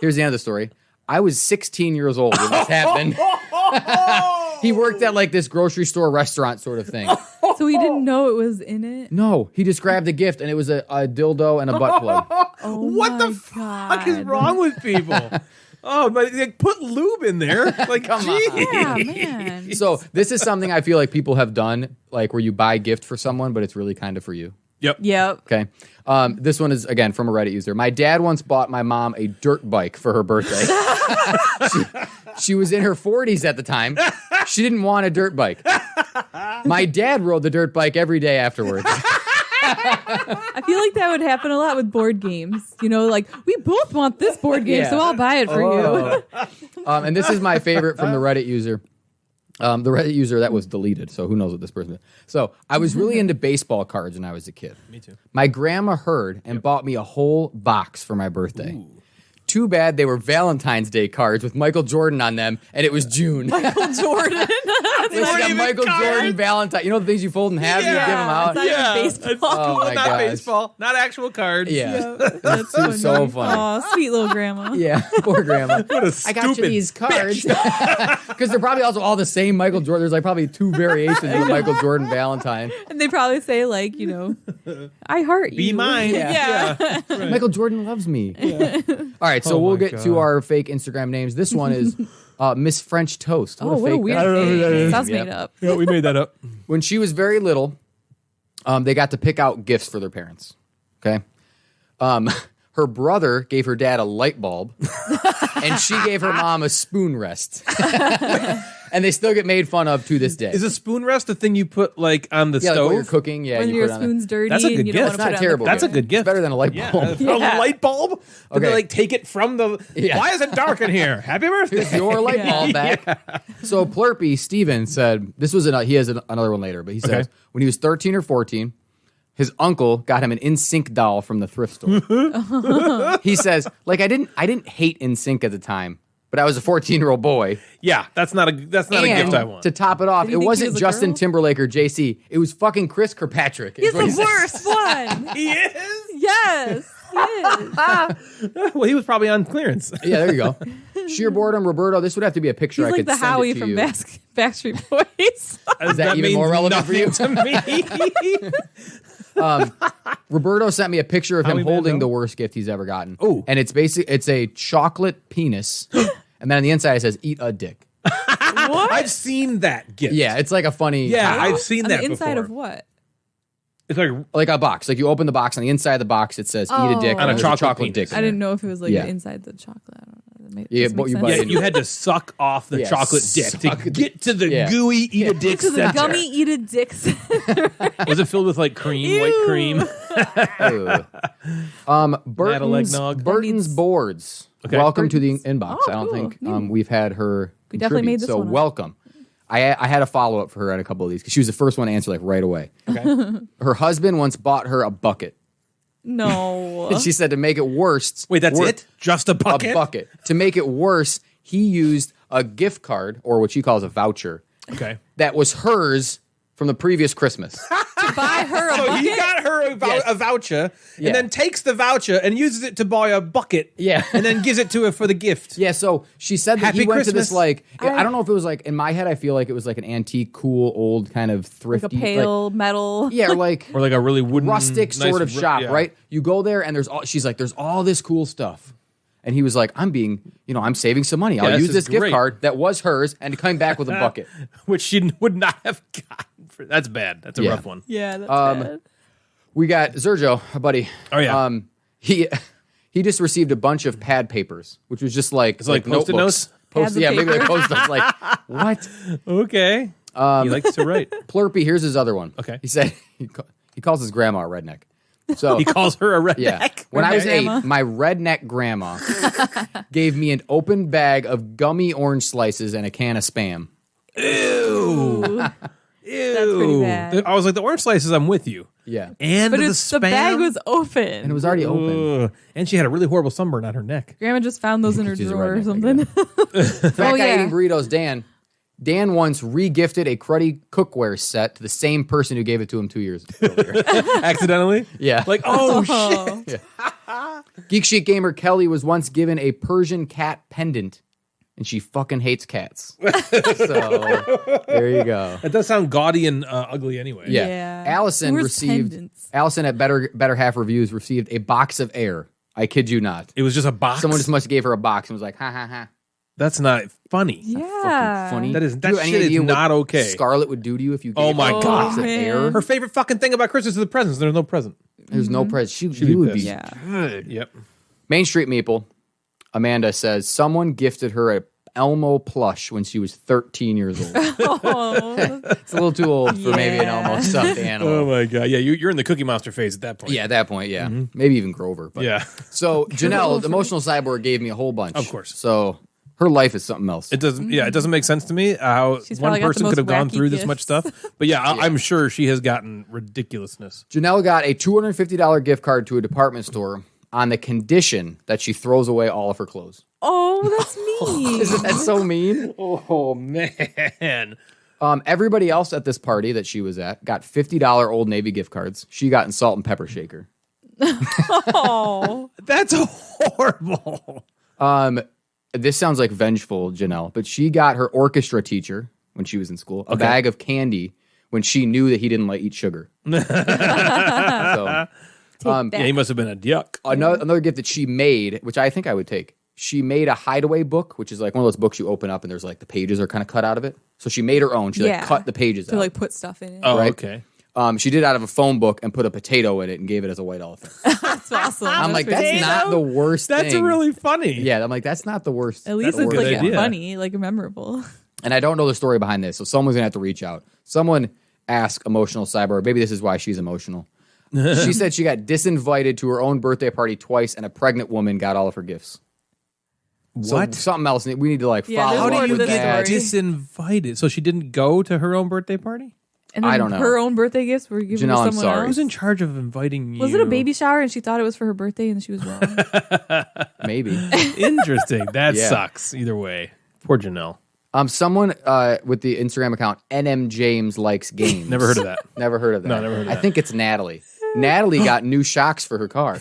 Here's the end of the story. I was 16 years old when this happened. He worked at like this grocery store restaurant sort of thing. So he didn't know it was in it. No, he just grabbed the gift and it was a dildo and a butt plug. Oh What the my fuck is God. wrong with people? Oh, but like, put lube in there. Like, come Yeah, man. So this is something I feel like people have done, like where you buy a gift for someone, but it's really kind of for you. Yep. Yep. Okay. This one is, again, from a Reddit user. My dad once bought my mom a dirt bike for her birthday. She was in her 40s at the time. She didn't want a dirt bike. My dad rode the dirt bike every day afterwards. I feel like that would happen a lot with board games. You know, like, we both want this board game, Yeah. so I'll buy it for you. And this is my favorite from the Reddit user. The Reddit user that was deleted, so who knows what this person is. So I was really into baseball cards when I was a kid. Me too. My grandma heard and bought me a whole box for my birthday. too bad they were Valentine's Day cards with Michael Jordan on them, and it was June. Michael Jordan. They got Michael Jordan Valentine. You know the things you fold in half, you give them out. Not even baseball. Oh my not gosh. baseball, not actual cards. Yeah, That's it was so funny. Oh, sweet little grandma. Yeah, poor grandma. What a I got you stupid these cards because they're probably also all the same Michael Jordan. There's like probably 2 variations of the Michael Jordan Valentine. And they probably say like, I heart you. Be mine. Yeah. Michael Jordan loves me. All right, so we'll get to our fake Instagram names. This one is Miss French Toast. Oh, what a weird I don't know who that name. is. Sounds Yep. made up. Yeah, we made that up. When she was very little, they got to pick out gifts for their parents. Okay. Her brother gave her dad a light bulb, and she gave her mom a spoon rest. And they still get made fun of to this day. Is a spoon rest the thing you put like on the Like stove? when you're cooking, yeah, When you your put it on spoon's dirty That's a good and you don't gift. want It's to not put it terrible. on the That's a gift. good gift. It's better than a light bulb. A light bulb? Did Okay. they like take it from the? Yeah. Why is it dark in here? Happy birthday! Here's your light bulb back. So Plurpy Steven said, this was he has another one later, but he says, Okay. when he was 13 or 14, his uncle got him an NSYNC doll from the thrift store. He says, like, I didn't hate NSYNC at the time, but I was a 14-year-old boy. Yeah, that's not a gift I want. To top it off, Did it he think he wasn't was a Justin girl? Timberlake or JC. It was fucking Chris Kirkpatrick. is He's what he the said. worst one. He is. Yes. He is. Well, he was probably on clearance. Yeah, there you go. Sheer boardom, Roberto. This would have to be a picture. He's I like could the send Howie it to from you. Backstreet Boys. Is that even more means relevant for you? nothing to me. Roberto sent me a picture of him Howie holding Mandel? the worst gift he's ever gotten. Ooh. And it's a chocolate penis. And then on the inside it says, eat a dick. I've seen that gift. Yeah, it's like a funny. Yeah, I've seen On that the inside before. of what? It's like Like a box. Like you open the box, on the inside of the box it says, eat a dick. Oh. And On a there's chocolate dick. penis. in I there. didn't know if it was like Yeah. inside the chocolate. I don't know. Yeah, Does but make you sense? bite yeah, into you it. had to suck off the Yeah, chocolate dick suck to the- get to the yeah. gooey eat a dick to the center. gummy eat a dick. Was it filled with like cream, white cream? Burton's eggnog. Burton's Boards. Okay. Welcome to the inbox. Oh, I don't cool. think Neat. we've had her. We definitely contribute, made this so one up. welcome. I had a follow up for her on a couple of these because she was the first one to answer like right away. Okay. Her husband once bought her a bucket. No. And she said to make it worse. Wait, that's it? Just a bucket? A bucket. To make it worse, he used a gift card, or what she calls a voucher, Okay. that was hers from the previous Christmas. To buy her a So bucket. he got her Yes. a voucher Yeah. and then takes the voucher and uses it to buy a bucket. Yeah. And then gives it to her for the gift. Yeah, so she said that Happy he went to Christmas. this like I don't know if it was like in my head I feel like it was like an antique, cool, old kind of like thrifty a pale metal. yeah, or like Or like a really wooden rustic nice sort of shop, yeah. right? You go there and she's like, there's all this cool stuff. And he was like, I'm saving some money. Yeah, I'll this use is this gift great. card that was hers and coming back with a bucket. Which she would not have gotten. That's bad. That's a Yeah. rough one. Yeah, that's bad. We got Sergio, a buddy. Oh, yeah. He just received a bunch of pad papers, which was just like like Post-it notebooks. notes? Pads of Maybe like paper. post-its. Like what? Okay. He likes to write. Plurpy. Here's his other one. Okay. He said he calls his grandma a redneck. So He calls her a redneck. yeah. When I was Grandma. 8, my redneck grandma gave me an open bag of gummy orange slices and a can of Spam. Ew. That's pretty bad. I was like, the orange slices, I'm with you. Yeah. And But the the spam. bag was open. And it was already open. Ugh. And she had a really horrible sunburn on her neck. Grandma just found those in her She's a drawer or redneck, something. Fat Oh, guy yeah. eating burritos, Dan. Dan once re-gifted a cruddy cookware set to the same person who gave it to him 2 years earlier. Accidentally? Yeah. Like, oh, shit. Geek Chic Gamer Kelly was once given a Persian cat pendant, and she fucking hates cats. So there you go. That does sound gaudy and ugly anyway. Yeah. Yeah. Allison Where's received. pendants? Allison at Better Half Reviews received a box of air. I kid you not. It was just a box. Someone just must have gave her a box and was like, ha ha ha. That's not funny. Yeah. Funny. That is- Do that you have any shit is idea what not okay. Scarlett would do to you if you gave Oh my her a God. box of man. air. Her favorite fucking thing about Christmas is the presents. There's no present. There's no present. She'd You be would be pissed. Yeah. good. Yep. Main Street Meeple, Amanda says, someone gifted her a Elmo plush when she was 13 years old. Oh, It's a little too old for maybe an Yeah. Elmo stuffed animal. Oh my God. Yeah, you're in the Cookie Monster phase at that point. Yeah, at that point, yeah. Maybe even Grover. But. Yeah. So Janelle, the emotional cyborg, gave me a whole bunch. Of course. So her life is something else. It doesn't. Yeah, it doesn't make sense to me how She's one probably got the person most could have gone wacky through this gifts. much stuff. But yeah, I'm sure she has gotten ridiculousness. Janelle got a $250 gift card to a department store on the condition that she throws away all of her clothes. Oh, that's mean. Isn't that so mean? Oh, man. Everybody else at this party that she was at got $50 Old Navy gift cards. She got in salt and pepper shaker. Oh, That's horrible. This sounds like vengeful, Janelle, but she got her orchestra teacher when she was in school a bag of candy when she knew that he didn't eat sugar. So, Yeah, he must have been a yuck. another gift that she made, which I think I would take. She made a hideaway book, which is like one of those books you open up and there's like the pages are kind of cut out of it. So she made her own. She cut the pages to out. put stuff in it. Oh, Right? okay. She did out of a phone book and put a potato in it and gave it as a white elephant. That's awesome. I'm like, that's not the worst That's thing. really funny. Yeah, I'm like, that's not the worst. At least the it's worst like one. idea. funny, like memorable. And I don't know the story behind this, so someone's gonna have to reach out. Someone ask Emotional Cyber, maybe this is why she's emotional. She said she got disinvited to her own birthday party twice, and a pregnant woman got all of her gifts. What? So something else. We need to Yeah, follow there's How up more do to you with this that. story. disinvited? So she didn't go to her own birthday party? And then I don't know. her own birthday gifts were given Janelle, to I'm someone sorry. else. Who's in charge of inviting you? Was it a baby shower and she thought it was for her birthday and she was wrong? Maybe. Interesting. That Yeah. sucks. Either way. Poor Janelle. Someone with the Instagram account NM James likes games. Never heard of that. Never heard of that. No, never heard of I that. think it's Natalie. Natalie got new shocks for her car.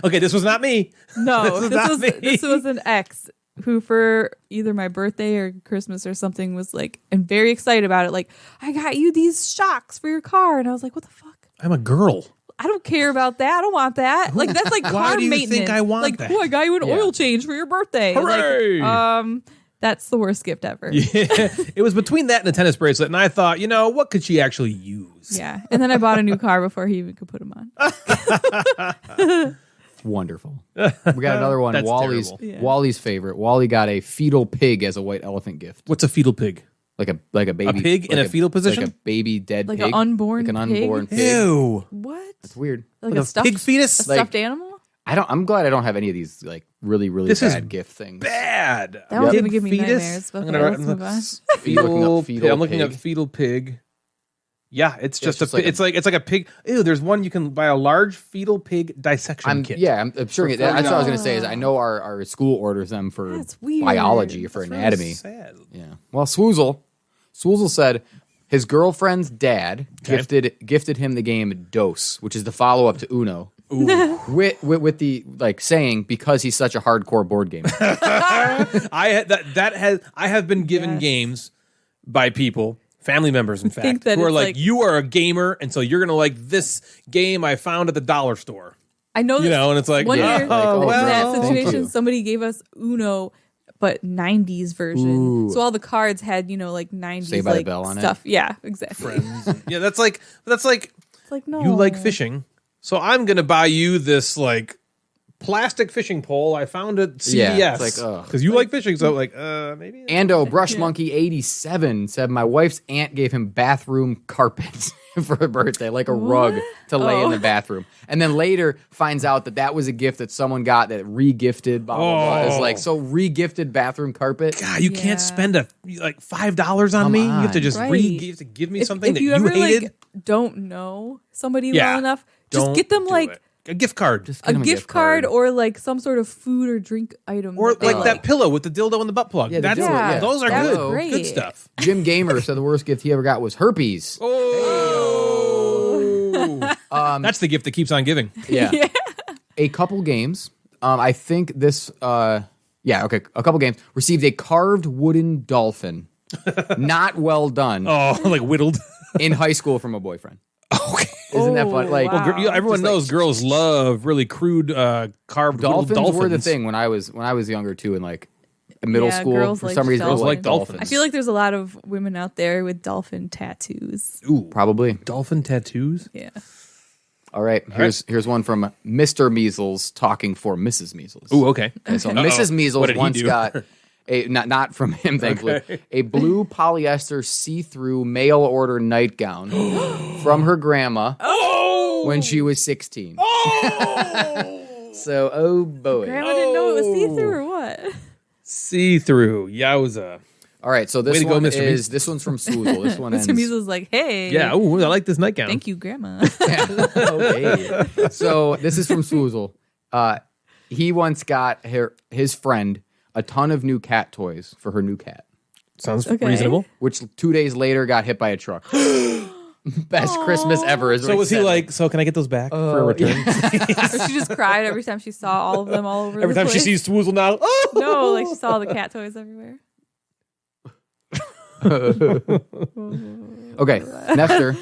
Okay, this was not me. No, not me. this was an ex who for either my birthday or Christmas or something was like, and very excited about it. Like, I got you these shocks for your car. And I was like, what the fuck? I'm a girl. I don't care about that. I don't want that. Like, that's like Why car do you think maintenance. I want like, that? oh, I got you an Yeah. oil change for your birthday. Hooray! Like, that's the worst gift ever. Yeah. It was between that and a tennis bracelet, and I thought, what could she actually use? Yeah. And then I bought a new car before he even could put them on. Wonderful. We got another one. That's Wally's terrible. Yeah. Wally's favorite. Wally got a fetal pig as a white elephant gift. What's a fetal pig? Like a baby. A pig in like a fetal position? Like a baby dead Like pig. an unborn Like an pig? unborn pig. Ew. What? It's weird. Like Like a stuffed pig fetus? A Like- stuffed animal? I'm glad I don't have any of these like really This is bad gift things. Bad. That was Pig gonna give me fetus? nightmares. I'm Okay, gonna let's move on. fetal fetal pig. I'm looking pig. up fetal pig. Yeah, it's just it's a. just like it's like a pig. Ew, there's one you can buy a large fetal pig dissection kit. I'm sure that's what I was gonna say is I know our school orders them for That's weird. biology, for That's really anatomy. sad. Yeah. Well, Swoozle said his girlfriend's dad gifted him the game Dose, which is the follow up to Uno. With the saying because he's such a hardcore board gamer. I have been given games by people, family members, in think fact, that who are it's like, like- you are a gamer, and so you're gonna like this game I found at the dollar store. I know that And it's like, one Yeah, year like, oh, in well, that thank situation, you. somebody gave us Uno, but 90s version. Ooh. So all the cards had, like 90s Saved by the like Bell on it? stuff. Yeah, exactly. yeah, that's like It's like, no. you like fishing, so I'm gonna buy you this like plastic fishing pole I found at CVS. Yeah, it's like, ugh. because you like fishing, so like maybe. Ando Brush Monkey 87 said my wife's aunt gave him bathroom carpets for her birthday, like a rug to lay in the bathroom, and then later finds out that was a gift that someone got that re-gifted. Blah blah blah. It's like so re-gifted bathroom carpet. God, you can't spend like $5 on me. You have to just Right. you have to give me something if that you you ever hated. like don't know somebody Yeah. well enough, just Don't get them do like it. A gift card, Just a get him gift card or like some sort of food or drink item. or that they like that pillow with the dildo and the butt plug. Yeah, the That's dildo, yeah. those are that good. was great. Good stuff. Jim Gamer said the worst gift he ever got was herpes. That's the gift that keeps on giving. Yeah. A couple games. I think this a couple games received a carved wooden dolphin. Not well done. Oh, like whittled. In high school from a boyfriend. Okay. Isn't that fun? Like wow. Everyone knows girls love really crude carved dolphins dolphins. were the thing when I was younger too, in like middle Yeah, school. girls For like some reason, girls like dolphins. dolphins. I feel like there's a lot of women out there with dolphin tattoos. Ooh, probably. dolphin tattoos. Yeah. All right, here's one from Mr. Measles talking for Mrs. Measles. Ooh, okay. Okay, so Uh-oh. Mrs. What Measles did he once do? got a not from him, thankfully, a blue polyester see-through mail order nightgown from her grandma when she was 16. So, oh boy. Grandma didn't know it was see-through or what? See through. Yowza. All right, so Way this to go, one Mr. is this one's from Swoozle. This one ends. Mr. Measles like, hey. Yeah. Ooh, I like this nightgown. Thank you, Grandma. Okay. So this is from Swoozle. He once got his friend a ton of new cat toys for her new cat, Sounds reasonable. which 2 days later got hit by a truck. Best Christmas ever. Is what So was he said. like, so can I get those back for a return? Or she just cried every time she saw all of them all over Every the time she place. sees Swoozle now, oh! No, like she saw the cat toys everywhere. Okay, Nestor.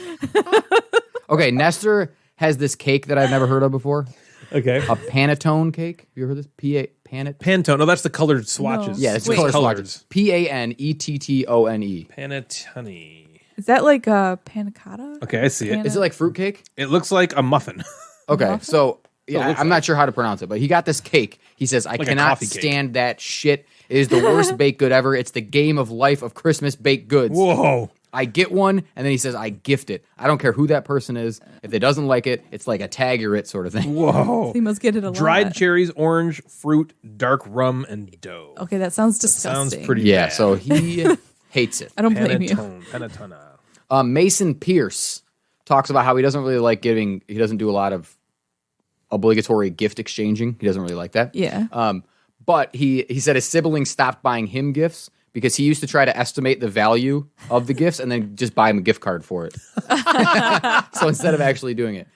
Okay, Nestor has this cake that I've never heard of before. Okay. A panettone cake. Have you ever heard of this? Pantone. No, that's the colored swatches. Yeah, it's Wait. color Colors. swatches. Panettone. Panettone. Is that like a panna cotta? Okay, I see it. Is it like fruitcake? It looks like a muffin. Okay, so it yeah, looks I'm like. not sure how to pronounce it, but he got this cake. He says, I Like a cannot coffee cake. stand that shit. It is the worst baked good ever. It's the game of life of Christmas baked goods. Whoa. I get one, and then he says, I gift it. I don't care who that person is. If they doesn't like it, it's like a tag you're it sort of thing. Whoa. He must get it a lot. Dried cherries, orange, fruit, dark rum, and dough. Okay, that sounds disgusting. Sounds pretty Yeah, bad. so he hates it. I don't blame you. Panettone. Mason Pierce talks about how he doesn't really like giving. He doesn't do a lot of obligatory gift exchanging. He doesn't really like that. Yeah. But he said his siblings stopped buying him gifts because he used to try to estimate the value of the gifts and then just buy him a gift card for it. So instead of actually doing it,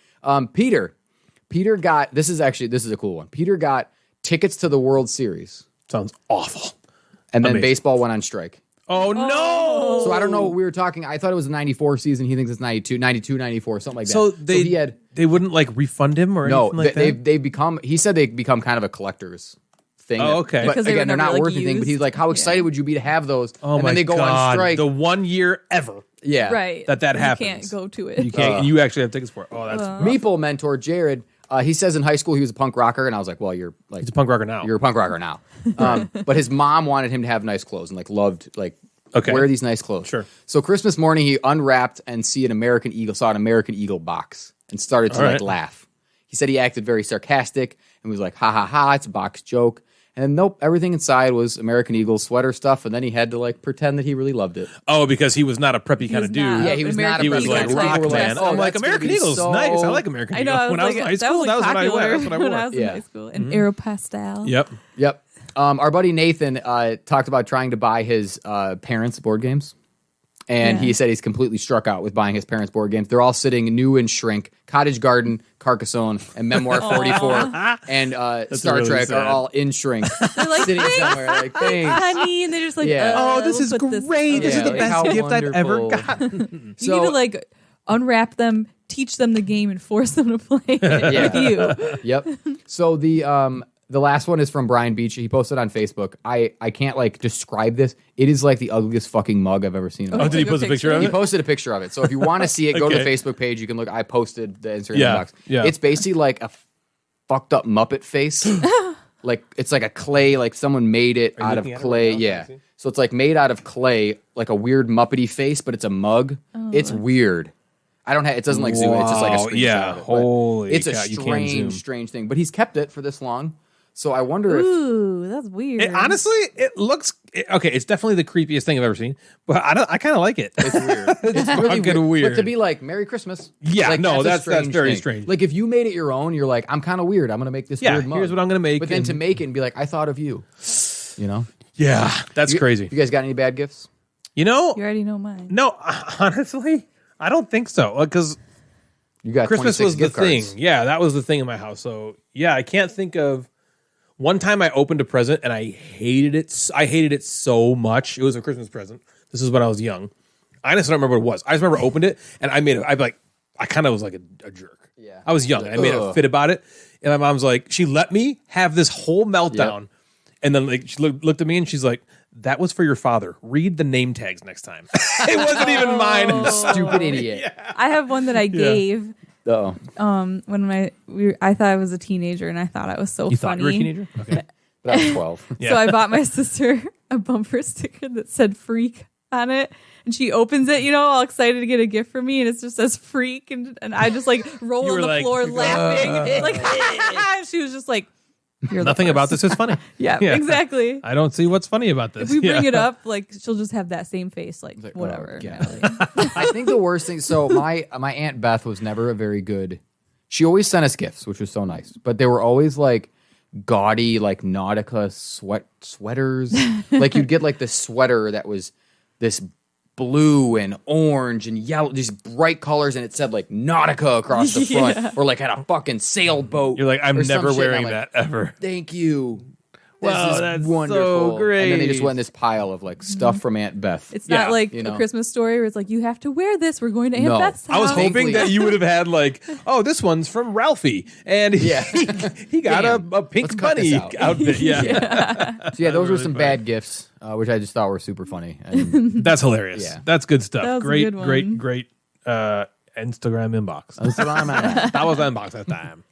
Peter got this is a cool one. Peter got tickets to the World Series, Sounds awful. and then Amazing. baseball went on strike. Oh, no. So I don't know what we were talking. I thought it was the 94 season. He thinks it's 92, 94, something like that. So they he had they wouldn't like refund him or no. anything like that? They become. He said they become kind of a collector's thing. Oh, okay. But Because they were again, they're never, not like, worth anything. But he's used. like, how excited Yeah. would you be to have those? Oh and my then they go God. on strike. The 1 year ever Yeah, Right. that You happens. can't go to it. You can't. You actually have tickets for it. Oh, that's rough. Meeple mentor Jared. He says in high school he was a punk rocker, and I was like, well, you're like He's a punk rocker now. you're a punk rocker now. But his mom wanted him to have nice clothes and like loved like Okay. wear these nice clothes. Sure. So Christmas morning he unwrapped and saw an American Eagle box and started to All like right. laugh. He said he acted very sarcastic and was like, ha ha ha, it's a box joke. And nope, everything inside was American Eagle sweater stuff, and then he had to like pretend that he really loved it. Oh, because he was not a preppy kind was of dude. not. Yeah, he was not a He was preppy like guy. rock People were like, man. oh, I'm like, that's gonna American be Eagle's so- nice. I like American I Eagle. know. I was When I was like, in high school, that was what I popular wear. That's what I when wore. I was in Yeah. high school. And Aeropostale. Yep. Yep. Our buddy Nathan talked about trying to buy his parents' board games. And Yeah. he said he's completely struck out with buying his parents' board games. They're all sitting new in Shrink, Cottage Garden, Carcassonne, and Memoir 44, and Star really Trek sad. are all in Shrink, They're like, sitting somewhere like, thanks. honey, and they're just like, Yeah. Oh, this is we'll put great. This Yeah, is the like, best how gift I've ever wonderful. gotten. You need to like unwrap them, teach them the game, and force them to play it with you. Yep. So the last one is from Brian Beach. He posted on Facebook. I can't like describe this. It is like the ugliest fucking mug I've ever seen. in my Oh, life. did he post a picture of He it? posted a picture of it. So if you want to see it, go to the Okay. Facebook page. You can look. I posted the Instagram Yeah, box. yeah. It's basically like a fucked up Muppet face. Like it's like a clay, like someone made it out of looking at it clay. right now? Yeah. Let me see. So it's like made out of clay, like a weird Muppety face, but it's a mug. It's weird. I don't have. It doesn't like zoom. It's just like a Wow, screenshot. yeah. of it, but Holy it's a cow, you can't zoom. strange thing. But he's kept it for this long. So I wonder if Ooh, that's weird. Honestly, it looks okay. It's definitely the creepiest thing I've ever seen, but I kind of like it. it's weird. It's really fucking weird. But to be like Merry Christmas. Yeah, like, no, a that's very thing. strange. Like if you made it your own, you're like, I'm kind of weird. I'm gonna make this Yeah, weird mug. here's what I'm gonna make, But then to and- make it and be like, I thought of you. You know, Yeah, that's crazy. You guys got any bad gifts? You know, You already know mine. no, honestly, I don't think so. Because You got Christmas 26 was the gift cards. thing. Yeah, that was the thing in my house. So yeah, I can't think of one time I opened a present and I hated it. I hated it so much. It was a Christmas present. This is when I was young. I honestly don't remember what it was. I just remember I opened it and I made it. I kind of was like a jerk. Yeah. I was young and I made a Ugh. fit about it. And my mom's like, she let me have this whole meltdown. And then like she looked at me and she's like, "That was for your father. Read the name tags next time." It wasn't even mine. Stupid idiot. I have one that I gave Oh, when I thought I was a teenager and I thought I was so You funny. thought you were a teenager? Okay. but I was 12. Yeah. So I bought my sister a bumper sticker that said "freak" on it, and she opens it, all excited to get a gift from me, and it just says "freak," and I just like roll You on were the like, floor laughing, like she was just like, "You're the Nothing about first." this is funny. Yeah, exactly. I don't see what's funny about this. If we bring Yeah. it up, like she'll just have that same face, like like, whatever. oh, yeah. Natalie. I think the worst thing. So my Aunt Beth was never a very good She always sent us gifts, which was so nice. But they were always like gaudy, like Nautica sweaters. Like you'd get like this sweater that was this blue and orange and yellow, these bright colors, and it said like Nautica across the front, or like had a fucking sailboat. You're like, I'm never wearing like, that ever. Thank you. Wow, this is that's wonderful. so great. And then they just went in this pile of like stuff from Aunt Beth. It's not like you know. a Christmas Story where it's like, you have to wear this. We're going to Aunt No. Beth's house. I was hoping Thankfully- that you would have had like, oh, this one's from Ralphie, and he got Damn. a pink Let's cut this bunny out. outfit. Yeah. So yeah, those were some bad gifts, which I just thought were super funny. And That's hilarious. Yeah. That's good stuff. That was a Great, good one. great Instagram inbox. that's what I'm at. That was the inbox that time.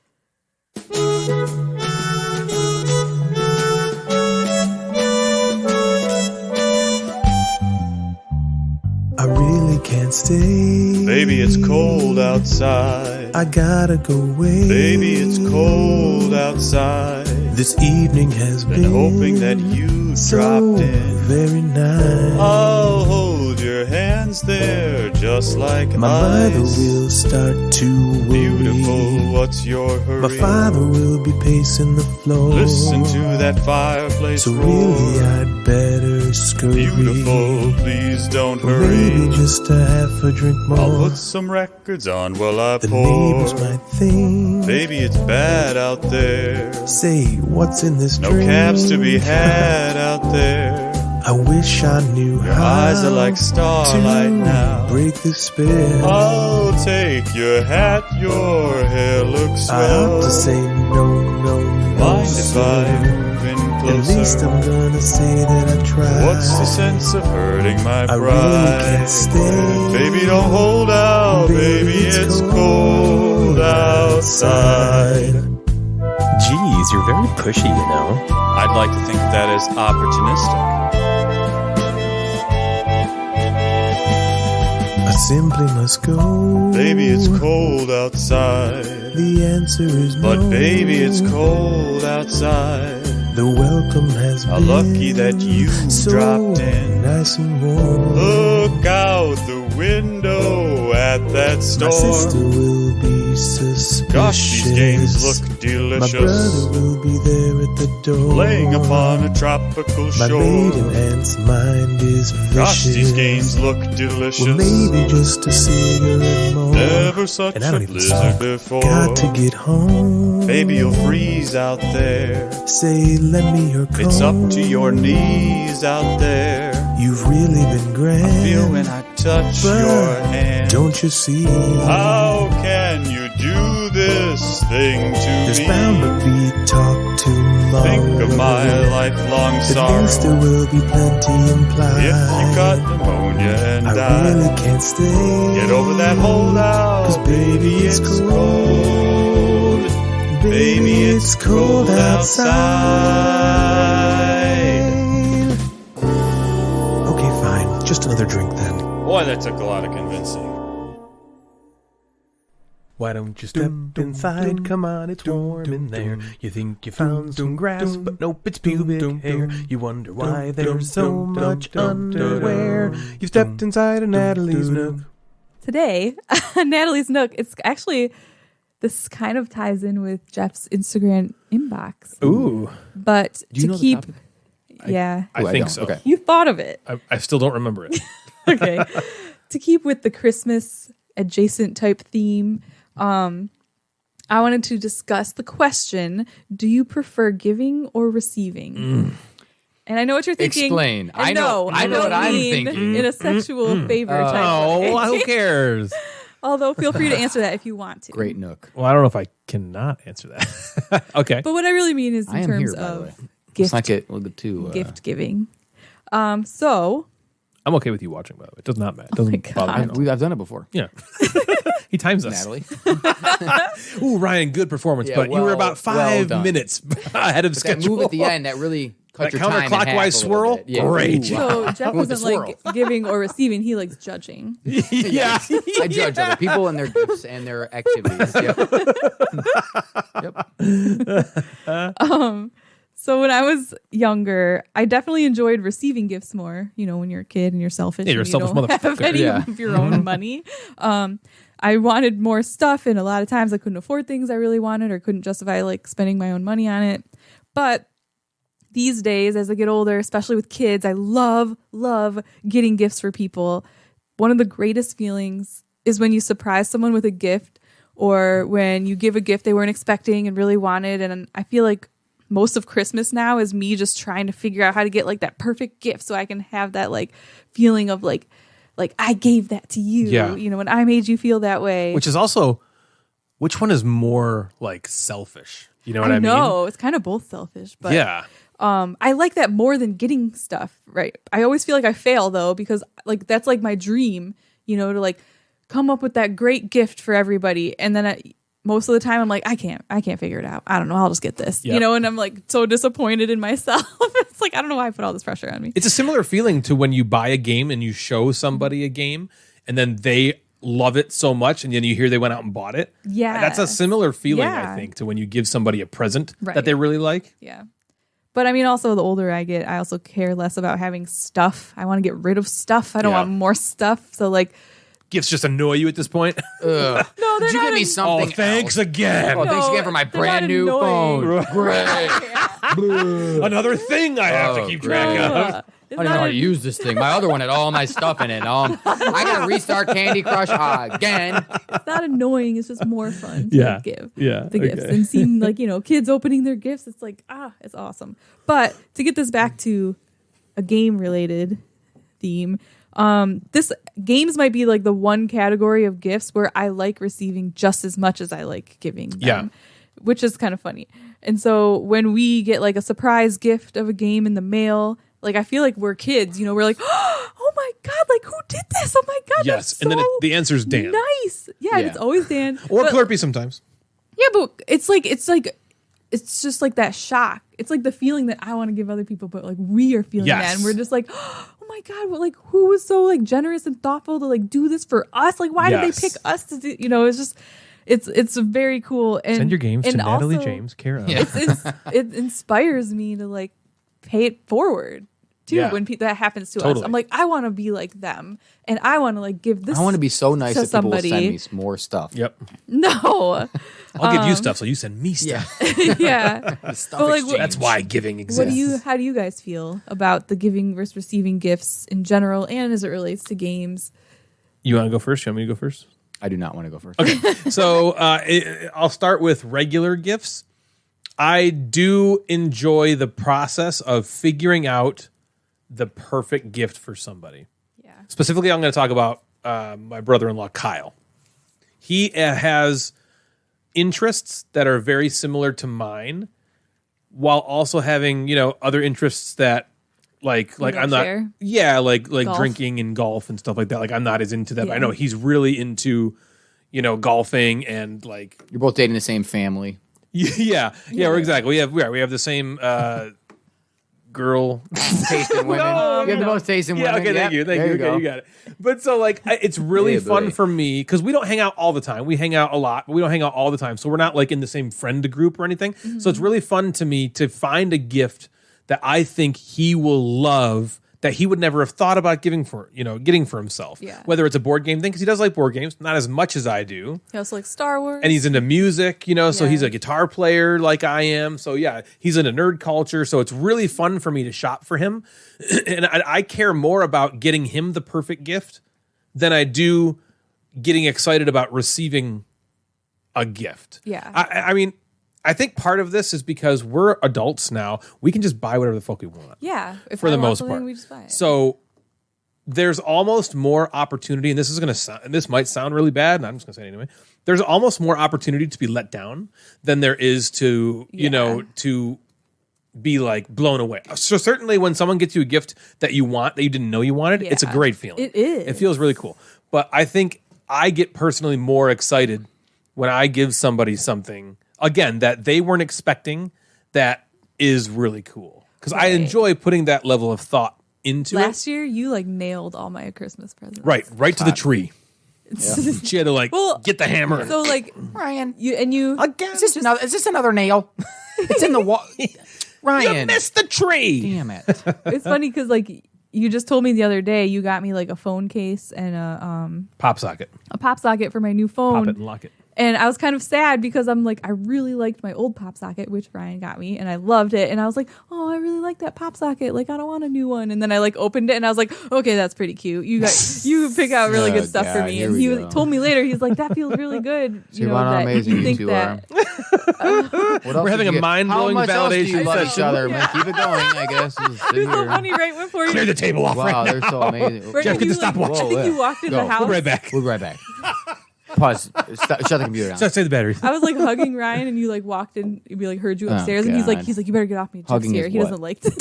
I really can't stay. Baby, it's cold outside. I gotta go away. Baby, it's cold outside. This evening has Been been hoping that you so dropped in. very nice. I'll hold your hands there just like My mother ice. will start to worry. Beautiful, what's your hurry? My father will be pacing the floor. Listen to that fireplace So roar. really I'd better scurry. Beautiful, please don't Or maybe hurry. just a half a drink more. I'll put some records on while I The pour. neighbors might think, Baby, it's bad out there. say, what's in this No drink? cabs to be had out there. I wish I knew Your how eyes are like starlight to now. break the spell. I'll take your hat, your hair looks I swell. ought to say no, no, no, Mind if I sir. move in At least closer? I'm gonna say that I tried. What's the sense of hurting my I pride? really can't stay. Baby, don't hold out. Baby, it's cold outside. Geez, you're very pushy, you know. I'd like to think that is opportunistic. I simply must go. Baby, it's cold outside. The answer is no. But baby, it's cold outside. The welcome has How been lucky that you so dropped in. nice and warm. Look out the window at that My storm. sister will be suspicious. Gosh, these games look My delicious. brother will be there at the door. Laying upon a tropical My shore. maiden aunt's mind is vicious. Gosh, these games look delicious. Well, maybe just a cigarette more. Never such And I a don't even blizzard smoke. before. Got to get home. Baby, you'll freeze out there. Say, lend me your coat. It's up to your knees out there. You've really been grand. I feel when I touch But your hand. don't you see? How can you do this thing to There's me? bound to be talk tomorrow. Think of my lifelong At sorrow. least there will be plenty implied. If you got pneumonia and I die, really can't stay. get over that holdout. 'Cause baby, it's cold. Baby, it's cold outside. Okay, fine. Just another drink then. Boy, that took a lot of convincing. Why don't you step inside? Come on, it's warm in there. You think you found some grass, but nope, it's pubic hair. You wonder why there's so much underwear. You stepped inside of Natalie's nook. Today, Natalie's Nook, it's actually, this kind of ties in with Jeff's Instagram inbox. Ooh, But Do you to know keep, the topic? yeah, I Ooh, think don't. so. Okay. you thought of it. I still don't remember it. Okay. To keep with the Christmas adjacent type theme, I wanted to discuss the question, do you prefer giving or receiving? And I know what you're thinking. Explain. And I know I what don't I'm mean thinking. in a sexual favor type Oh, way. who cares? Although feel free to answer that if you want to. Great Nook. Well, I don't know if I cannot answer that. Okay. But what I really mean is I in am terms here, by the way. of Let's gift, not get a little bit too. gift giving. So I'm okay with you watching, by the way. It does not matter. It doesn't bother me at all. I've done it before. Yeah. He times us. Natalie. Ooh, Ryan, good performance, Yeah, but you were well- about well 5 done. minutes ahead of That schedule. move at the end that really cut That your time in half counterclockwise a little swirl? bit. Yeah. Great. Ooh, wow. So Jeff Went with the doesn't like swirl. giving or receiving. He likes judging. Yeah. I judge other people and their gifts and their activities. Yep. So when I was younger, I definitely enjoyed receiving gifts more. You know, when you're a kid and you're selfish. Yeah, you're a and you selfish don't have motherfucker. any Yeah. of your own money. I wanted more stuff, and a lot of times I couldn't afford things I really wanted or couldn't justify like spending my own money on it. But these days, as I get older, especially with kids, I love getting gifts for people. One of the greatest feelings is when you surprise someone with a gift, or when you give a gift they weren't expecting and really wanted. And I feel like most of Christmas now is me just trying to figure out how to get like that perfect gift so I can have that like feeling of like I gave that to you, you know, when I made you feel that way. Which is also, which one is more like selfish? You know what I mean? No, it's kind of both selfish, but yeah. I like that more than getting stuff, right? I always feel like I fail though, because like that's like my dream, you know, to like come up with that great gift for everybody. And then most of the time I'm like, I can't figure it out. I don't know. I'll just get this, you know, and I'm like so disappointed in myself. It's like, I don't know why I put all this pressure on me. It's a similar feeling to when you buy a game and you show somebody a game and then they love it so much and then you hear they went out and bought it. Yeah. That's a similar feeling, I think, to when you give somebody a present that they really like. Yeah. But I mean, also the older I get, I also care less about having stuff. I want to get rid of stuff. I don't want more stuff. So like, gifts just annoy you at this point. No, Did you get me something? Thanks again. Oh, thanks again for my brand new phone. Great. Another thing I have to keep track of. I don't know how to use this thing. My other one had all my stuff in it. I gotta restart Candy Crush again. It's not annoying. It's just more fun to give the gifts and seeing like, you know, kids opening their gifts. It's like, it's awesome. But to get this back to a game related theme, this games might be like the one category of gifts where I like receiving just as much as I like giving them, which is kind of funny. And so when we get like a surprise gift of a game in the mail, like I feel like we're kids, you know, we're like, oh my God, like who did this? Oh my God. Yes. That's And then so the answer's Dan. Nice. Yeah, and it's always Dan. Or Clerpy sometimes. Yeah, but it's just like that shock. It's like the feeling that I want to give other people, but like we are feeling that, and we're just like, oh my God, well, like who was so like generous and thoughtful to like do this for us? Like why did they pick us to do? You know, it's just it's very cool. And send your games to Natalie also, James, care of. It inspires me to like pay it forward too when that happens to us. I'm like, I want to be like them, and I want to like give this. I want to be so nice that somebody. people will send me more stuff. Yep. No. I'll give you stuff, so you send me stuff. Yeah. Stuff But, like, exchange. That's why giving exists. How do you guys feel about the giving versus receiving gifts in general, and as it relates to games? You want to go first? You want me to go first? I do not want to go first. Okay. So I'll start with regular gifts. I do enjoy the process of figuring out the perfect gift for somebody. Yeah. Specifically, I'm going to talk about my brother-in-law, Kyle. He has interests that are very similar to mine, while also having, you know, other interests that like I'm not like golf. Drinking and golf and stuff like that. Like I'm not as into that. But I know he's really into, you know, golfing and like You're both dating the same family. Yeah, exactly. We have the same girl taste in women. You have the most taste in women. Okay, thank you. Okay, you got it. But so like it's really fun for me because we don't hang out all the time. We hang out a lot, but we don't hang out all the time. So we're not like in the same friend group or anything. Mm-hmm. So it's really fun to me to find a gift that I think he will love that he would never have thought about getting for himself. Yeah. Whether it's a board game thing, because he does like board games, not as much as I do. He also likes Star Wars. And he's into music, you know, so he's a guitar player like I am. So yeah, he's into nerd culture. So it's really fun for me to shop for him. And I care more about getting him the perfect gift than I do getting excited about receiving a gift. Yeah. I mean, I think part of this is because we're adults now. We can just buy whatever the fuck we want. Yeah. For the most part. We just buy it. So there's almost more opportunity, and this might sound really bad, and I'm just gonna say it anyway. There's almost more opportunity to be let down than there is to, you know, to be like blown away. So certainly when someone gets you a gift that you want, that you didn't know you wanted, it's a great feeling. It is. It feels really cool. But I think I get personally more excited when I give somebody something, again, that they weren't expecting, that is really cool. Because I enjoy putting that level of thought into it. Last year, you like nailed all my Christmas presents. Right to the tree. She had to get the hammer. So like, Ryan, again, is this another nail? It's in the wall. Ryan, you missed the tree. Damn it. It's funny because like you just told me the other day you got me like a phone case and a Pop socket. pop socket for my new phone. Pop it and lock it. And I was kind of sad because I'm like, I really liked my old pop socket, which Ryan got me, and I loved it. And I was like, oh, I really like that pop socket. Like, I don't want a new one. And then I like opened it, and I was like, okay, that's pretty cute. You pick out really good stuff for me. And he told me later, he's like, that feels really good. See what how amazing you two are. We're having a mind-blowing validation How much else do you love session. each other, man? Keep it going, I guess. It's so funny right before Clear you. the table off. Wow, right they're so amazing. Right Jeff, when get the you, like, stopwatch. I think you walked in the house. We'll be right back. We'll be right back. Pause. Shut the computer down. So save the batteries. I was like hugging Ryan, and you like walked in. We like heard you upstairs, and he's God. like, you better get off me. Jeff's Hugging here. is He what? doesn't like this.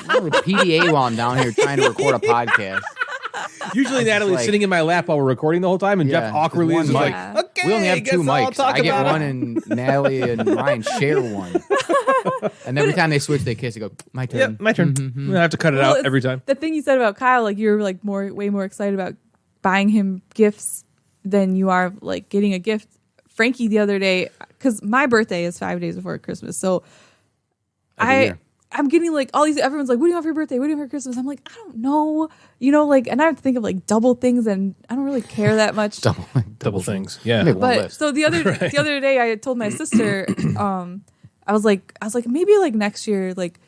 I'm with PDA while I'm down here trying to record a podcast. Usually Natalie's like- sitting in my lap while we're recording the whole time, and Yeah, Jeff awkwardly is one just mic. like, Yeah. okay, We only have guess 2 I'll mics. talk I get about one, it. and Natalie and Ryan share one. And every time they switch, they kiss. They go, my turn. Yep, my turn. I'm gonna have to cut it out it's every time. The thing you said about Kyle, like you're like way more excited about buying him gifts than you are like getting a gift. Frankie the other day, because my birthday is 5 days before Christmas, so Every year. I'm getting like all these. Everyone's like, "What do you want for your birthday? What do you want for Christmas?" I'm like, I don't know, like, and I have to think of like double things, and I don't really care that much. Double things. Yeah. Make one But list. so the other day, I had told my sister, I was like maybe like next year, like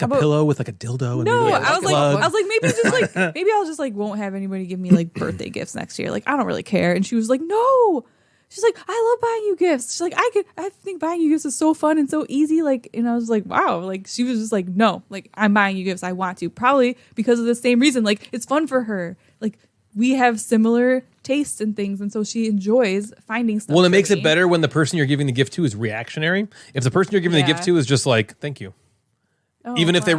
Like a pillow with like a dildo. And no, maybe I was plug. like maybe just like maybe I'll just like won't have anybody give me like birthday gifts next year. Like I don't really care. And she was like, no. She's like, I love buying you gifts. She's like, I think buying you gifts is so fun and so easy. Like, and I was like, wow. Like she was just like, no, like I'm buying you gifts. I want to, probably because of the same reason. Like it's fun for her. Like we have similar tastes and things, and so she enjoys finding stuff. Well, it for makes me. it better when the person you're giving the gift to is reactionary. If the person you're giving the gift to is just like, thank you. Oh, even if they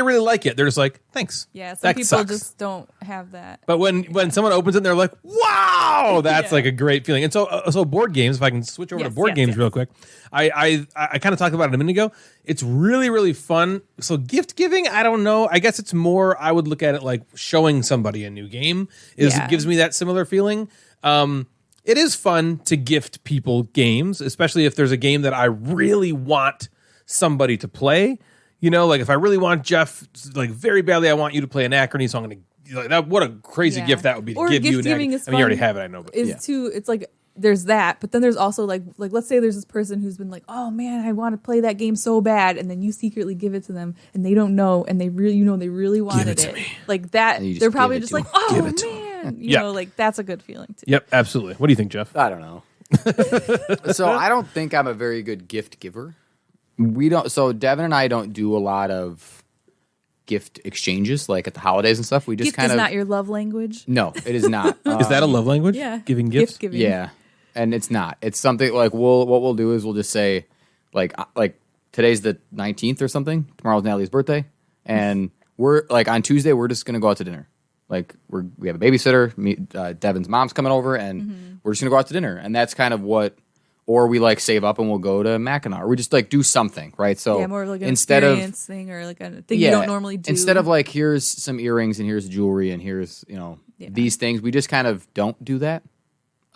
really like it, they're just like, thanks. yeah, some that people sucks. just don't have that. But when someone opens it, and they're like, "Wow, that's like a great feeling." And so board games. If I can switch over to board games real quick, I kind of talked about it a minute ago. It's really really fun. So gift giving, I don't know. I guess it's more. I would look at it like showing somebody a new game. It gives me that similar feeling. It is fun to gift people games, especially if there's a game that I really want somebody to play. You know, like if I really want Jeff, like very badly, I want you to play Anachrony, so I'm going to, like, that. What a crazy gift that would be to or give you gift giving is I mean, you already fun have it, I know. But it's like there's that, but then there's also like let's say there's this person who's been like, oh man, I want to play that game so bad, and then you secretly give it to them, and they don't know, and they really really wanted it. Like that, they're probably just like, oh man, you know, like that's a good feeling too. Yep, absolutely. What do you think, Jeff? I don't know. So I don't think I'm a very good gift giver. So Devin and I don't do a lot of gift exchanges like at the holidays and stuff. We just Gift kind is of not your love language. No, it is not. Is that a love language? Yeah, Giving gifts? Gift giving. Yeah, and it's not. It's something like what we'll do is we'll just say like today's the 19th or something. Tomorrow's Natalie's birthday, and we're like on Tuesday we're just gonna go out to dinner. Like we have a babysitter. Devin's mom's coming over, and we're just gonna go out to dinner, and that's kind of what. Or we like save up and we'll go to Mackinac. Or we just like do something, right? So Yeah, more of like an instead experience thing or like a thing you don't normally do. Instead of like here's some earrings and here's jewelry and here's these things, we just kind of don't do that.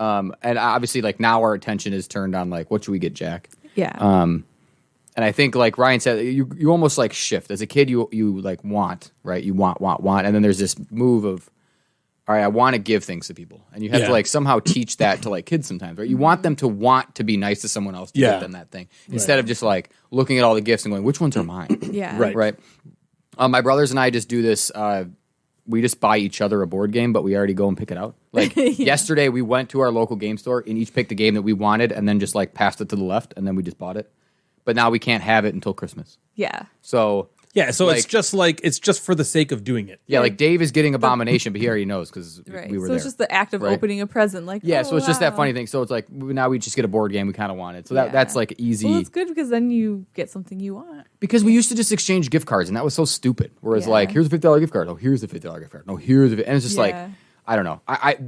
And obviously like now our attention is turned on like what should we get Jack? Yeah. And I think like Ryan said, you almost like shift as a kid. You like want, right? You want, and then there's this move of. All right, I want to give things to people. And you have to like somehow teach that to like kids sometimes, right? You want them to want to be nice to someone else to give them that thing. Instead of just like looking at all the gifts and going, which ones are mine? Yeah. Right. My brothers and I just do this. We just buy each other a board game, but we already go and pick it out. Like yesterday, we went to our local game store and each picked a game that we wanted and then just like passed it to the left and then we just bought it. But now we can't have it until Christmas. Yeah. So... Yeah, so like, it's just for the sake of doing it. Yeah, like Dave is getting Abomination, but he already knows because Right. we were so there. it's just the act of opening a present. Like, Yeah, so it's just that wow. funny thing. So it's like now we just get a board game we kind of wanted. So that's like easy. Well, it's good because then you get something you want. Because we used to just exchange gift cards and that was so stupid. Whereas like, here's a $50 gift card. Oh, here's a $50 gift card. No, here's a... And it's just like, I don't know.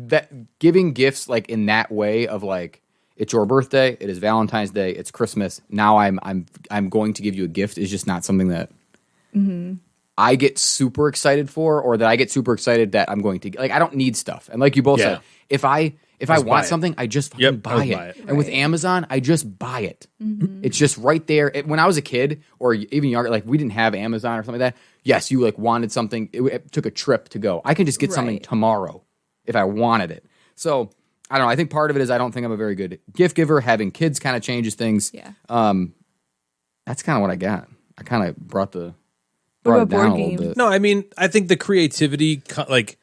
That giving gifts like in that way of like, it's your birthday, it is Valentine's Day, it's Christmas. Now I'm going to give you a gift is just not something that... I get super excited for, or that I get super excited that I'm going to like. I don't need stuff, and like you both said, if I If I Just buy want it. something, I just fucking Yep, I buy would it. buy it. And with Amazon, I just buy it. It's just right there. When I was a kid or even younger, like we didn't have Amazon or something like that. Yes, you like wanted something. It took a trip to go. I can just get something Right. tomorrow if I wanted it. So I don't know. I think part of it is I don't think I'm a very good gift giver. Having kids kind of changes things. Yeah. That's kind of what I got. I kind of brought it about down a board little games? bit. No, I mean, I think the creativity, like,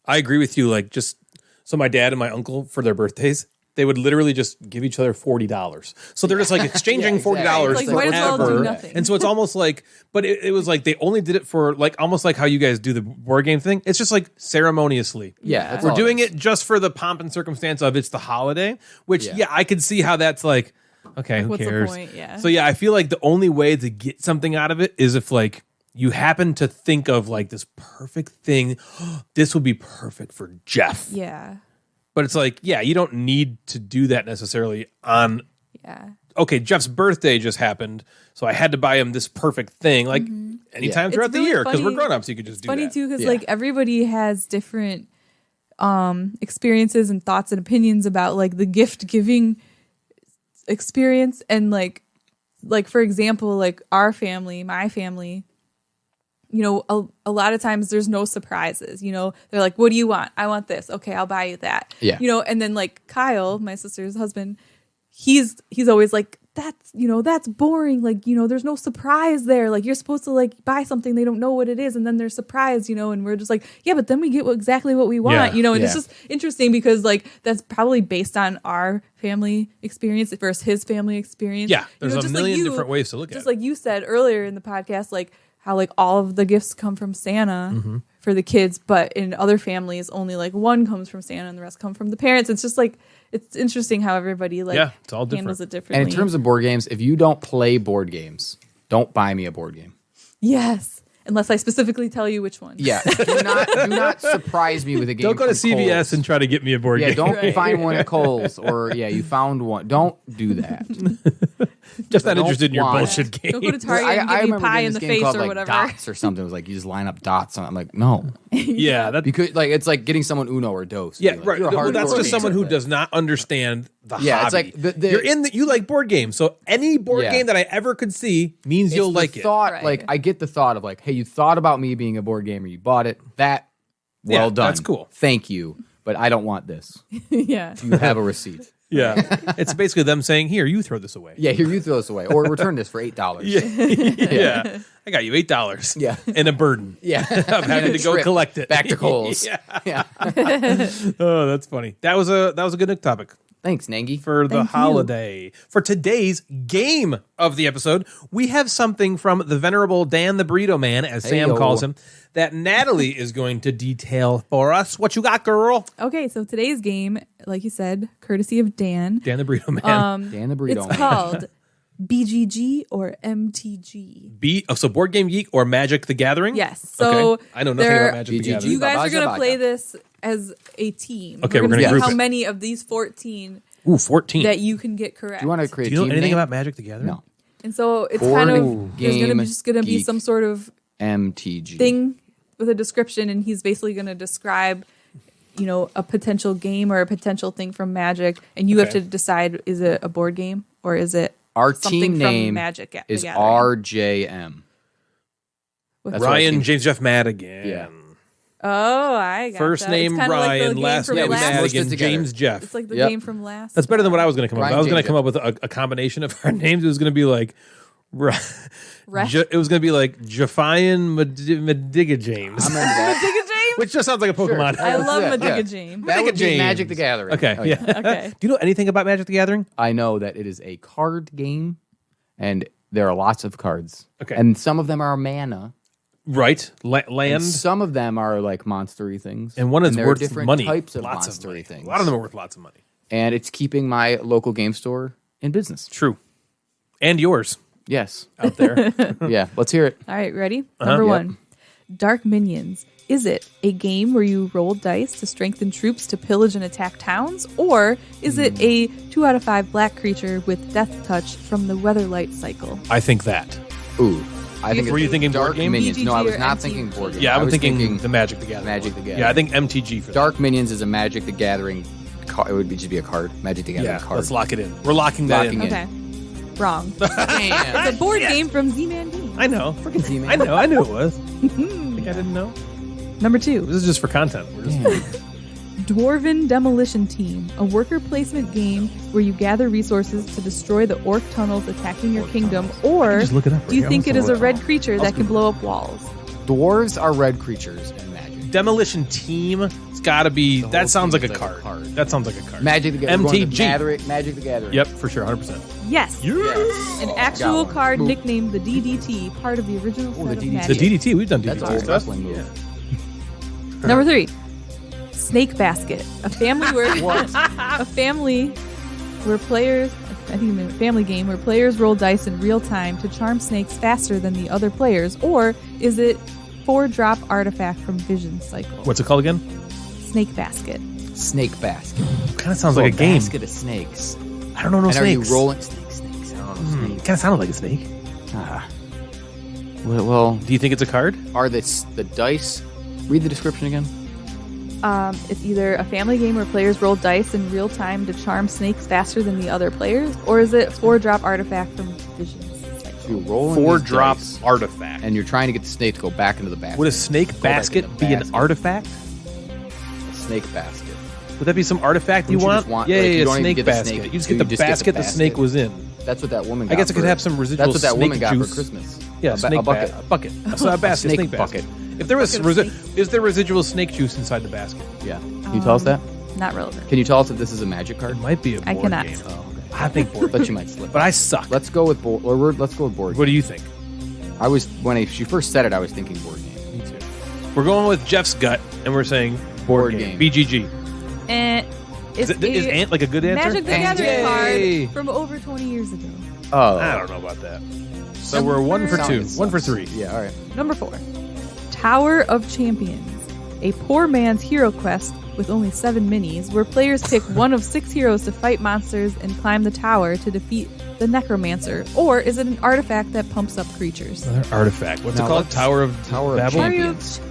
I agree with you. Like, just so my dad and my uncle for their birthdays, they would literally just give each other $40. So they're just like exchanging Yeah, exactly. $40 Like, forever. might as well do nothing. And so it's almost like, but it was like they only did it for like almost like how you guys do the board game thing. It's just like ceremoniously. Yeah, that's We're all doing is. it just for the pomp and circumstance of it's the holiday, which Yeah. I could see how that's like, okay, who What's the cares? point? Yeah. So yeah, I feel like the only way to get something out of it is if like you happen to think of like this perfect thing. This would be perfect for Jeff. Yeah. But it's like, yeah, you don't need to do that necessarily on, Yeah. okay, Jeff's birthday just happened, so I had to buy him this perfect thing. Like anytime throughout It's the really year, because we're funny- grown-ups, you could just do Funny that. too, because Yeah. like everybody has different experiences and thoughts and opinions about like the gift giving experience, and like for example, like our family, my family, you know, a lot of times there's no surprises. You know, they're like, "What do you want? I want this. Okay, I'll buy you that." Yeah. You know, and then like Kyle, my sister's husband, he's always like, that's boring. Like, you know, there's no surprise there. Like, you're supposed to like buy something, they don't know what it is, and then they're surprised, you know, and we're just like, yeah, but then we get exactly what we want, Yeah. you know, and it's Yeah. just interesting because like that's probably based on our family experience versus his family experience. Yeah, You there's know, a just million different ways to look at just it. like you said earlier in the podcast, like how like all of the gifts come from Santa Mm-hmm. for the kids, but in other families only like one comes from Santa and the rest come from the parents. It's just like it's interesting how everybody like Yeah, it's all handles it different. differently. And in terms of board games, if you don't play board games, don't buy me a board game. yes, unless I specifically tell you which one. Yeah, do not surprise me with a game. Don't go to from CVS Kohl's. and try to get me a board Yeah, game. don't Right. find one at Kohl's or you found one. Don't do that. Just not don't interested in your want bullshit game. Don't go to Target and give you remember pie getting in this the game face called, or like, whatever. Dots or something. It was like you just line up dots. I'm like, no, Yeah, that, because like it's like getting someone Uno or Dos. yeah, Like, right. you're a Well, hardcore that's just gamer. someone who does not understand the Yeah, hobby. it's like the- you're in the, you like board games, so any board Yeah. game that I ever could see means It's you'll the like it. thought, Right. like I get the thought of like, hey, you thought about me being a board gamer, you bought it. That well Yeah, done. that's cool. Thank you, but I don't want this. yeah. You have a receipt. Yeah, it's basically them saying, "Here, you throw this away." Yeah, here you throw this away or return this for $8. Yeah, I got you $8. Yeah. and a burden. Yeah, I'm having to go Trip collect it back to Kohl's. Yeah. Yeah. Oh, that's funny. That was a good topic Thanks, Nangi. for the Thank you. holiday. For today's game of the episode, we have something from the venerable Dan the Burrito Man, as Sam Heyo. calls him, that Natalie is going to detail for us. What you got, girl? Okay, so today's game, like you said, courtesy of Dan. Dan the Burrito Man. Dan the Burrito It's Man. called BGG or MTG. So Board Game Geek or Magic the Gathering? Yes. So Okay. I know nothing there- about Magic the BGG. Gathering. You guys are going to Baja. play this as a team. Okay, we're gonna gonna see group how it. many of these 14 Ooh, 14. that you can get correct. Do you want to create Do you know a team anything name? about Magic the Gathering? No. And so it's Board kind of there's going to Game be just going to be Geek. some sort of MTG. thing with a description, and he's basically going to describe, you know, a potential game or a potential thing from Magic, and you have Okay. to decide, is it a board game or is it Our something team from name Magic the is Gathering? RJM. With- That's what I Ryan think. James Jeff Madigan. Yeah. Oh, I got First that. name It's kinda like the Ryan, game last from name Yeah, we smushed Madigan, it together. James Jeff. It's like the Yep. game from last. That's better than what I was going to come up with. Ryan I was going to James come up with a combination of our names. It was going to be like, Ref. it was going to be like Jaffian Madiga James, I'm into that. Madiga James. which just sounds like a Pokemon. I love Yeah, Madiga yeah. James. That would be James. Magic the Gathering. Okay, Oh, yeah. Okay. Do you know anything about Magic the Gathering? I know that it is a card game, and there are lots of cards. Okay. And some of them are mana, Right, land, and some of them are like monstery things. and one is there are worth different money. types of lots monstery of money. things. A lot of them are worth lots of money. And it's keeping my local game store in business. True, and yours Yes. out there. Yeah. Let's hear it. All right, ready? Uh-huh. Number Yep. 1. Dark Minions. Is it a game where you roll dice to strengthen troops to pillage and attack towns? Or is it a 2 out of 5 black creature with death touch from the Weatherlight cycle? I think that. Ooh. I think Were it's you thinking Dark board game? Minions. No, I BGG was or not MTG? thinking board game. Yeah, I was thinking thinking the Magic the Gathering. Magic the one. Gathering. Yeah, I think MTG for that. Dark Minions is a Magic the Gathering It would just be a card. Magic the Gathering Yeah, card. let's lock it in. We're locking that in. Locking Okay. Wrong. It's a board game from Z-Man Games. I know. Freaking Z-Man. I knew it was. Think I didn't know? Number 2. This is just for content. We're just Dwarven Demolition Team, a worker placement game where you gather resources to destroy the orc tunnels attacking your kingdom, or just look it up right do you here. think I'm it is a sorry. red creature that can blow up walls? Dwarves are red creatures in Magic. Demolition Team. It's got to be. The whole That sounds like thing a is like a card. card. That sounds like a card. Magic the Gathering. MTG. Magic the Gathering. Yep, for sure, 100%. Yes. Yes. An actual one. card Move. nicknamed the DDT, part of the original set the of DDT. Magic. The DDT. We've done DDT. That's an old stuff. wrestling move. Number 3. Snake Basket, a family where a family game where players roll dice in real time to charm snakes faster than the other players, or is it 4-drop artifact from Vision Cycle? What's it called again? Snake Basket. Snake basket. Kind of sounds So like a game. basket of snakes. I don't know no And snakes. are you rolling snakes? I don't know snakes. Kind of sounded like a snake. Well, Do you think it's a card? are the dice? Read the description again. It's either a family game where players roll dice in real time to charm snakes faster than the other players, or is it 4-drop artifact from Vision Cycle? So you're rolling 4-drop these dice, artifact. and you're trying to get the snake to go back into the basket. Would a snake back in basket the be an basket. artifact? A snake basket? Would that be some artifact you Wouldn't you want? just want- Yeah, like, you yeah, don't even snake get the basket. snake. You just You get the just get the basket the snake basket. was in. That's what that woman got. I guess it could for- have some residual That's what that woman snake got juice. for Christmas. Yeah, a snake bucket. A bucket. So a basket, snake snake bucket. basket. If there was is there residual snake juice inside the basket? Yeah. Can you tell us that? Not relevant. Can you tell us if this is a Magic card? It might be a board I cannot. game. Oh, okay. I think board. But you might slip. But I suck. Let's go with board. Or let's go with board. What do you think? I was when she first said it, I was thinking board game. Me too. We're going with Jeff's gut, and we're saying board, Board game. game. BGG. It's Is Ant like a good answer? Magic the Ant. Gathering Yay. card from over 20 years ago. Oh, I don't know about that. So we're 1 for 2. Sounds 1 for sucks. 3. Yeah, all right. Number 4. Tower of Champions, a poor man's hero quest with only 7 minis, where players pick one of 6 heroes to fight monsters and climb the tower to defeat the Necromancer. Or is it an artifact that pumps up creatures? Another artifact. What's Now it called? let's- Tower of Tower of Babel? Champions.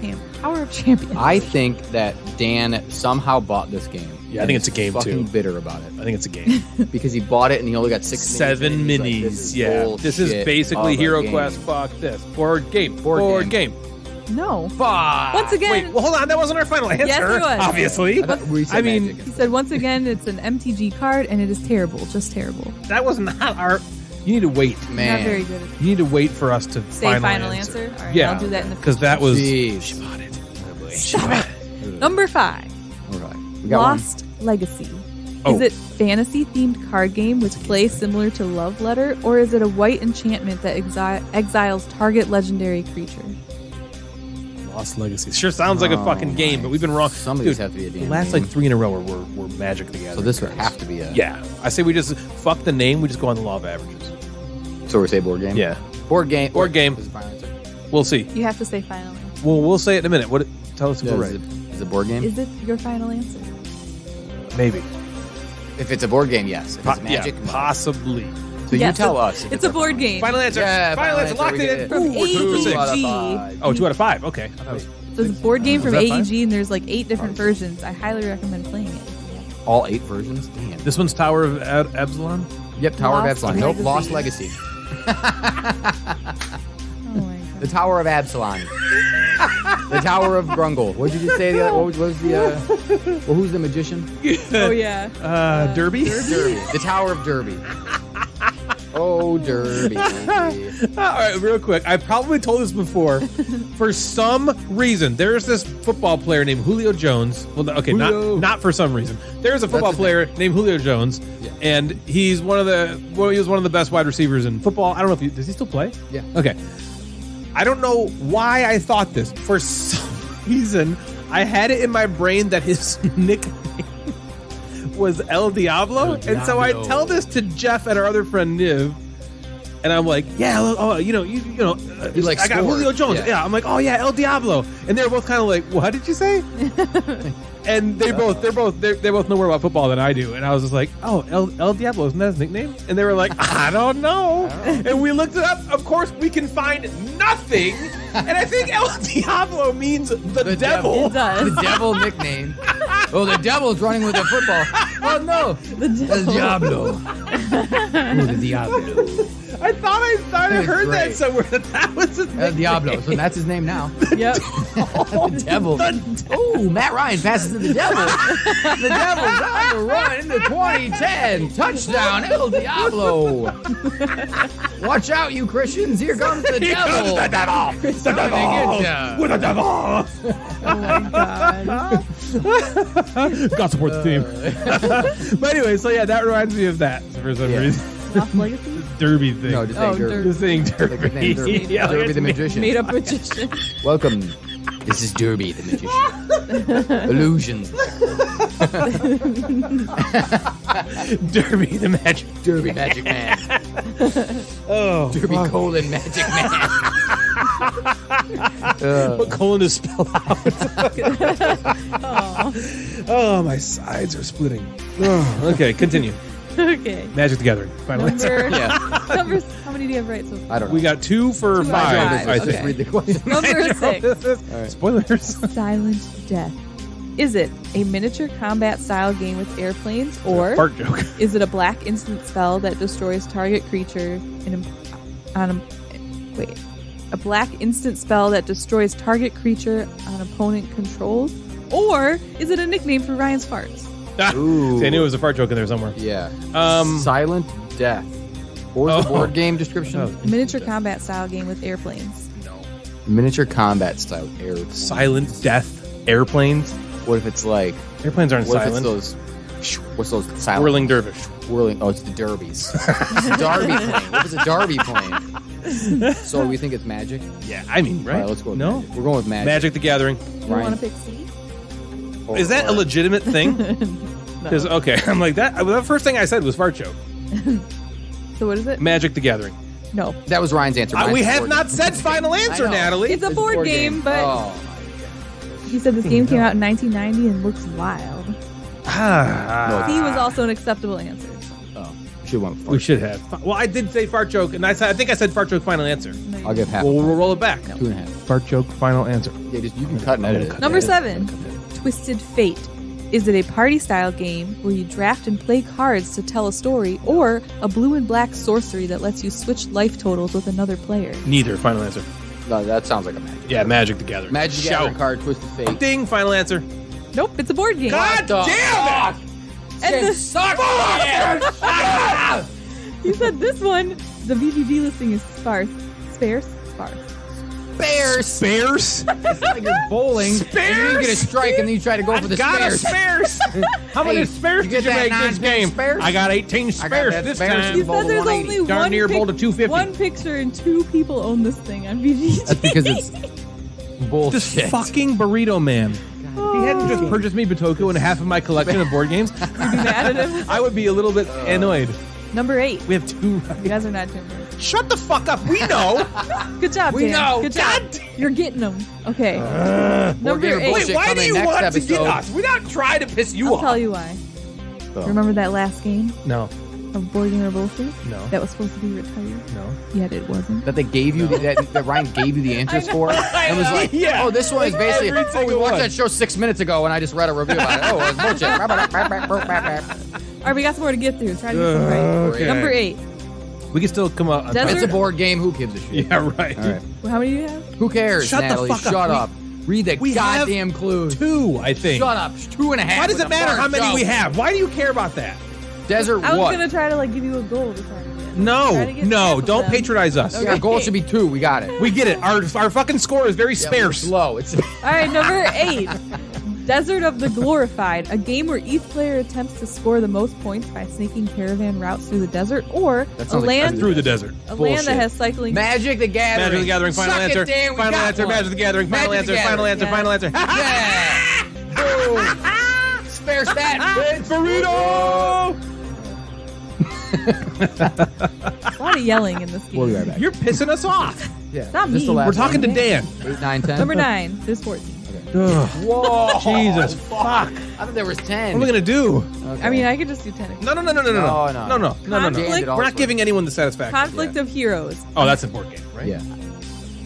Tower of Champions. I think that Dan somehow bought this game. Yeah, I think it's a game, fucking too. bitter about it I think it's a game. because he bought it and he only got 6 7 minis. and minis. he's like, this is Yeah. This is bullshit basically of a Hero game. Quest. Fuck this. Board game. Board Board game. game. No. Fuck. Once again- Wait, well, hold on. That wasn't our final answer. Yes, it was. Obviously. I thought we said I mean, Magic. He said, once again, it's an MTG card and it is terrible. Just terrible. that was not our. You need to wait. Man. Not very good. You need to wait for us to Say final answer? All right, yeah, I'll do that in the because that was. Jeez. She bought it. Stop it. Number 5. All right. We got Lost Legacy. Oh. Is it fantasy-themed card game with play similar to Love Letter, or is it a white enchantment that exiles target legendary creature? Lost Legacy. Sure sounds like a fucking game, but we've been wrong. Some of Dude, these have to be a the damn last game. like 3 in a row were Magic together. So this would have to be a. Yeah, I say we just fuck the name. We just go on the law of averages. So we say board game. Yeah, Board game. Board game. This is the final answer. we'll see. You have to say final answer. We'll say it in a minute. What? Tell us if Yeah, we're is, right. it a board game? Is it your final answer? Maybe. If it's a board game, yes. If it's Magic, yeah, no. possibly. So you Yes, tell us. if It's a board game. Final answer. Yeah, final answer. Locked we get in. it. From Ooh, we're 2 for 6. AEG. Oh, 2 out of 5. Okay. I thought it was- So it's a board game from Is that 5? AEG, and there's like 8 different versions. I highly recommend playing it. All 8 versions? Damn. This one's Tower of Absalom. Yep, Tower of Lost Absalom. Nope, Legacy. Lost Legacy. Oh my god. The Tower of Absalom. The Tower of Grungle. What did you say? What was the? Well, who's the magician? Oh yeah. Derby. Derby. The Tower of Derby. Oh, Derby. All right, real quick. I probably told this before. For some reason, there's this football player named Julio Jones. Well, okay, Julio. not for some reason. There's a football his player named Julio Jones, Yeah. and he was one of the best wide receivers in football. I don't know if does he still play? Yeah. Okay. I don't know why I thought this. For some reason, I had it in my brain that his nickname was El Diablo. And so I tell this to Jeff and our other friend Niv, and I'm like, yeah, you like I got scored. Julio Jones. Yeah. Yeah, I'm like, oh yeah, El Diablo, and they're both kind of like, what did you say? And they both know more about football than I do, and I was just like, oh, El Diablo, isn't that his nickname? And they were like, I don't know. And we looked it up. Of course, we can find nothing, and I think El Diablo means the devil. It does. The devil nickname. Oh, the devil's running with the football. Oh no! The devil. Diablo. The Diablo. I thought I heard that great. somewhere. That was his El Diablo. So that's his name now. Yep. The devil. Oh, Matt Ryan passes to the devil. The devil's on the run into 2010. Touchdown, El Diablo. Watch out, you Christians. Here comes the devil. the devil. He's coming to get ya. With the devil. Oh my god. God support the team. But anyway, so yeah, that reminds me of that for some reason. Lost Legacy? Derby thing. No, just saying Derby. Just saying Derby. Like the name Derby. Yeah, Derby the magician. Made up magician. Welcome. This is Derby the magician. Illusions. Derby the magic. Derby magic man. Oh, Derby colon magic man. What colon is spelled out? Oh, my sides are splitting. Oh, okay, continue. Okay. Magic the Gathering. Final answer. Numbers. How many do you have right so far? I don't know. We got 2 for 5. five, I okay. think. Read the question. Number 6. Spoilers. Silent Death. Is it a miniature combat style game with airplanes, or Fart joke. is it a black instant spell that destroys target creature a black instant spell that destroys target creature on opponent controls, or is it a nickname for Ryan's farts? Ooh. See, I knew it was a fart joke in there somewhere. Yeah. Um, Silent Death. What was the board game description? Oh. Miniature combat style game with airplanes. Miniature combat style airplanes. Silent Death. Airplanes. What if it's like? Airplanes aren't What silent. if it's those? What's those silent? Whirling dervish. Whirling. Oh, it's the derbies. It's a derby plane. What if it's a derby plane? So we think it's magic. Yeah, I mean, right? All right, let's go with No? magic. We're going with magic. Magic the Gathering. You Ryan. want to pick C? Is that a legitimate thing? Because okay, I'm like that. The first thing I said was fart joke. So what is it? Magic the Gathering. No. That was Ryan's answer. Ryan's We have board not game. said final answer, I know. Natalie. It's a board game, but Oh, he said this game came out in 1990 and looks wild. C was also an acceptable answer. oh. Should went We should have. Well, I did say fart joke, and I think I said fart joke final answer. No, you I'll give half. Well, we'll roll it back. 2.5. Fart joke final answer. Yeah, just you can cut and edit it. Number 7, Twisted Fate. Is it a party-style game where you draft and play cards to tell a story, or a blue and black sorcery that lets you switch life totals with another player? Neither final answer. No, that sounds like a magic. Yeah, Magic the Gathering. Magic the Gathering card, Twisted Fate. Ding, final answer. Nope, it's a board game. God damn it! And the, Suck! you said this one, the BBB listing is sparse. Sparse? Bears! Spares? It's like you're bowling. And you didn't get a strike, and then you try to go for the Got a spares. spares. How many Hey, spares you did you get make that this 9 game? spares? I got 18 I spares got that this spares. time. You Bowl said there's to only 180. Darn near bowl to 250. one picture and 2 people own this thing on BGG. That's because it's bullshit. This fucking burrito man. If he hadn't just purchased me Bitoku and half of my collection of board games, You'd be mad at him. I would be a little bit annoyed. Number 8. We have 2 right. You guys are not doing it. Shut the fuck up. We know. Good job, We Dan. know. Good job. You're getting them. Okay. Number game of 8. bullshit. Why do you want to get us? We're not trying to piss you I'll tell you why. Remember that last game No. of Board Game or Bullshit? No. That was supposed to be retired? No. Yet it wasn't. That they gave you, that Ryan gave you the answers for? And was like, Yeah. oh, this one is basically, Every oh, we single watched one. that show 6 minutes ago, and I just read a review about it. Oh, it was bullshit. All right, we got some more to get through. Try to get some right. Okay. Number 8. We can still come out. Desert- It's a board game. Who gives a shit? Yeah, right. All right. Well, how many do you have? Who cares, Shut the Natalie? fuck up. Shut up. Read the we have goddamn clues. 2, I think. Shut up. 2.5. Why does with it a matter fart how many joke. we have? Why do you care about that? Desert I was what? going to try to give you a goal to try to get. Try No, to get half no, of don't them. patronize us. Our goal should be 2. We got it. We get it. Our fucking score is very It's sparse. low. It's All right, number 8. Desert of the Glorified, a game where each player attempts to score the most points by sneaking caravan routes through the desert, or That a sounds like land Through the desert. that has cycling. Magic the Gathering. Magic the Gathering, final Suck answer. It, Dan, we final got answer, one. Magic the Gathering, final Magic answer, the final answer, Gathering. final answer. Yeah. Boom. Spare stat. It's burrito! A lot of yelling in this game. We'll be right back. You're pissing us off. Yeah. It's not Is this me. the last We're talking to one? Dan. 8, 9, 10. Number 9. There's 14. Whoa. Jesus, fuck. I thought there was 10. What are we going to do? Okay. I mean, I could just do 10. No. No. Conflict- We're not giving anyone the satisfaction. Conflict of Heroes, Oh, that's a board game, right? Yeah.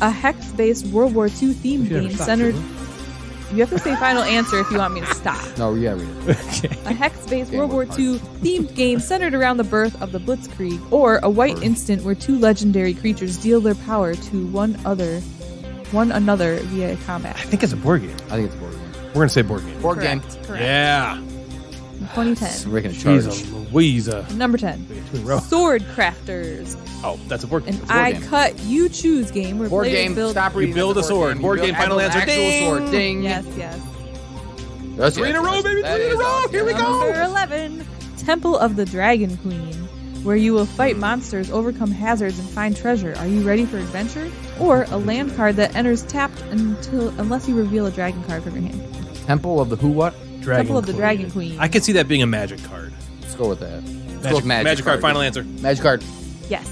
a hex-based World War II themed We should have game stopped, centered. shouldn't You have to say final answer if you want me to stop. No, yeah, read it. A hex-based Game World War was II themed game centered around the birth of the Blitzkrieg, or a white instant where two legendary creatures deal their power to one another via combat. I think it's a board game. I think it's a board game. We're gonna say board game. Board game. Correct. Yeah. 2010. We're going to charge. Jeez Louisa. Number 10. Two in a row. Sword Crafters. Oh, that's a board game. An It's a board I game. cut, you choose game where Board players game. build. Stop reading. You build That's a sword. Board You game, build final answer. actual Ding. sword. Ding. Yes. That's Three in a row, baby. That 3 in a is row. awesome. Here we go. Number 11. Temple of the Dragon Queen, where you will fight monsters, overcome hazards, and find treasure. Are you ready for adventure? Or a land card that enters tapped unless you reveal a dragon card from your hand. Temple of the who what? Temple of the Dragon Queen. I could see that being a magic card. Let's go with that. Let's go with Magic card. Final answer. Magic card. Yes.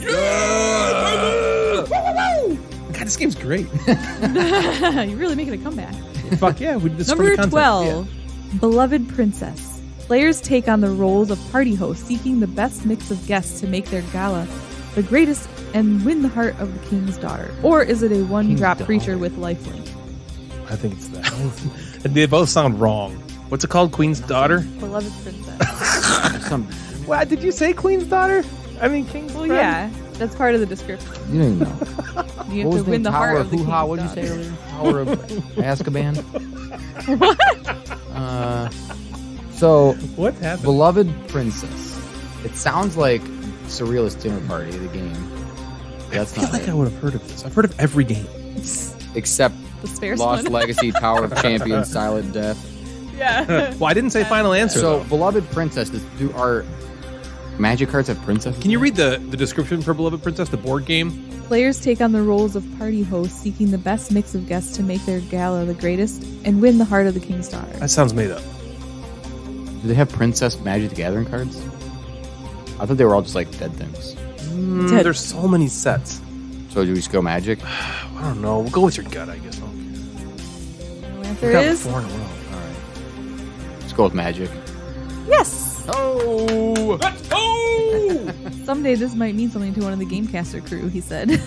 God, this game's great. You're really making a comeback. Fuck yeah. This is for Number the content. 12. Beloved Princess. Players take on the roles of party hosts, seeking the best mix of guests to make their gala the greatest and win the heart of the king's daughter. Or is it a one-drop King's creature daughter. with lifelink? I think it's that. They both sound wrong. What's it called? Queen's daughter? Beloved Princess. Some. What did you say? Queen's daughter? I mean, King's Well, yeah, that's part of the description. You don't even know. You What have was to win the Tower heart of of the king's Hoo-Ha? What did you say daughter. earlier? Tower of Azkaban? What? So, What happened? Beloved Princess. It sounds like Surrealist Dinner Party, the game. That's I feel not like it. I would have heard of this. I've heard of every game. Except The Spare Lost one. Legacy, Tower of Champions, Silent Death. Yeah. Well, I didn't say final answer. So, though. Beloved Princess, do our magic cards have princesses? Can you in read the description for Beloved Princess, the board game? Players take on the roles of party hosts, seeking the best mix of guests to make their gala the greatest and win the heart of the king's daughter. That sounds made up. it? Do they have Princess Magic the Gathering cards? I thought they were all just like dead things. Dead. There's so many sets. So, do we just go Magic? I don't know. We'll go with your gut, I guess. Answer is 4 in a row. Let's go with Magic. yes. Oh! Let's go! Someday this might mean something to one of the Gamecaster crew, he said.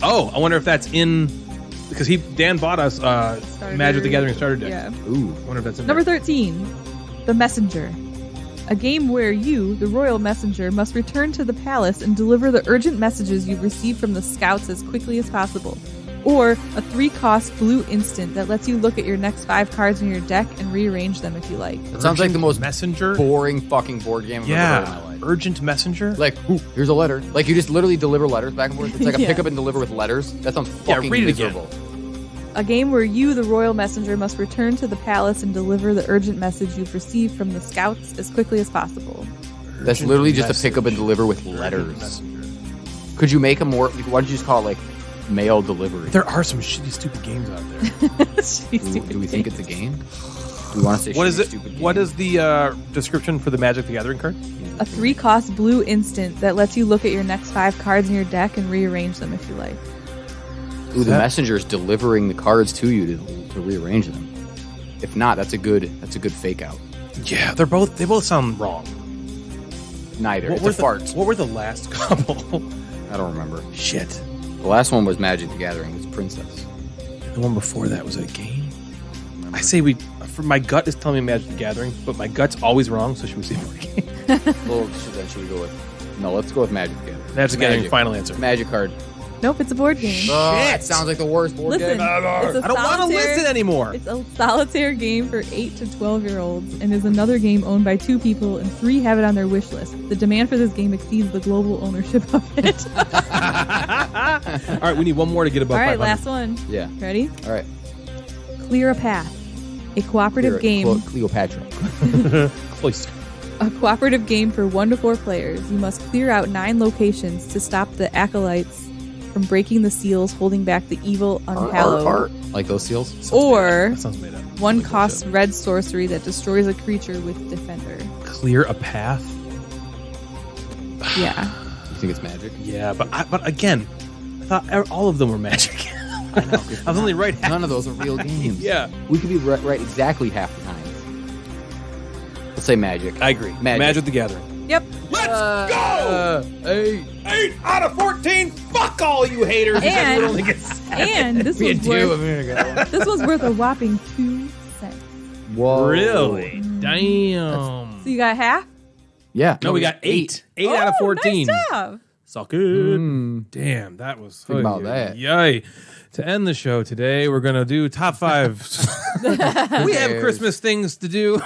Oh, I wonder if that's in because Dan bought us Magic the Gathering starter deck. Yeah. Ooh. I wonder if that's in Number there. 13, The Messenger. A game where you, the royal messenger, must return to the palace and deliver the urgent messages you've received from the scouts as quickly as possible. Or a 3-cost blue instant that lets you look at your next 5 cards in your deck and rearrange them if you like. It sounds like the most messenger. boring fucking board game I've ever heard in my Yeah, life. urgent messenger. Like, ooh, here's a letter. Like, you just literally deliver letters back and forth. It's like a Yeah. pick up and deliver with letters. That sounds fucking read it again. miserable. A game where you, the royal messenger, must return to the palace and deliver the urgent message you've received from the scouts as quickly as possible. That's Urgent literally just a message. pick up and deliver with Urgent letters. messenger. Could you make a more? Why don't you just call it like mail delivery? There are some shitty, stupid games out there. Do we think it's a game? Do we want to say What is shitty, it? stupid What game? is the description for the Magic the Gathering card? A 3-cost blue instant that lets you look at your next 5 cards in your deck and rearrange them if you like. Ooh, the that- messenger's delivering the cards to you to rearrange them. If not, that's a good fake out. Yeah, they both sound wrong. Neither. It's were a fart. What were the last couple? I don't remember. Shit. The last one was Magic the Gathering. It was Princess. The one before that was a game. I say we. For my gut is telling me Magic the Gathering, but my gut's always wrong. So should we say board game? Well, then should we go with? No, let's go with Magic the Gathering. Magic the Gathering. Final answer. Magic card. Nope, it's a board game. Oh, that sounds like the worst board Listen, game. it's a I don't want to solitaire- listen anymore. It's a solitaire game for 8 to 12-year-olds and is another game owned by 2 people and 3 have it on their wish list. The demand for this game exceeds the global ownership of it. All right, we need one more to get above All right, 500. last one. Yeah. Ready? All right. Clear a Path. A cooperative game. Cleopatra. Cloister. A cooperative game for 1 to 4 players. You must clear out 9 locations to stop the acolytes from breaking the seals, holding back the evil unhallowed. Like those seals? Or That sounds made up. 1 cost red sorcery that destroys a creature with Defender. Clear a path. Yeah. You think it's magic? Yeah, but again, I thought all of them were magic. I know. I was only right half. None of those are real games. Yeah, We could be right exactly half the time. Let's say magic. I agree. Magic the Gathering. Yep. Let's go! Hey. 8 out of 14. Fuck all you haters. And- Only get 7. And this We was had 2 a worth minute ago. this was worth a whopping $2. Whoa. Really? Damn. So you got half? Yeah. No, we got 8. 8 out of 14. Nice job. Suck it. Damn, that was Think about that. Yay. To end the show today, we're going to do top 5. We have Christmas things to do. We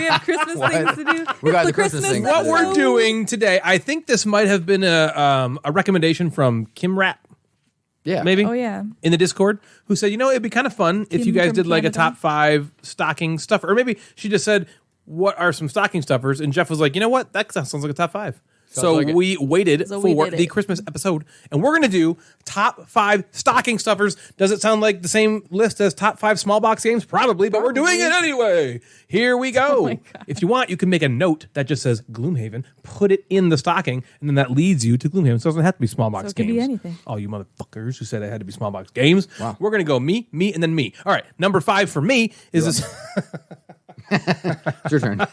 have Christmas things to do. We got It's the Christmas things to What do. we're doing today, I think this might have been a recommendation from Kim Rapp, Yeah. maybe, Oh, yeah. in the Discord, who said, it'd be kind of fun if Kim you guys from did like a Canada. top 5 stocking stuffer. Or maybe she just said, what are some stocking stuffers? And Jeff was like, you know what? That sounds like a top 5. So like it. we waited So we for did the it. Christmas episode, and we're going to do top 5 stocking stuffers. Does it sound like the same list as top 5 small box games? Probably, but we're doing it anyway. Here we go. my God. If you want, you can make a note that just says Gloomhaven, put it in the stocking, and then that leads you to Gloomhaven. So it doesn't have to be small box So it could games. be anything. All you motherfuckers who said it had to be small box games. Wow. We're going to go me, and then me. All right, number 5 for me is this. It's your turn.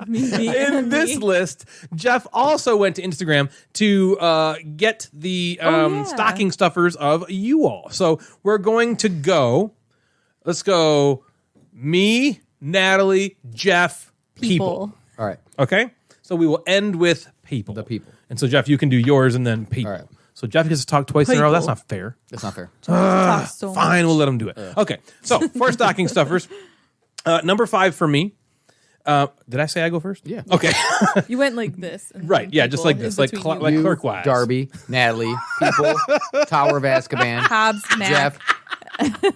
In this list, Jeff also went to Instagram to get the yeah. stocking stuffers of you all. So we're going to go. Let's go. Me, Natalie, Jeff, people. All right. Okay. So we will end with people. The people. And so Jeff, you can do yours and then people. All right. So Jeff gets to talk twice in a row. People. That's not fair. That's not fair. Talk so Fine, much. we'll let him do it. Okay. So for stocking stuffers, number 5 for me. Did I say I go first? Yeah. Okay. You went like this. and Right, yeah, just like people this, in like between like you. clerkwise. Darby, Natalie, people, Tower of Azkaban, Hobbs, Matt. Jeff,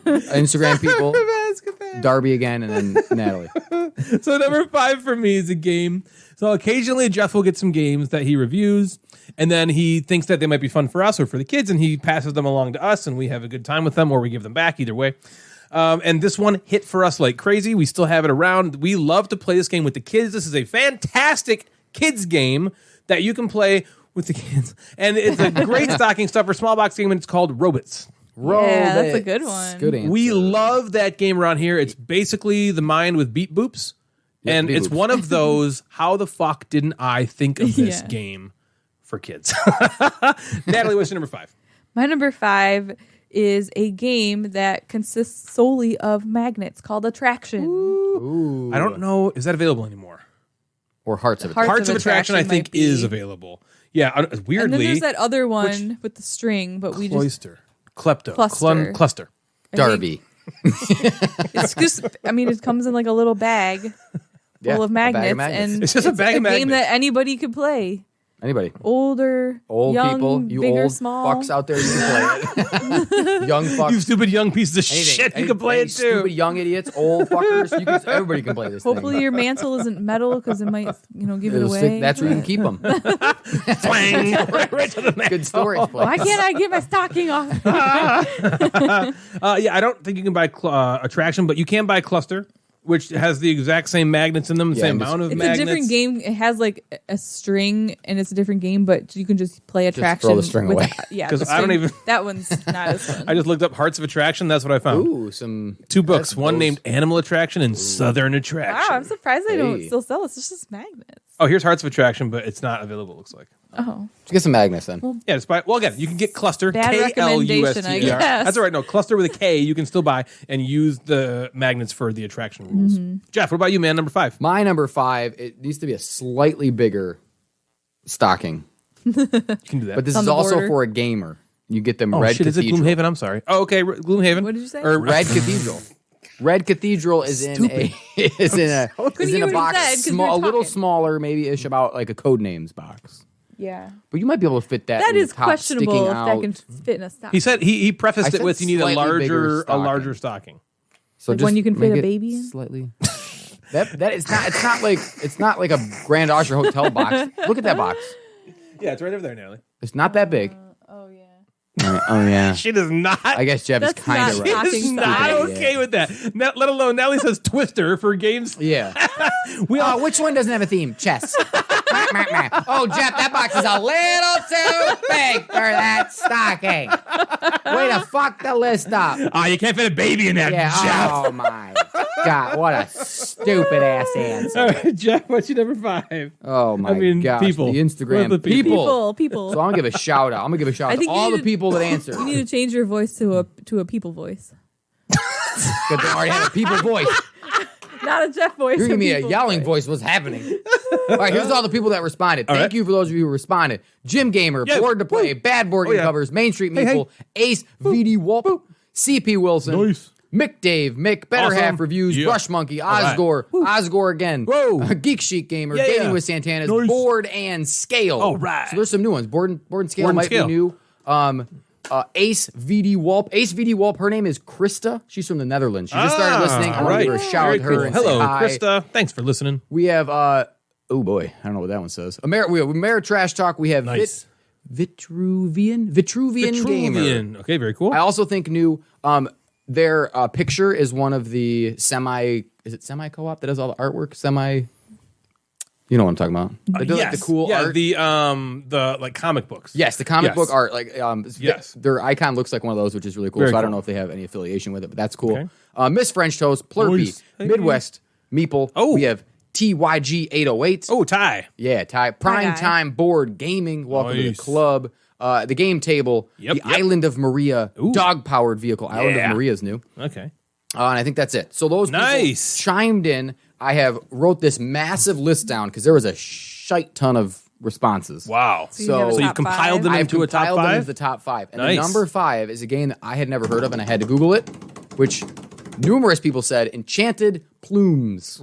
Instagram people, Darby again, and then Natalie. So number 5 for me is a game. So occasionally Jeff will get some games that he reviews, and then he thinks that they might be fun for us or for the kids, and he passes them along to us, and we have a good time with them, or we give them back, either way. And this one hit for us like crazy. We still have it around. We love to play this game with the kids. This is a fantastic kids game that you can play with the kids. And it's a great stocking stuffer, small box game, and it's called Robots. Yeah, that's a Robots. good one. Good answer. We love that game around here. It's basically the mind with beep boops. Yep, And beep it's boops. one of those, how the fuck didn't I think of this Yeah. game for kids? Natalie, what's your number 5? My number 5 is a game that consists solely of magnets called Attraction. Ooh. I don't know. Is that available anymore? Or Hearts of It. Hearts Hearts of Attraction, I might think, be. is available. Yeah, weirdly. And then there's that other one with the string, but we just Cloister. Klepto. Cluster. Cluster. Darby. it's just I mean it comes in like a little bag full Yeah, of a bag magnets, of magnets. and It's just a bag of game magnets. that anybody could play. Anybody. Older, Old young, people, you bigger, old small. fucks out there, you can play it. Young fucks. You stupid young pieces of Anything. shit. You Any- can play any it too. Stupid young idiots, old fuckers. Everybody can play this Hopefully thing. your mantle isn't metal because it might give it It'll away. stick- that's where you can keep them. Twang. right to the neck. Good storage place. Why can't I get my stocking off? Yeah, I don't think you can buy Attraction, but you can buy Cluster, which has the exact same magnets in them, the Yeah, same and amount of It's magnets. a different game. It has like a string, and it's a different game, but you can just play Attraction. throw the string away. Yeah, 'Cause the I don't string- even- That one's not as fun. I just looked up Hearts of Attraction. That's what I found. Ooh, some 2 books, that's one those- named Animal Attraction and Southern Attraction. Wow, I'm surprised they don't Hey. still sell it. It's just magnets. Oh, here's Hearts of Attraction, but it's not available, it looks like. Oh, Let's get some magnets then. Yeah, just buy. Well, again, you can get Cluster. Bad recommendation, I KLUSTER. guess. That's all right. No, Cluster with a K. You can still buy and use the magnets for the attraction rules. Jeff, what about you, man? Number 5. My number 5, it needs to be a slightly bigger stocking. You can do that. But this on is the also border. for a gamer. You get them oh Red shit, is it Cathedral. Gloomhaven? I'm sorry. Oh, okay, Gloomhaven. What did you say? Or Red Cathedral. Red Cathedral is in a is in a Couldn't hear what he box said 'cause we were small, a little talking. smaller, maybe ish about like a Codenames box. yeah. But you might be able to fit that. That in the is top, questionable sticking if out. that can fit in a stock. He said he I prefaced it said with you need a slightly bigger larger stocking. stocking. So Like one just you can fit make a it baby in? slightly. that is not. It's not like a Grand Usher hotel box. Look at that box. Yeah, it's right over there, Natalie. It's not that big. Oh yeah. Oh yeah. She does not. I guess Jeff is That's kind of not right. stocking She is not stocking. okay with that. Let alone Natalie says Twister for games. Yeah. We all Which one doesn't have a theme? Chess. Oh, Jeff, that box is a little too big for that stocking. Way to fuck the list up. you can't fit a baby in that, Yeah. Jeff. Oh my God, what a stupid ass answer. All right, Jeff, what's your number 5? Oh my mean, gosh, people. the Instagram What are the people? People. So I'm gonna give a shout out. I'm gonna give a shout I out to think you all need the to- people that answered. You need to change your voice to a people voice. Because they already had a people voice. Not a Jeff voice. You're giving me a people yelling voice. What's happening? All right, here's all the people that responded. Thank you for those of you who responded. Jim Gamer, Yeah. Board to Play, Bad Board Game yeah. Covers, Main Street Meeple, Ace, VD Whoop, CP Wilson, Nice. Mick Dave, Mick, Better Awesome. Half Reviews, Yeah. Brush Monkey, right. Osgore, Osgore again, Whoa. Geek Chic Gamer, Yeah. Gaming with Santana's, Nice. Board and Scale. All right. So there's some new ones. Board and Scale Board and might Scale. be new. Ace VD Wulp. Ace VD Wulp, her name is Krista. She's from the Netherlands. She just started listening. I want to give her a shout Very at her cool. and Hello, say hi. Krista. Thanks for listening. We have oh boy, I don't know what that one says. We have Trash Talk. We have Nice. Vitruvian Gamer. Okay, very cool. I also think new. Their picture is one of the semi co-op that does all the artwork. You know what I'm talking about? They do like the cool art. The like comic books. Yes, the comic Yes. book art. Like, Yes. their icon looks like one of those, which is really cool. Very so I don't cool. know if they have any affiliation with it, but that's cool. Okay. Miss French Toast, Plurpy, Nice. Hey. Midwest, Meeple. Oh. We have TYG 808. Oh, Ty. Yeah, Ty. Prime guy. Time Board Gaming. Welcome to the Nice. club. The Game Table. Yep, the yep. Island of Maria. Ooh. Dog-powered vehicle. Island Yeah. of Maria is new. Okay. And I think that's it. So those Nice. people chimed in. I have wrote this massive list down because there was a shite ton of responses. Wow. So you have a So you've top compiled them five? I've into a top compiled them five? into the top five. And Nice. the number 5 is a game that I had never heard of, and I had to Google it, which numerous people said Enchanted Plumes.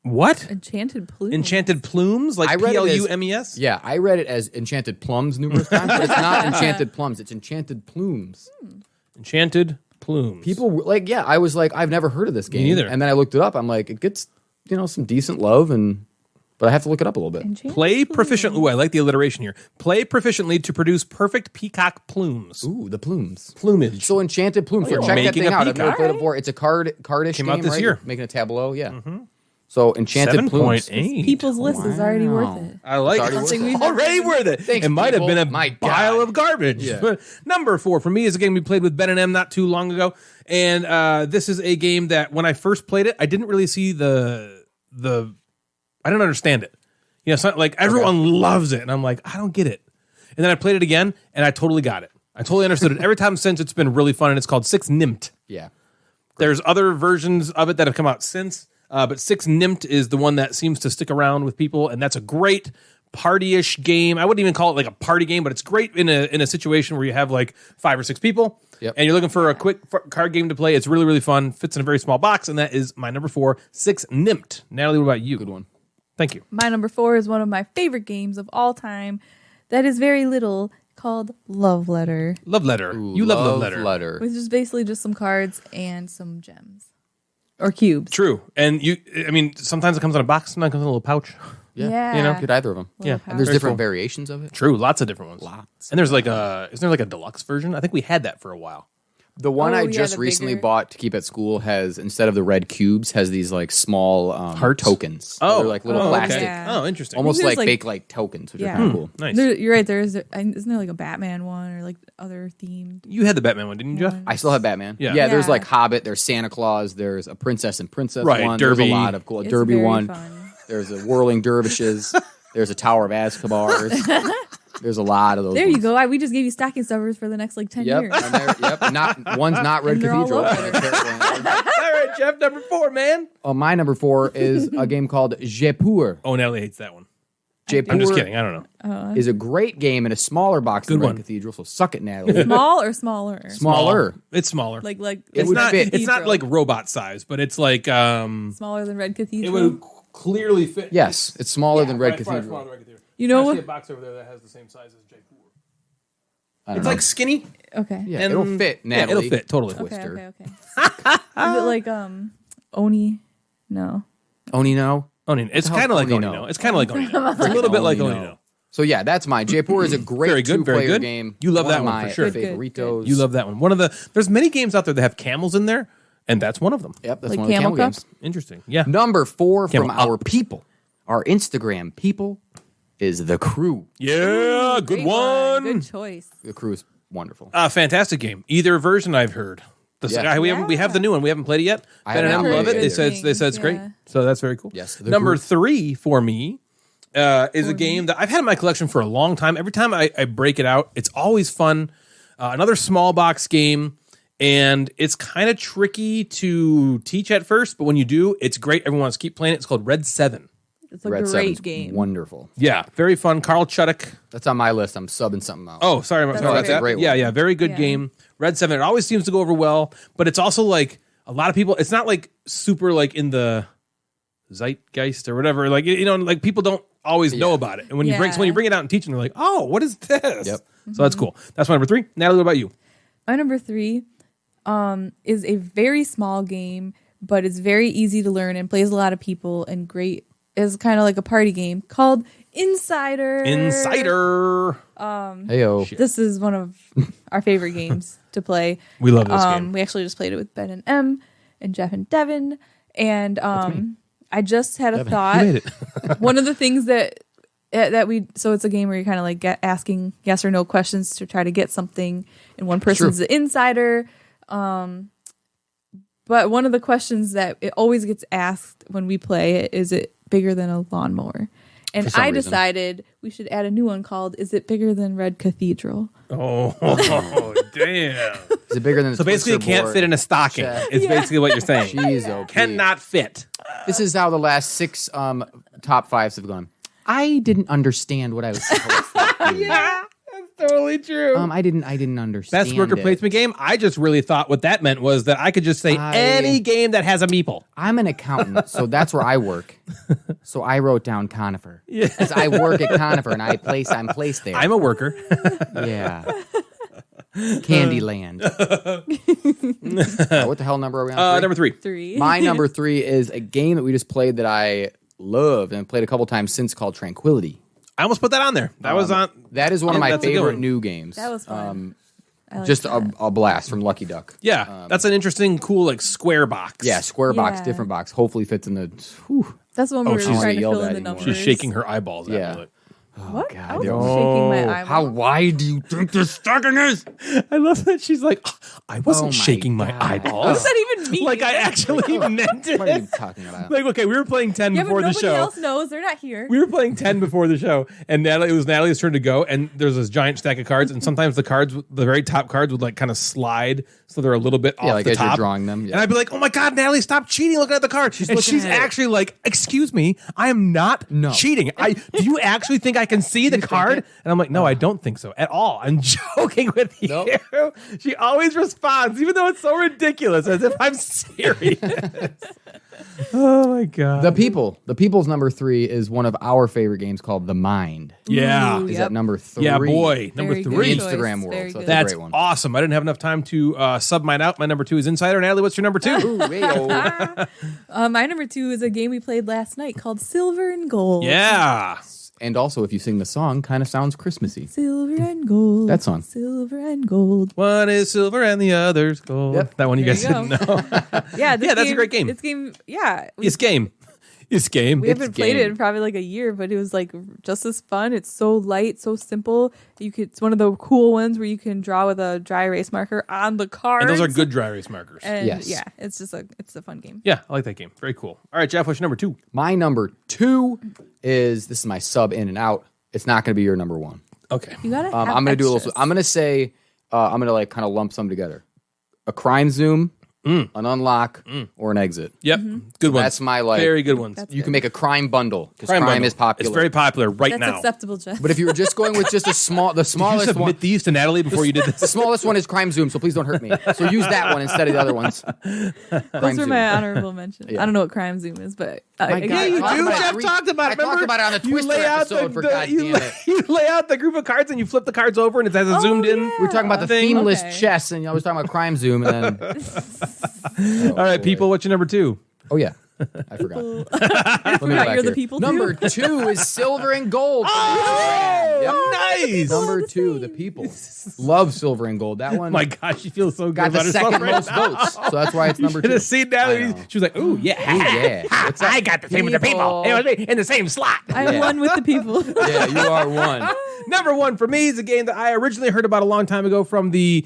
What? Enchanted Plumes. Enchanted Plumes? Like I read it as- Plumes? Yeah, I read it as Enchanted Plums numerous times, but it's not Enchanted Plums. It's Enchanted Plumes. Enchanted Plumes. People were like, yeah, I was like, I've never heard of this game. neither. And then I looked it up. I'm like, it gets, some decent love, but I have to look it up a little bit. Enchanted Play Plumes. proficiently. Ooh, I like the alliteration here. Play proficiently to produce perfect peacock plumes. Ooh, the plumes. Plumage. So Enchanted Plumes. you're So check that making thing a out. I've never peacock. played it before. It's a cardish Came game, out this right? year. Making a tableau, yeah. So Enchanted Plumes. 7.8. People's list is already worth Wow. it. I like It's it. already It's worth it. already worth it. Thanks, it might have people. been a My pile God. of garbage. Yeah. But number 4 for me is a game we played with Ben and M not too long ago. And this is a game that when I first played it, I didn't really see I didn't understand it. It's not like everyone loves it. And I'm like, I don't get it. And then I played it again and I totally got it. I totally understood it. Every time since, it's been really fun. And it's called Six Nimmt. Yeah. There's other versions of it that have come out since, but Six Nimmt is the one that seems to stick around with people, and that's a great party-ish game. I wouldn't even call it like a party game, but it's great in a situation where you have like 5 or 6 people, Yep. and you're looking for a quick card game to play. It's really, really fun. Fits in a very small box, and that is my number 4, Six Nimmt. Natalie, what about you? Good one. Thank you. My number 4 is one of my favorite games of all time that is very little, called Love Letter, Love Letter. Ooh, You love Love Letter. which is basically just some cards and some gems. Or cubes. True. And sometimes it comes in a box, sometimes it comes in a little pouch. Yeah. Get either of them. Yeah. And there's Very different cool. variations of it. True. Lots of different ones. Lots. And there's like isn't there like a deluxe version? I think we had that for a while. The one Oh, I yeah, just the recently bigger- bought to keep at school has, instead of the red cubes, has these like small Hearts? tokens. Oh. They're like little Oh, okay. plastic. Yeah. Oh, interesting. Almost there's, like like- Bakelite tokens, which are Yeah. kind of cool. Nice. You're right. Isn't there like a Batman one or like other themed? You had the Batman one, didn't you, Jeff? one? I still have Batman. Yeah. There's Yeah. like Hobbit, there's Santa Claus, there's a Princess and Princess Right, one. Derby. There's a lot of cool. A It's Derby very one. fun. There's a Whirling Dervishes. There's a Tower of Azkabar. There's a lot of those. There you ones. go. We just gave you stocking stuffers for the next like 10 Yep. years. And yep. One's not Red And they're all Cathedral. over. All right, Jeff, number 4, man. My number 4 is a game called Jaipur. Oh, Natalie hates that one. Jaipur I'm just kidding. I don't know. is a great game in a smaller box than Good Red one. Cathedral. So suck it, Natalie. Small or smaller? Smaller. It's smaller. Like It would not. fit. It's not Cathedral. like robot size, but it's like Smaller than Red it Cathedral. would clearly fit. Yes, it's smaller than Red Right, far Cathedral. smaller than Red Cathedral. You know I see a what? box over there that has the same size as Jaipur. I don't It's know. like skinny. Okay. yeah, and- it'll fit, Yeah, Natalie. it'll fit totally. Okay, Twister. okay. Is it like Oni? No. Onino. Onino. It's the hell kind of like Onino? Onino. It's kind of like Onino. It's a little bit like Onino. So yeah, that's mine. Jaipur is a great Very good, very two-player good. game. You love One that of one my for sure. Good, favoritos. You love that one. There's many games out there that have camels in there, and that's one of them. Yep, that's Like one of the Camel camel Cup? games. Interesting. Yeah. Number 4 Camel from our Up. people, our Instagram people, is The Crew. Yeah. Good Great one. Good choice. The Crew is wonderful. Fantastic game. Either version I've heard. Yeah. We have the new one. We haven't played it yet. I Ben and haven't Em love played it. it They either. said it's great. Yeah. So that's very cool. Yes, the Number group. 3 for me is a game that I've had in my collection for a long time. Every time I break it out, it's always fun. Another small box game. And it's kind of tricky to teach at first, but when you do, it's great. Everyone wants to keep playing it. It's called Red 7. It's a Red great 7's game. Wonderful. Yeah, very fun. Carl Chuddick. That's on my list. I'm subbing something out. Oh, sorry. That's Sorry about okay. that. Great one. Yeah, very good Yeah. game. Red 7. It always seems to go over well, but it's also like a lot of people, it's not like super like in the zeitgeist or whatever. Like, like people don't always know about it. And when you bring it out and teach them, they're like, oh, what is this? Yep. So that's cool. That's my number 3. Natalie, what about you? My number 3 is a very small game, but it's very easy to learn and plays a lot of people and great. Is kind of like a party game called Insider. Heyo. This is one of our favorite games to play. We love this game. We actually just played it with Ben and M and Jeff and Devin. And I just had a thought. You made it. One of the things that so it's a game where you're kind of like asking yes or no questions to try to get something, and one person's the insider. But one of the questions that it always gets asked when we play it is it bigger than a lawnmower? And I decided we should add a new one called Is it bigger than Red Cathedral? Oh, damn. Is it bigger than So basically it can't fit in a stocking. It's basically what you're saying. Jeez, okay. Cannot fit. This is how the last 6 top 5s have gone. I didn't understand what I was supposed to do. That's totally true. I didn't understand. Best worker placement game. I just really thought what that meant was that I could just say any game that has a meeple. I'm an accountant, so that's where I work. So I wrote down Conifer. Because I work at Conifer and I'm placed there. I'm a worker. Yeah. Candyland. What the hell number are we on? Number 3. 3. My number 3 is a game that we just played that I loved and played a couple times since called Tranquility. I almost put that on there. That was on. That is one of my that's a good favorite one. new games. That was fun. I liked Just that. a blast from Lucky Duck. Yeah, that's an interesting, cool, like square box. Yeah, square box, Yeah. different box. Hopefully fits in the. Whew. That's the one where we she's were trying to yelled fill in at the anymore. numbers. She's shaking her eyeballs. Yeah. At me. What? God, I wasn't yo. shaking my eyeball. How wide do you think this stocking is? I love that she's like, "Oh, I wasn't Oh my shaking my God. What eyeballs. does that even mean? Like I actually meant What are you it. talking about? Like, okay, we were playing 10 yeah, but before the nobody show. else knows. They're not here. We were playing 10 before the show, and it was Natalie's turn to go, and there's this giant stack of cards, and sometimes the very top cards would like kind of slide, so they're a little bit off like the as top. you're drawing them. Yeah. And I'd be like, oh my God, Natalie, stop cheating, looking at the card. And looking she's at it. actually like, excuse me, I am not cheating. Do you actually think I can see the card? And I'm like, no, I don't think so at all. I'm joking with you. Nope. She always responds, even though it's so ridiculous, as if I'm serious. Oh my God. The People's number 3 is one of our favorite games called The Mind. Yeah. Ooh, Is yep. that number 3? Yeah, boy. Number Very good 3. choice. Instagram world. Very So good. that's That's a great one. awesome. I didn't have enough time to sub mine out. My number 2 is Insider. Natalie, what's your number 2? Ooh, hey-o. My number 2 is a game we played last night called Silver and Gold. Yeah. And also, if you sing the song, kind of sounds Christmassy. Silver and gold. That song. Silver and gold. One is silver and the other's gold. Yep. That one you There guys you didn't know. Yeah, Yeah, that's a great game. This game, yeah. It's game. It's game. We haven't played it game. in probably like a year, but it was like just as fun. It's so light, so simple. It's one of the cool ones where you can draw with a dry erase marker on the cards. And those are good dry erase markers. And Yes. yeah, it's a fun game. Yeah, I like that game. Very cool. All right, Jeff, what's your number 2? My number 2 is, this is my sub in and out. It's not going to be your number 1. Okay. You gotta. I'm going to do a little, I'm going to say, I'm going to like kind of lump some together. A crime zoom, an unlock, or an exit. Yep. Good one. That's my like. Very good ones. You can make a crime bundle because Crime crime bundle. is popular. It's very popular right That's now. acceptable, Jeff. But if you were just going with just the Did you smallest submit one, these to Natalie before you did the this? smallest one is crime zoom. So please don't hurt me. So use that one instead of the other ones. Those are my honorable mentions. Yeah. I don't know what Crime Zoom is, but My again, God, Yeah, you I do. talked about Jeff it. talked about it. I talked Remember? about it on the You Twister lay out episode, for God you, damn it. You lay out the group of cards and you flip the cards over and it has a zoomed in. yeah. We were talking about the thing. themeless Okay. chess, and I was talking about crime zoom, and then All right, people, what's your number 2? oh yeah, I forgot. Let me go back you're the here. people too? Number 2 is silver and gold. Oh, nice. Number 2, the people love silver and gold. That one My gosh, she feels so good got about the herself second right most now. votes, so that's why it's number Should 2. have seen I Natalie. know. She was like, ooh, yeah. Ooh, yeah. What's up? I got the same with the people. It was me in the same slot. I'm Yeah. one with the people. Yeah, you are one. Number 1 for me is a game that I originally heard about a long time ago from the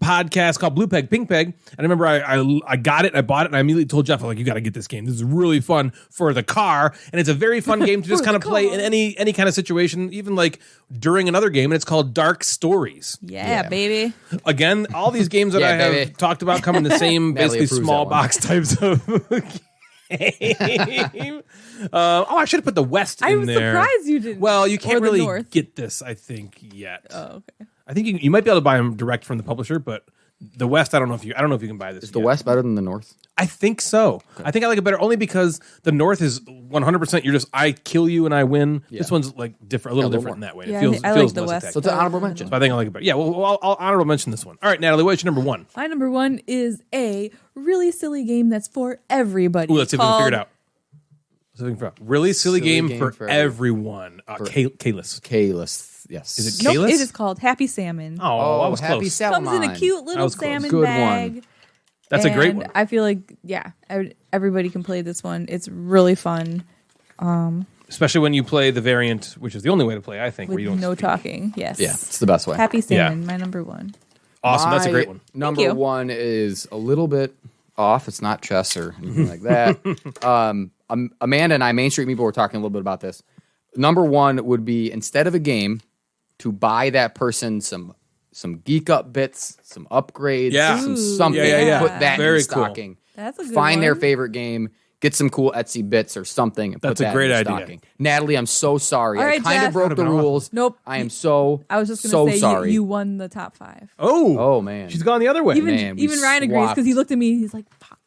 podcast called Blue Peg, Pink Peg. And I remember I got it, I bought it, and I immediately told Jeff, like, you got to get this game. This is really fun for the car. And it's a very fun game to just kind of play in any kind of situation, even like during another game. And it's called Dark Stories. Yeah, baby. Again, all these games that I have talked about come in the same basically small box types of game. I should have put the West in there. I was surprised you didn't. Well, you can't really North. get this, I think, yet. Oh, okay. I think you might be able to buy them direct from the publisher, but the West, I don't know if you can buy this. Is the West better than the North? I think so. Okay. I think I like it better only because the North is 100%. You're just I kill you and I win. Yeah. This one's like different, a little different in that way. Yeah, it feels I feels like the less West. attack. So it's an honorable mention. So I think I like it better. Yeah, well, I'll honorable mention this one. All right, Natalie, what's your number one? My number one is a really silly game that's for everybody. Ooh, let's see if we can figure it out. Really silly game for everyone. Kalis. Kalis, yes. Is it Nope, Kalis? it is called Happy Salmon. Oh, I was Happy close. Salmon. Comes in a cute little salmon Good bag. one. That's a great one. I feel like, everybody can play this one. It's really fun. Especially when you play the variant, which is the only way to play, I think, With where you don't no speak. talking. Yes. Yeah, it's the best way. Happy Salmon, my number one. Awesome. That's a great one. Number one is a little bit off. It's not chess or anything like that. Amanda and I, Main Street Meeple, were talking a little bit about this. Number one would be, instead of a game, to buy that person some geek up bits, some upgrades, some something. Put that in the stocking. That's a good Find one. their favorite game. Get some cool Etsy bits or something. And That's put a that great in the idea. stocking. Natalie, I'm so sorry. All right, I kind of Jeff. broke the rules. Nope. I am so I was just going to say sorry. you won the top 5. Oh, man. She's gone the other way. Man, we Even Ryan agrees because he looked at me. He's like, "Fuck!"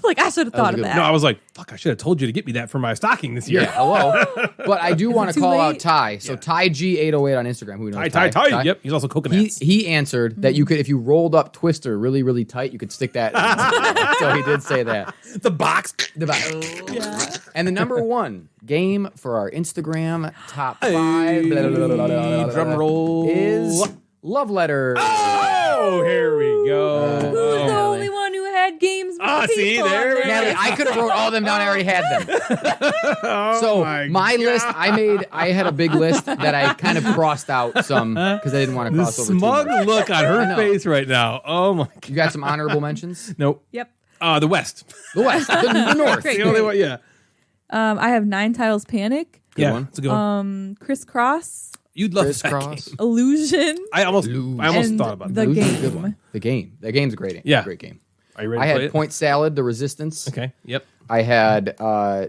Like I should have thought of that. No, I was like, fuck, I should have told you to get me that for my stocking this year. Yeah, hello. But I do want to too call out late? Ty. So Ty G808 on Instagram. Who knows? Ty. Yep. He's also coconuts. He answered that you could, if you rolled up Twister really, really tight, you could stick that in. So he did say that. The box. And the number one game for our Instagram top 5 Drum roll. is Love Letter. Oh, here we go. Who's the only one who had games with see, people there on we go. Natalie, I could have wrote all of them down. I already had them. So my list, I had a big list that I kind of crossed out some because I didn't want to The cross over too smug much. look on I her know. face right now. Oh my god. You got some honorable mentions? Nope. Yep. The West. The West, the North. Great. The only one. Yeah. I have Nine Tiles Panic, Yeah. one. It's a good one. Crisscross, You'd love that Crisscross. game. Illusion, I almost and thought about the that. Good game. one. The game. That game's a great. Yeah. Great game. Are you ready I to play had it? Point Salad, The Resistance. Okay. Yep. I had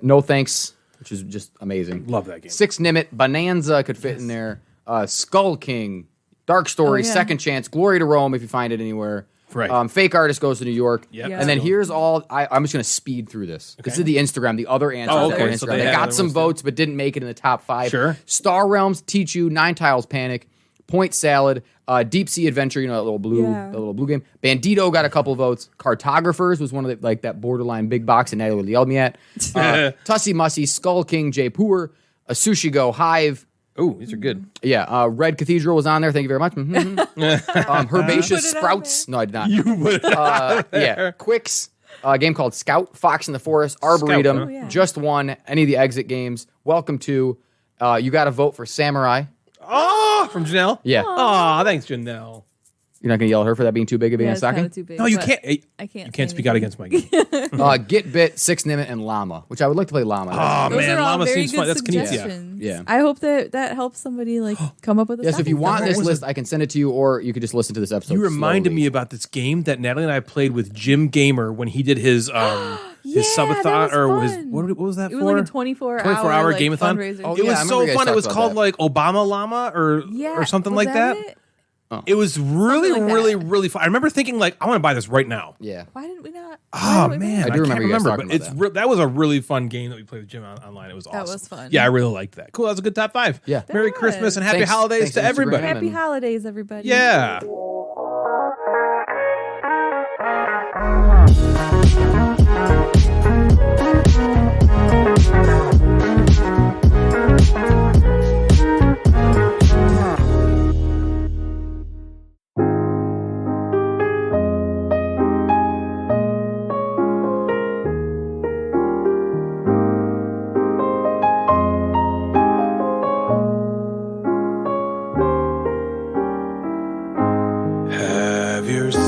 No Thanks, which is just amazing. Love that game. Six Nimit, Bonanza could fit in there. Skull King, Dark Story, Oh, yeah. Second Chance, Glory to Rome if you find it anywhere. Right. Fake Artist Goes to New York. Yep. Yeah. And then here's all, I'm just going to speed through this. This is the Instagram, the other answers Oh, that okay. were on So Instagram. they They had got other some ones, votes but didn't make it in the top 5. Sure. Star Realms, Teach You, Nine Tiles Panic, Point Salad, Deep Sea Adventure, you know, that little blue game. Bandito got a couple votes. Cartographers was one of the, like that borderline big box and Natalie yelled me at. Tussie Mussy, Skull King, Jay Poor, a Sushi Go, Hive. Oh, these are good. Yeah, Red Cathedral was on there. Thank you very much. Herbaceous Sprouts. No, I did not. Yeah, Quicks. A game called Scout, Fox in the Forest, Arboretum, huh? Oh, yeah. Just One, any of the exit games. Welcome to. You got to vote for Samurai. Oh, from Janelle? Yeah. Oh, thanks, Janelle. You're not going to yell at her for that being too big of being Yeah, a it's stocking? kinda too big, No, you but can't. I can't. You can't say speak out anything. against my game. Get Bit, Six Nimit, and Llama, which I would like to play Llama. Oh, Those man, are all Llama very seems good fun. That's Knizia. suggestions. Yeah. I hope that helps somebody like come up with a Yes, if you stocking want stuffer. this list, I can send it to you, or you could just listen to this episode. You reminded slowly. me about this game that Natalie and I played with Jim Gamer when he did his his Yeah, subathon that was or his fun. what was that It for? was like a 24-hour hour like, gameathon. fundraiser. Oh, It yeah, I was remember so you guys fun. It talked was about called that. like Obama Llama or something was like that. it? It was really, Something like really, that. really fun. I remember thinking like, I want to buy this right now. Yeah. Why didn't we not? Oh man, I do can't remember you guys talking but about it's that was a really fun game that we played with Jim online. It was awesome. That was fun. Yeah, I really liked that. Cool. That was a good top 5. Yeah. Merry That Christmas was. and happy Thanks- holidays thanks to to everybody. Instagram. Happy holidays, everybody. Yeah.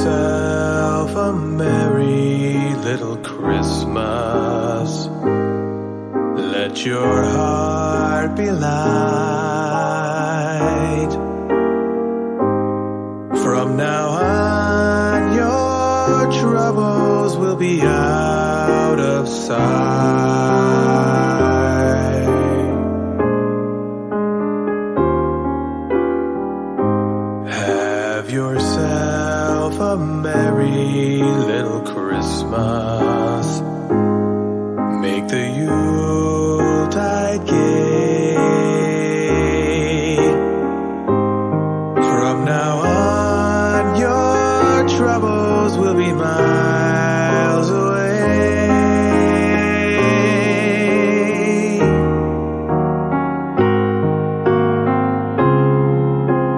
yourself a merry little Christmas. Let your heart be light. From now on, your troubles will be out of sight. Have yourself a merry little Christmas. Make the Yuletide gay. From now on, your troubles will be miles away.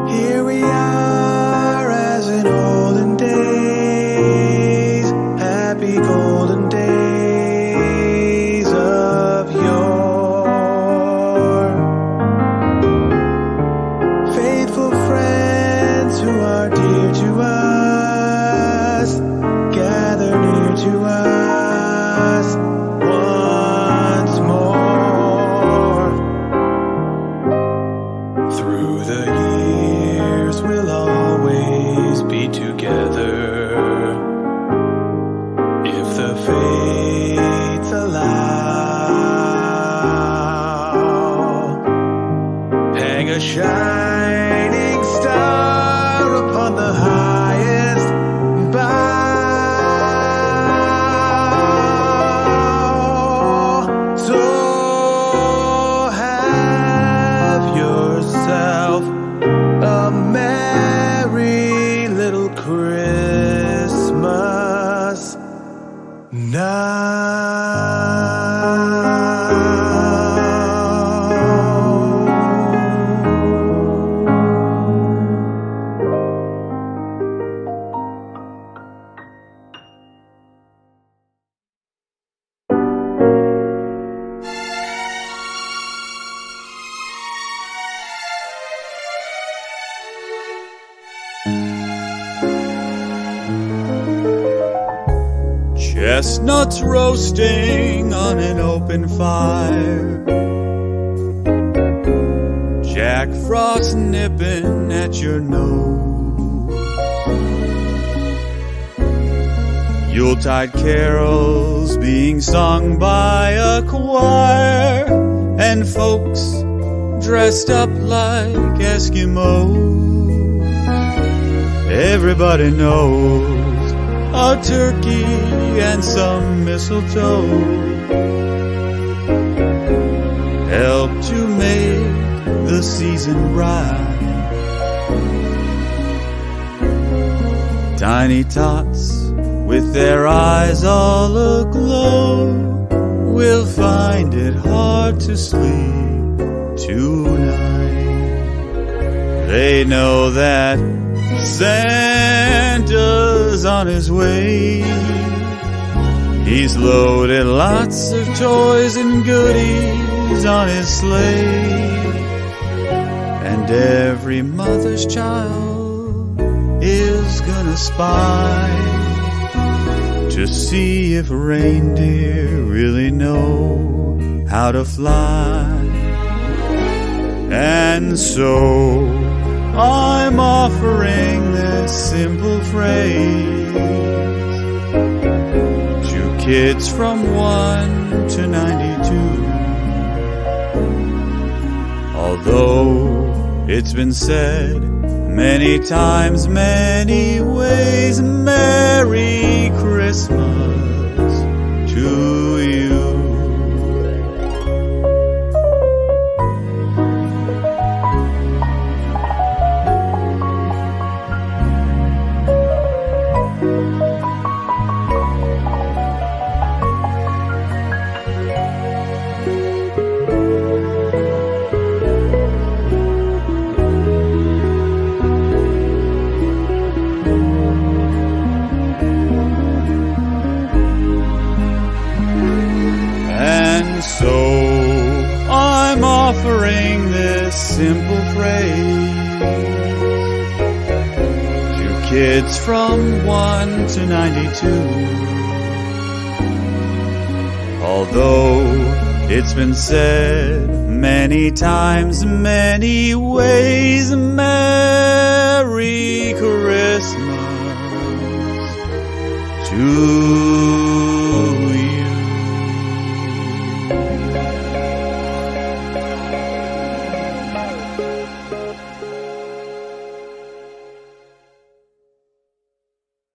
Here we are as in olden days, happy golden days of yore. Faithful friends who are dear to us, gather near to us once more. Through the years we'll always be together, if the fates allow. Hang a shining star upon the highest bough. So have yourself a merry little Christmas Chestnuts roasting on an open fire, Jack Frost nipping at your nose, Yuletide carols being sung by a choir, and folks dressed up like Eskimos. Everybody knows a turkey and some mistletoe help to make the season bright. Tiny tots with their eyes all aglow will find it hard to sleep tonight. They know that Santa's on his way. He's loaded lots of toys and goodies on his sleigh, and every mother's child is gonna spy to see if reindeer really know how to fly. And so I'm offering this simple phrase to kids from 1 to 92. Although it's been said many times, many ways, Merry Christmas to you. kids from 1 to 92. Although it's been said many times, many ways, Merry Christmas to